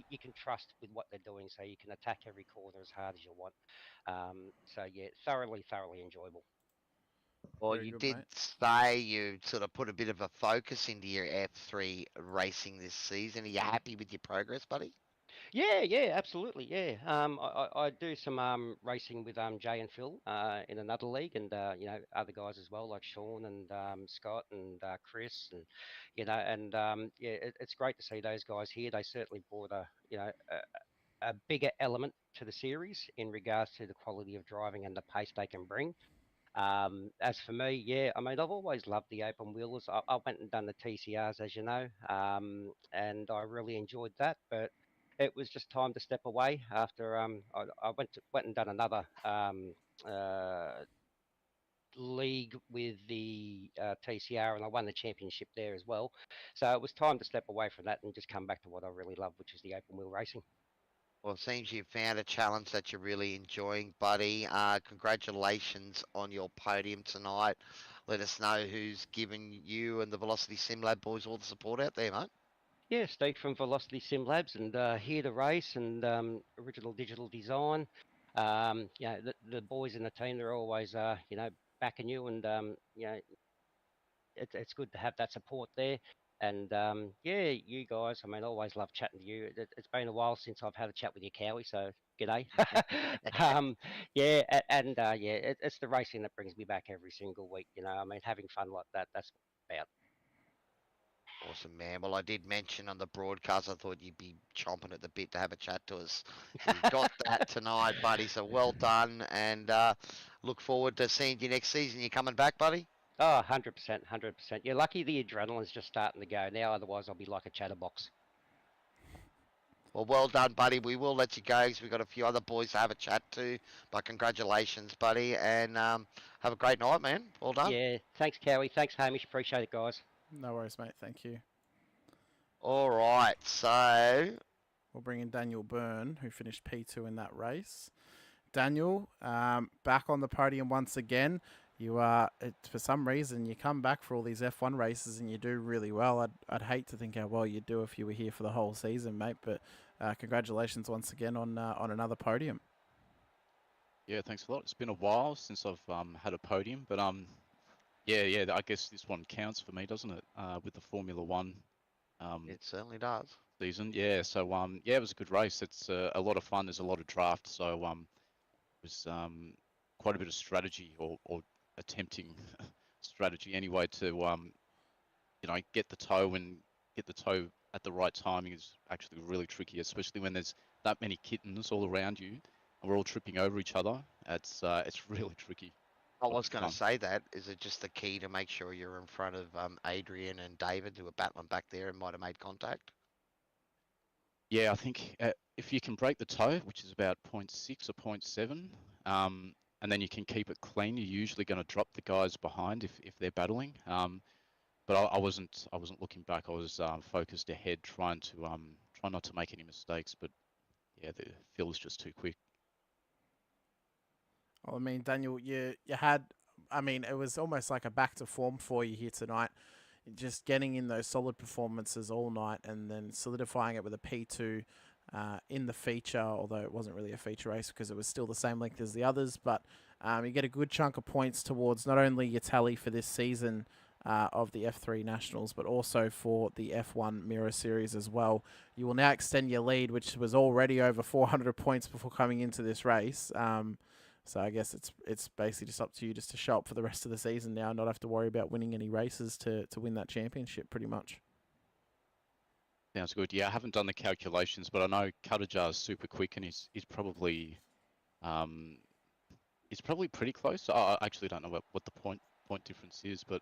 you can trust with what they're doing, so you can attack every corner as hard as you want. Thoroughly enjoyable. Well, you did say you sort of put a bit of a focus into your F3 racing this season. Are you happy with your progress, buddy? Yeah, absolutely, yeah. I do some racing with Jay and Phil in another league, and other guys as well, like Sean and Scott and Chris, and it's great to see those guys here. They certainly brought a bigger element to the series in regards to the quality of driving and the pace they can bring. As for me, yeah, I mean, I've always loved the open wheelers. I went and done the TCRs, as you know, and I really enjoyed that, but it was just time to step away after I went and done another league with the TCR, and I won the championship there as well. So it was time to step away from that and just come back to what I really love, which is the open wheel racing. Well, it seems you've found a challenge that you're really enjoying, buddy. Congratulations on your podium tonight. Let us know who's given you and the Velocity Sim Lab boys all the support out there, mate. Yeah, Steve from Velocity Sim Labs, and here to race, and Original Digital Design. The boys in the team, they're always backing you, and it's good to have that support there. And you guys, I mean, always love chatting to you. It's been a while since I've had a chat with you, Cowy, so G'day. It's the racing that brings me back every single week. I mean, having fun like that's what it's about. Awesome, man. Well, I did mention on the broadcast, I thought you'd be chomping at the bit to have a chat to us. So you got that tonight, buddy. So well done, and look forward to seeing you next season. You coming back, buddy? Oh, 100%, 100%. You're lucky the adrenaline's just starting to go now. Otherwise, I'll be like a chatterbox. Well done, buddy. We will let you go because we've got a few other boys to have a chat to. But congratulations, buddy, and have a great night, man. Well done. Yeah, thanks, Cowy. Thanks, Hamish. Appreciate it, guys. No worries, mate. Thank you. All right, so We'll bring in Daniel Byrne, who finished P2 in that race. Daniel, back on the podium once again. You are, for some reason, you come back for all these F1 races and you do really well. I'd hate to think how well you'd do if you were here for the whole season, mate. But congratulations once again on another podium. Yeah, thanks a lot. It's been a while since I've had a podium, but yeah, I guess this one counts for me, doesn't it? With the Formula One. It certainly does. Season, yeah. So yeah, it was a good race. It's a lot of fun. There's a lot of draft, so it was quite a bit of strategy or attempting strategy anyway to get the toe at the right timing is actually really tricky, especially when there's that many kittens all around you and we're all tripping over each other. It's really tricky. I was going to say that. Is it just the key to make sure you're in front of Adrian and David, who were battling back there and might have made contact? Yeah, I think if you can break the toe, which is about 0.6 or 0.7, and then you can keep it clean, you're usually going to drop the guys behind if they're battling. But I wasn't looking back. I was focused ahead, try not to make any mistakes. But yeah, the fill was just too quick. Well, I mean, Daniel, you had, I mean, it was almost like a back to form for you here tonight. Just getting in those solid performances all night and then solidifying it with a P2 in the feature, although it wasn't really a feature race because it was still the same length as the others. But you get a good chunk of points towards not only your tally for this season of the F3 Nationals, but also for the F1 Mirror Series as well. You will now extend your lead, which was already over 400 points before coming into this race. So I guess it's basically just up to you just to show up for the rest of the season now and not have to worry about winning any races to win that championship pretty much. Sounds good. Yeah, I haven't done the calculations, but I know Cutajar is super quick and he's probably pretty close. I actually don't know what the point difference is, but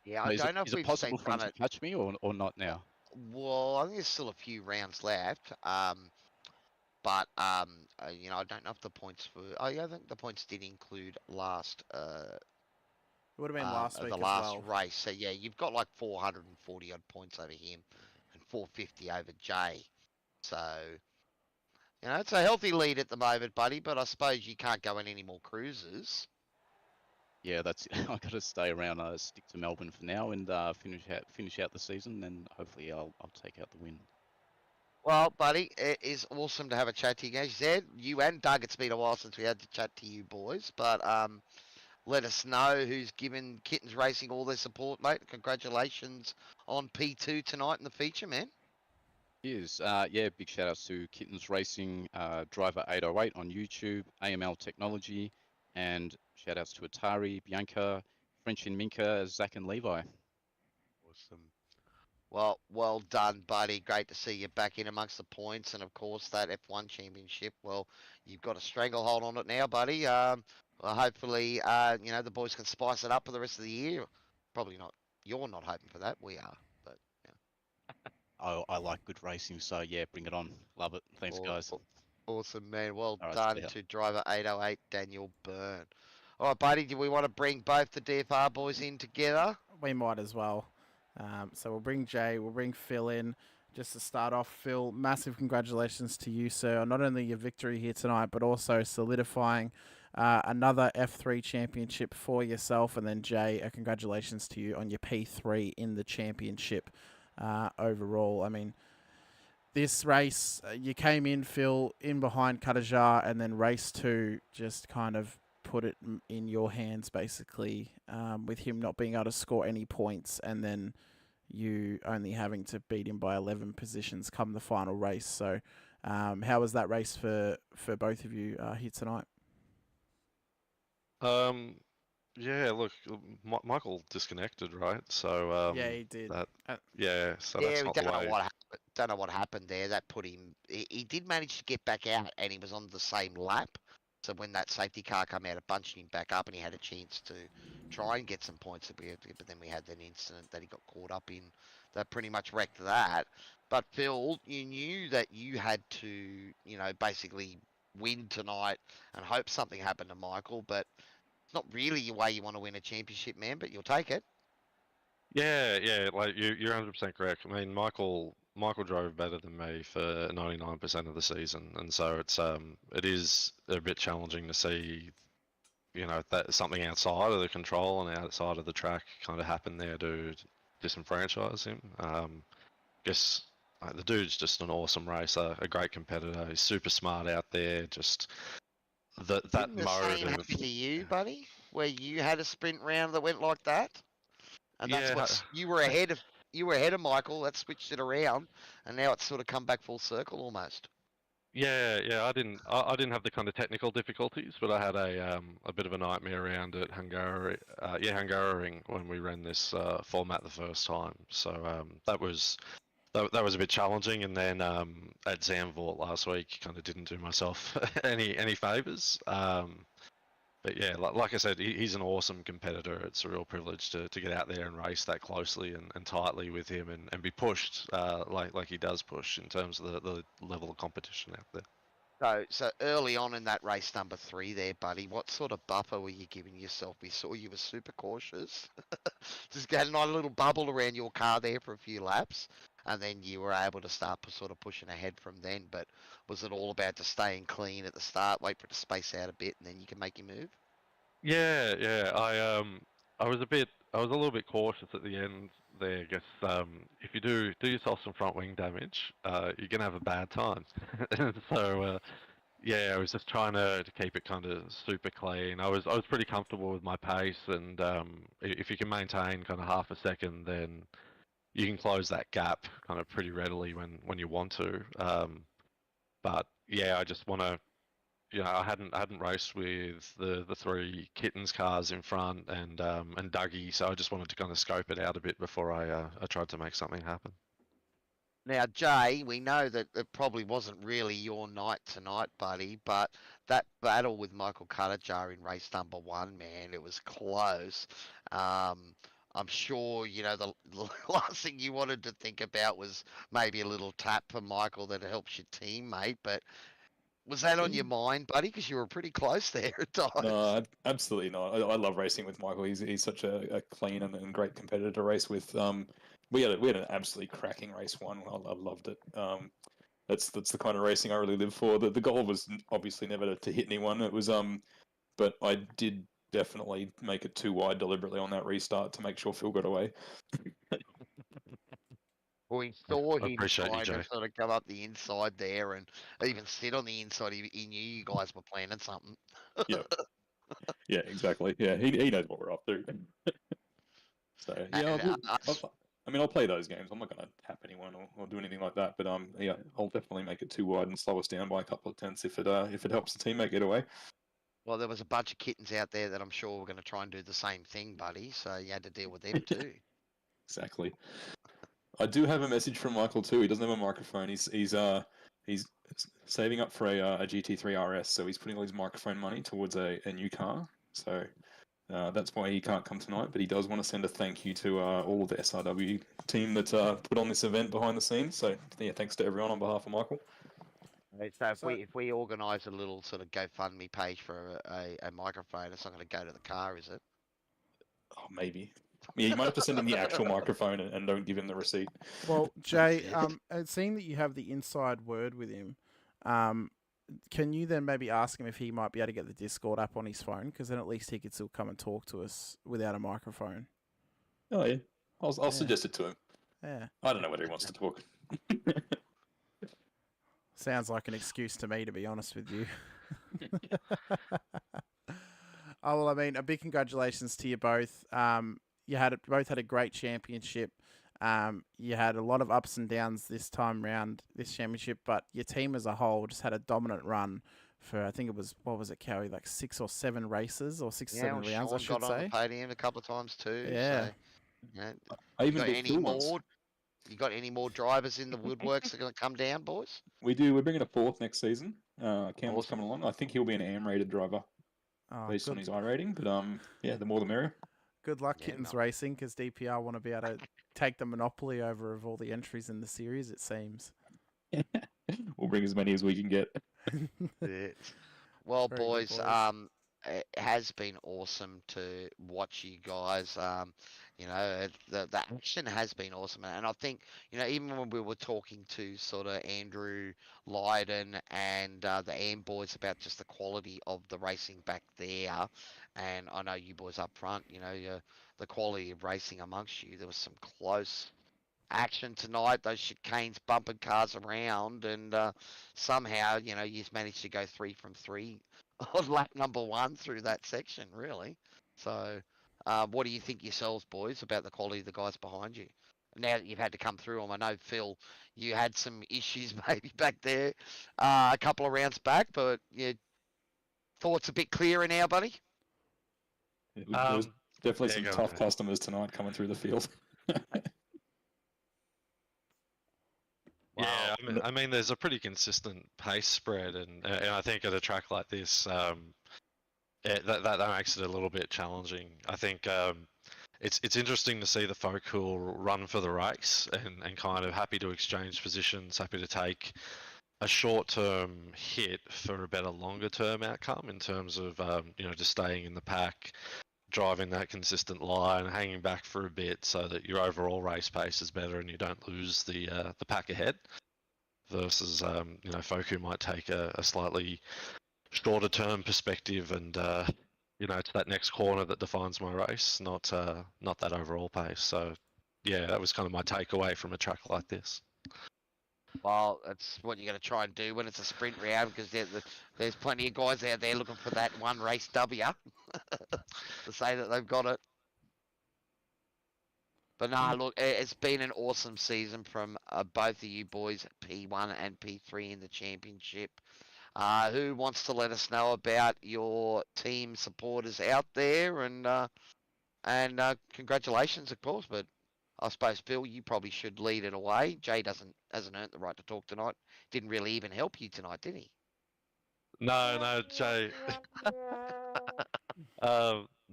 yeah, I don't know if we've is it possible seen for him to catch me or not now? Well, I think there's still a few rounds left. But I don't know if the points for. Oh, yeah, I think the points did include last. It would have been last week the as last well. race. So yeah, you've got like 440 odd points over him, and 450 over Jay. So it's a healthy lead at the moment, buddy. But I suppose you can't go in any more cruises. Yeah, that's. I've got to stay around, stick to Melbourne for now, and finish out the season. Then hopefully I'll take out the win. Well, buddy, it is awesome to have a chat to you guys. Zed, you and Doug, it's been a while since we had to chat to you boys, but let us know who's given Kittens Racing all their support, mate. Congratulations on P2 tonight in the feature, man. Cheers. Yeah, big shout outs to Kittens Racing, Driver 808 on YouTube, AML Technology, and shout outs to Atari, Bianca, French and Minka, Zach and Levi. Awesome. Well done, buddy. Great to see you back in amongst the points. And, of course, that F1 championship, well, you've got a stranglehold on it now, buddy. Well, hopefully, the boys can spice it up for the rest of the year. Probably not. You're not hoping for that. We are. But yeah. I like good racing, so, yeah, bring it on. Love it. Thanks, guys. Awesome, man. Well All right, done to driver 808, Daniel Byrne. All right, buddy, do we want to bring both the DFR boys in together? We might as well. So we'll bring Jay, we'll bring Phil in. Just to start off, Phil, massive congratulations to you, sir, on not only your victory here tonight, but also solidifying another F3 championship for yourself. And then, Jay, congratulations to you on your P3 in the championship overall. I mean, this race, you came in, Phil, in behind Cutajar, and then race 2 just kind of put it in your hands, basically, with him not being able to score any points, and then you only having to beat him by 11 positions come the final race. So How was that race for both of you here tonight? Yeah, look, Michael disconnected, right? So Yeah, he did. that Uh, yeah, so Yeah, that's we not the don't know way. what happened. Don't know what happened there. That put him. He did manage to get back out, and he was on the same lap. So when that safety car came out, it bunched him back up, and he had a chance to try and get some points. But then we had that incident that he got caught up in that pretty much wrecked that. But Phil, you knew that you had to, basically win tonight and hope something happened to Michael. But it's not really the way you want to win a championship, man. But you'll take it. Yeah, like you're 100% correct. I mean, Michael drove better than me for 99% of the season, and so it is a bit challenging to see, that something outside of the control and outside of the track kind of happened there to disenfranchise him. Guess the dude's just an awesome racer, a great competitor. He's super smart out there. Just that Didn't the mode same of happen to you, buddy? Where you had a sprint round that went like that? And that's yeah, what you were ahead of Michael. That switched it around, and now it's sort of come back full circle almost. yeah. I didn't have the kind of technical difficulties, but I had a bit of a nightmare around at Hungaroring when we ran this format the first time. So that was a bit challenging, and then at Zandvoort last week, kind of didn't do myself any favors. But yeah, like I said, he's an awesome competitor. It's a real privilege to get out there and race that closely and tightly with him and be pushed like he does push in terms of the level of competition out there. So early on in that race number 3 there, buddy, what sort of buffer were you giving yourself? We saw you were super cautious. Just had a nice little bubble around your car there for a few laps, and then you were able to start sort of pushing ahead from then. But was it all about just staying clean at the start, wait for it to space out a bit, and then you can make your move? Yeah. I was a little bit cautious at the end there. I guess if you do yourself some front wing damage, you're gonna have a bad time. And so yeah, I was just trying to keep it kind of super clean. I was pretty comfortable with my pace, and if you can maintain kind of half a second, then you can close that gap kind of pretty readily when you want to. But yeah, I just want to. I hadn't raced with the three kittens cars in front and Dougie, so I just wanted to kind of scope it out a bit before I tried to make something happen. Now, Jay, we know that it probably wasn't really your night tonight, buddy, but that battle with Michael Cutajar in race number 1, man, it was close. I'm sure, the last thing you wanted to think about was maybe a little tap for Michael that helps your teammate, but was that on your mind, buddy? Because you were pretty close there at times. No, absolutely not. I love racing with Michael. He's such a clean and great competitor to race with. We had an absolutely cracking race one. I loved it. That's the kind of racing I really live for. The goal was obviously never to hit anyone. It was but I did definitely make it too wide deliberately on that restart to make sure Phil got away. We saw I him appreciate you, trying to Jay. sort of come up the inside there and even sit on the inside. He knew you guys were planning something. Yeah, exactly. Yeah, he knows what we're up to. So yeah, I'll play those games. I'm not going to tap anyone or do anything like that. But yeah, I'll definitely make it too wide and slow us down by a couple of tenths if it helps the teammate get away. Well, there was a bunch of kittens out there that I'm sure were going to try and do the same thing, buddy. So you had to deal with them too. Exactly. I do have a message from Michael too. He doesn't have a microphone. He's saving up for a GT3 RS, so he's putting all his microphone money towards a new car. So that's why he can't come tonight. But he does want to send a thank you to all of the SRW team that put on this event behind the scenes. So yeah, thanks to everyone on behalf of Michael. So if we organise a little sort of GoFundMe page for a microphone, it's not going to go to the car, is it? Oh, maybe. Yeah, you might have to send him the actual microphone and don't give him the receipt. Well, Jay, seeing that you have the inside word with him, can you then maybe ask him if he might be able to get the Discord app on his phone? Because then at least he could still come and talk to us without a microphone. Oh yeah, I'll suggest it to him. Yeah. I don't know whether he wants to talk. Sounds like an excuse to me, to be honest with you. Oh, well, I mean, a big congratulations to you both. You both had a great championship. You had a lot of ups and downs this time round, this championship, but your team as a whole just had a dominant run for, I think it was, what was it, Cowy, like 6 or 7 races or 6 or 7 rounds, Sean I should got on the say. podium a couple of times too. Yeah. So, you know, I you even got beat any Phil once. more? You got any more drivers in the woodworks that are going to come down, boys? We do. We're bringing a 4th next season. Campbell's Awesome. coming along. I think he'll be an AM-rated driver based on his I rating. But yeah, the more the merrier. Good luck, Yeah, Kittens no. Racing, because DPR want to be able to take the monopoly over of all the entries in the series, it seems. We'll bring as many as we can get. Yeah. Well, Very good, boys, boys. it has been awesome to watch you guys. You know, the action has been awesome, and I think, you know, even when we were talking to sort of Andrew Lydon and the AM boys about just the quality of the racing back there, and I know you boys up front, you know, the quality of racing amongst you. There was some close action tonight. Those chicanes bumping cars around, and somehow, you know, you've managed to go 3 from 3 on lap number 1 through that section, really. So, what do you think yourselves, boys, about the quality of the guys behind you? Now that you've had to come through them, I know, Phil, you had some issues maybe back there a couple of rounds back, but your thoughts a bit clearer now, buddy? There was definitely yeah, some go on, tough Jay. customers tonight coming through the field. Yeah, I mean, there's a pretty consistent pace spread, and I think at a track like this, that makes it a little bit challenging. I think it's interesting to see the folk who will run for the race and kind of happy to exchange positions, happy to take a short-term hit for a better longer-term outcome in terms of you know, just staying in the pack, driving that consistent line, hanging back for a bit so that your overall race pace is better and you don't lose the pack ahead, versus you know, folk who might take a slightly shorter term perspective and you know, it's that next corner that defines my race, not that overall pace. So yeah, that was kind of my takeaway from a track like this. Well, that's what you're going to try and do when it's a sprint round, because there's plenty of guys out there looking for that one race W to say that they've got it. But nah, look, it's been an awesome season from both of you boys, P1 and P3 in the championship. Who wants to let us know about your team supporters out there? And congratulations, of course. But I suppose, Phil, you probably should lead it away. Jay hasn't earned the right to talk tonight. Didn't really even help you tonight, did he? No, Jay.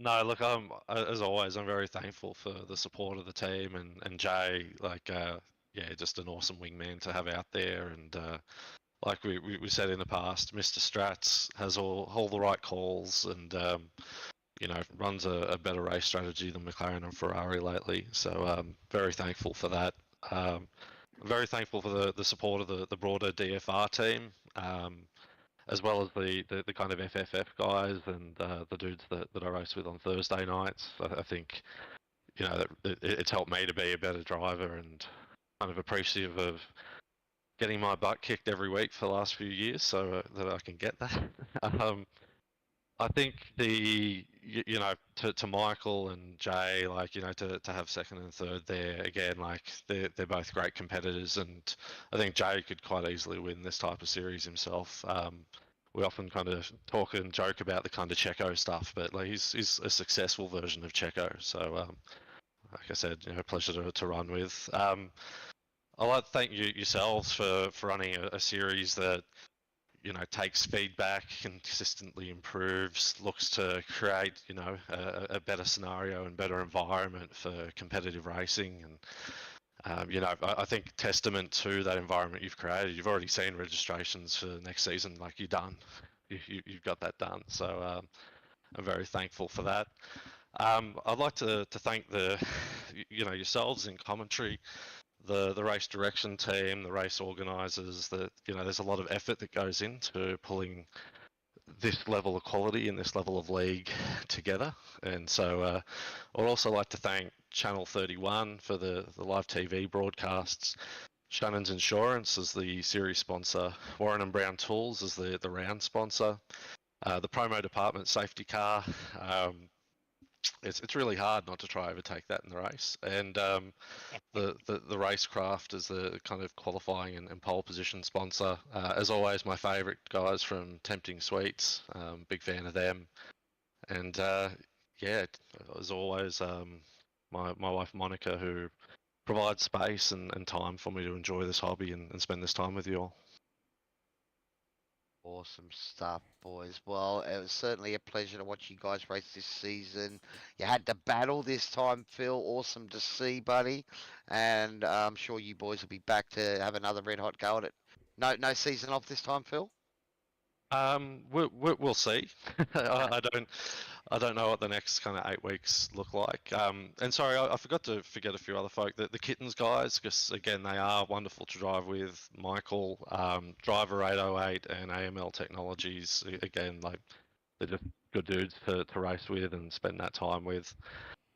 No, look, as always, I'm very thankful for the support of the team and Jay. Like, yeah, just an awesome wingman to have out there. And like we said in the past, Mr. Strats has all the right calls and you know, runs a better race strategy than McLaren and Ferrari lately. So very thankful for that. Very thankful for the support of the broader DFR team. As well as the kind of FFF guys and the dudes that I race with on Thursday nights. I think, you know, it's helped me to be a better driver and kind of appreciative of getting my butt kicked every week for the last few years so that I can get that. I think you know, to Michael and Jay, like, you know, to have second and third there, again, like they're both great competitors, and I think Jay could quite easily win this type of series himself. We often kind of talk and joke about the kind of Checo stuff, but like he's a successful version of Checo. So like I said, you know, pleasure to run with. I'd like to thank yourselves for running a series that, you know, takes feedback, consistently improves, looks to create, you know, a better scenario and better environment for competitive racing. And, you know, I think testament to that environment you've created, you've already seen registrations for next season, like you've done. You've got that done. So I'm very thankful for that. I'd like to thank you know, yourselves in commentary, the race direction team, the race organisers. You know, there's a lot of effort that goes into pulling this level of quality and this level of league together. And so I'd also like to thank Channel 31 for the live TV broadcasts, Shannons Insurance as the series sponsor, Warren and Brown Tools as the round sponsor, the promo department, Safety Car, it's really hard not to try overtake that in the race. And the racecraft as the kind of qualifying and pole position sponsor. As always, my favourite guys from Tempting Sweets. Big fan of them. And yeah, as always, my wife Monica, who provides space and time for me to enjoy this hobby and spend this time with you all. Awesome stuff, boys. Well, it was certainly a pleasure to watch you guys race this season. You had to battle this time, Phil. Awesome to see, buddy. And I'm sure you boys will be back to have another red hot go at it. No season off this time, Phil. We'll see. I don't know what the next kind of 8 weeks look like. And sorry, I forgot to forget a few other folk. The Kittens guys, because again, they are wonderful to drive with. Michael, Driver 808, and AML Technologies. Again, like they're just good dudes to race with and spend that time with.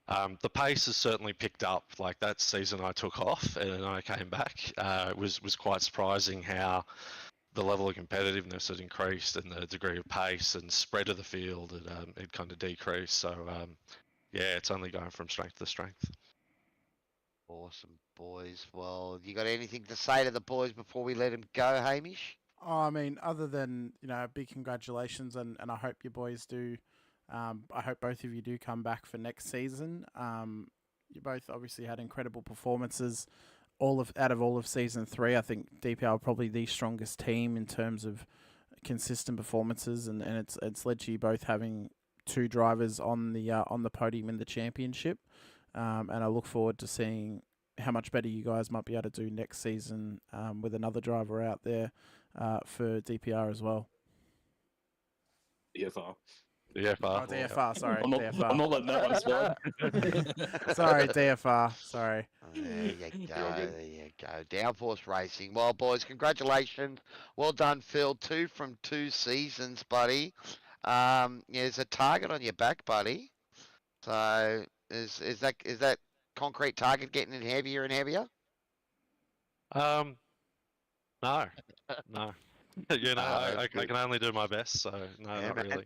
The pace has certainly picked up. Like that season I took off and then I came back. It was quite surprising how the level of competitiveness had increased and the degree of pace and spread of the field had kind of decreased. So yeah, it's only going from strength to strength. Awesome, boys. Well, you got anything to say to the boys before we let them go, Hamish? Oh, I mean, other than, big congratulations, and I hope you boys do. I hope both of you do come back for next season. You both obviously had incredible performances. Out of all of season 3, I think DPR are probably the strongest team in terms of consistent performances, and it's led to you both having 2 drivers on the podium in the championship. And I look forward to seeing how much better you guys might be able to do next season with another driver out there for DPR as well. DFR. DFR. Oh, DFR, sorry. I'm not, DFR. I'm not letting that one slide. Sorry, DFR. Sorry. There you go. There you go. Downforce Racing. Well, boys, congratulations. Well done, Phil. 2 from 2 seasons, buddy. Yeah, there's a target on your back, buddy. So is that concrete target getting heavier and heavier? No. You know, I can only do my best, so no, Yeah, not man. really.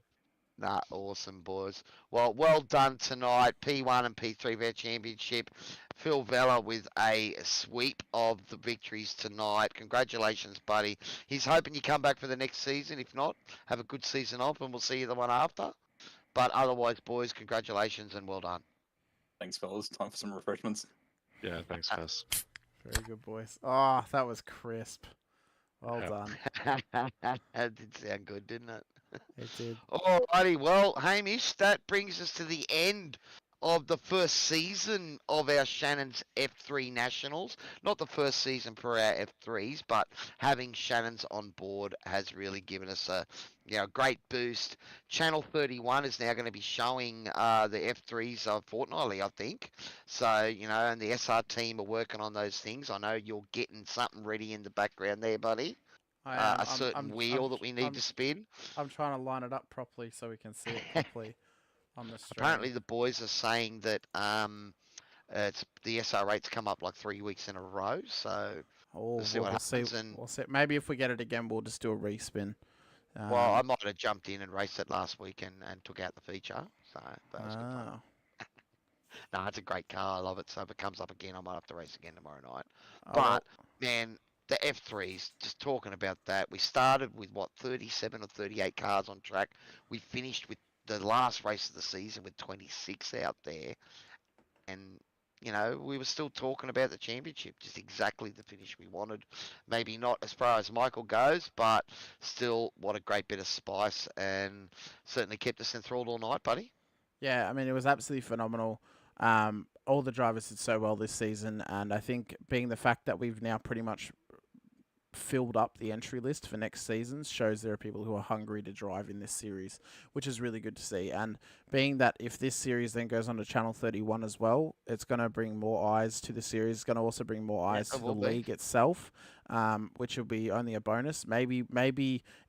Nah, awesome, boys. Well done tonight. P1 and P3 of our championship. Phil Vella with a sweep of the victories tonight. Congratulations, buddy. He's hoping you come back for the next season. If not, have a good season off, and we'll see you the one after. But otherwise, boys, congratulations and well done. Thanks, fellas. Time for some refreshments. Yeah, thanks, guys. Very good, boys. Oh, that was crisp. Well done. That did sound good, didn't it? It did. Alrighty, well, Hamish, that brings us to the end of the first season of our Shannons F3 Nationals. Not the first season for our F3s, but having Shannons on board has really given us a great boost. Channel 31 is now going to be showing the F3s fortnightly, I think. So, and the SR team are working on those things. I know you're getting something ready in the background there, buddy. A certain wheel that we need to spin. I'm trying to line it up properly so we can see it properly on the stream. Apparently, the boys are saying that it's the SR rates come up like 3 weeks in a row. So we'll see what happens. We'll see. Maybe if we get it again, we'll just do a respin. Well, I might have jumped in and raced it last week and took out the feature. So that was good fun. No, it's a great car. I love it. So if it comes up again, I might have to race again tomorrow night. But man, the F3s, just talking about that, we started with 37 or 38 cars on track. We finished with the last race of the season with 26 out there. And, we were still talking about the championship, just exactly the finish we wanted. Maybe not as far as Michael goes, but still, what a great bit of spice, and certainly kept us enthralled all night, buddy. Yeah, I mean, it was absolutely phenomenal. All the drivers did so well this season, and I think being the fact that we've now pretty much filled up the entry list for next season shows there are people who are hungry to drive in this series, which is really good to see. And being that if this series then goes on to Channel 31 as well, it's going to bring more eyes to the series. It's going to also bring more eyes to the league itself, which will be only a bonus. Maybe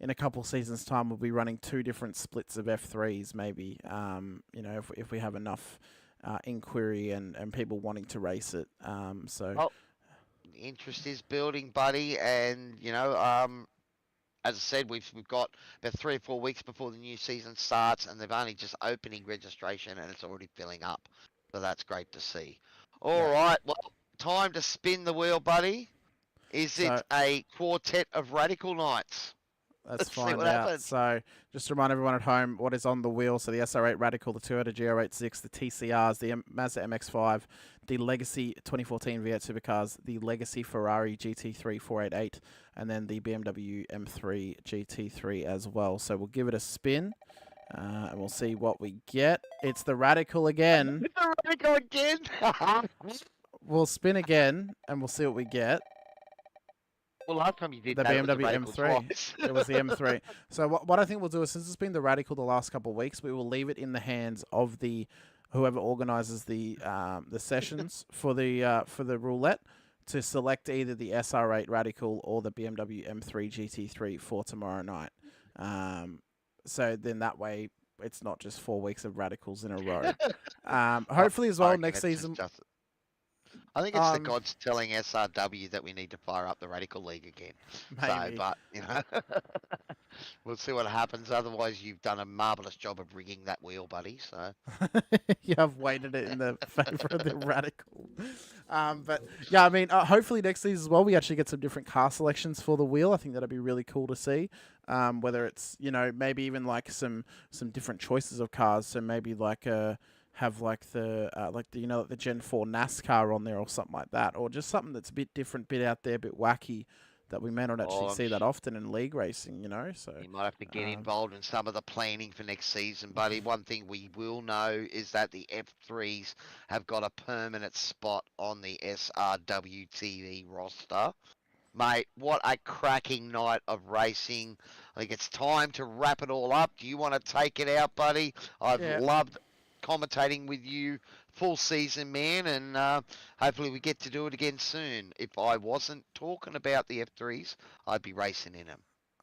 in a couple seasons' time we'll be running 2 different splits of F3s. Maybe if we have enough inquiry and people wanting to race it. Interest is building, buddy, and as I said, we've got about 3 or 4 weeks before the new season starts, and they've only just opening registration, and it's already filling up. So that's great to see. All right, well, time to spin the wheel, buddy. Is So- it a quartet of radical knights? Let's see find what out. happens. So, just to remind everyone at home what is on the wheel. So, the SR8 Radical, the Toyota GR86, the TCRs, the Mazda MX-5, the Legacy 2014 V8 Supercars, the Legacy Ferrari GT3 488, and then the BMW M3 GT3 as well. So, we'll give it a spin, and we'll see what we get. It's the Radical again. The radical again. We'll spin again, and we'll see what we get. Well, last time you did The that, it was BMW the radical M3. twice. It was the M3. So what I think we'll do is, since it's been the Radical the last couple of weeks, we will leave it in the hands of the whoever organises the sessions for the roulette to select either the SR8 Radical or the BMW M3 GT3 for tomorrow night. So then that way it's not just 4 weeks of Radicals in a row. Hopefully as well next season. I think it's the gods telling SRW that we need to fire up the Radical League again. Maybe. So, but, you know, we'll see what happens. Otherwise, you've done a marvellous job of rigging that wheel, buddy. So yeah, I've weighted it in the favour of the Radical. But, yeah, I mean, hopefully next season as well, we actually get some different car selections for the wheel. I think that'd be really cool to see. Whether it's, you know, maybe even like some different choices of cars. So maybe like have like the you know, the Gen 4 NASCAR on there or something like that, or just something that's a bit different, bit out there, a bit wacky that we may not actually see that often in league racing, you know. So you might have to get involved in some of the planning for next season, buddy. One thing we will know is that the F3s have got a permanent spot on the SRWtv roster. Mate, what a cracking night of racing. I think it's time to wrap it all up. Do you want to take it out, buddy? I've loved commentating with you full season, man, and hopefully we get to do it again soon. If I wasn't talking about the F3s, I'd be racing in them.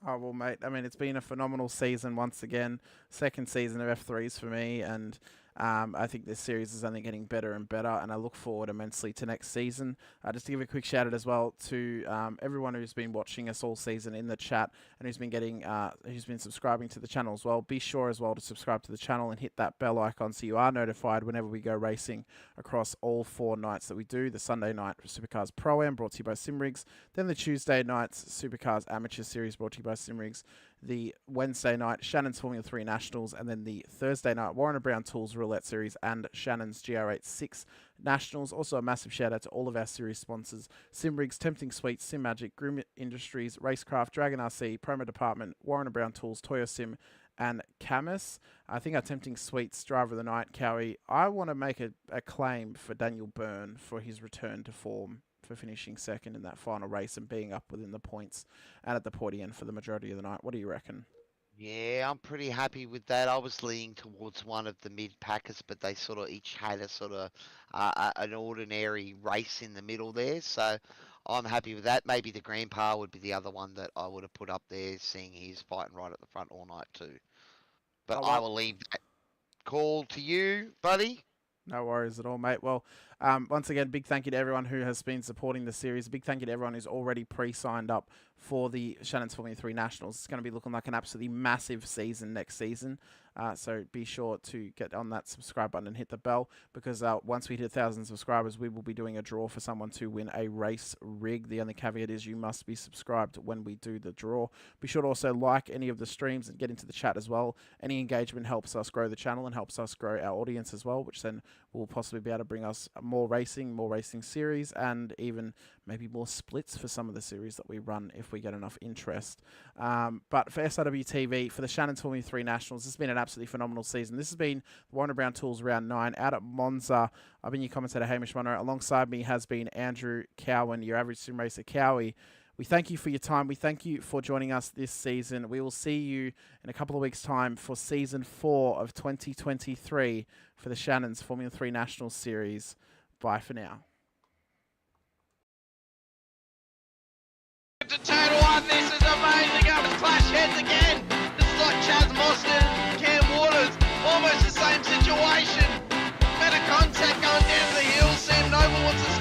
Oh, well, mate, I mean, it's been a phenomenal season once again. Second season of F3s for me, and I think this series is only getting better and better, and I look forward immensely to next season. Just to give a quick shout out as well to everyone who's been watching us all season in the chat and who's been subscribing to the channel as well. Be sure as well to subscribe to the channel and hit that bell icon so you are notified whenever we go racing across all 4 nights that we do. The Sunday night Supercars Pro-Am brought to you by SimRigs, then the Tuesday nights Supercars Amateur Series brought to you by SimRigs, the Wednesday night Shannons Formula 3 Nationals, and then the Thursday night Warren & Brown Tools Roulette Series and Shannons GR86 Nationals. Also a massive shout out to all of our series sponsors: SimRigs, Tempting Sweets, Sim Magic, Groom Industries, Racecraft, Dragon RC, Promo Department, Warren & Brown Tools, Toyo Sim, and Camus. I think our Tempting Sweets driver of the night, Cowy, I want to make a claim for Daniel Byrne for his return to form, for finishing second in that final race and being up within the points and at the pointy end for the majority of the night. What do you reckon? Yeah, I'm pretty happy with that. I was leaning towards one of the mid-packers, but they sort of each had a sort of an ordinary race in the middle there. So I'm happy with that. Maybe the Grandpa would be the other one that I would have put up there, seeing he's fighting right at the front all night too. But I will leave that call to you, buddy. No worries at all, mate. Well, once again, big thank you to everyone who has been supporting the series. Big thank you to everyone who's already pre-signed up for the Shannons Formula 3 Nationals. It's going to be looking like an absolutely massive season next season. So be sure to get on that subscribe button and hit the bell, because once we hit 1,000 subscribers, we will be doing a draw for someone to win a race rig. The only caveat is you must be subscribed when we do the draw. Be sure to also like any of the streams and get into the chat as well. Any engagement helps us grow the channel and helps us grow our audience as well, which then will possibly be able to bring us more racing series, and even maybe more splits for some of the series that we run if we get enough interest. But for SRWtv, for the Shannons Formula 3 Nationals, this has been an absolutely phenomenal season. This has been the Warren & Brown Tools Round 9 out at Monza. I've been your commentator, Hamish Munro. Alongside me has been Andrew Cowan, your average sim racer, Cowy. We thank you for your time. We thank you for joining us this season. We will see you in a couple of weeks' time for Season 4 of 2023 for the Shannons Formula 3 National Series. Bye for now. To Total One, this is amazing. Up to clash heads again. This is like Chaz Mostert and Cam Waters. Almost the same situation. Better contact going down to the hill. Sam Noble wants to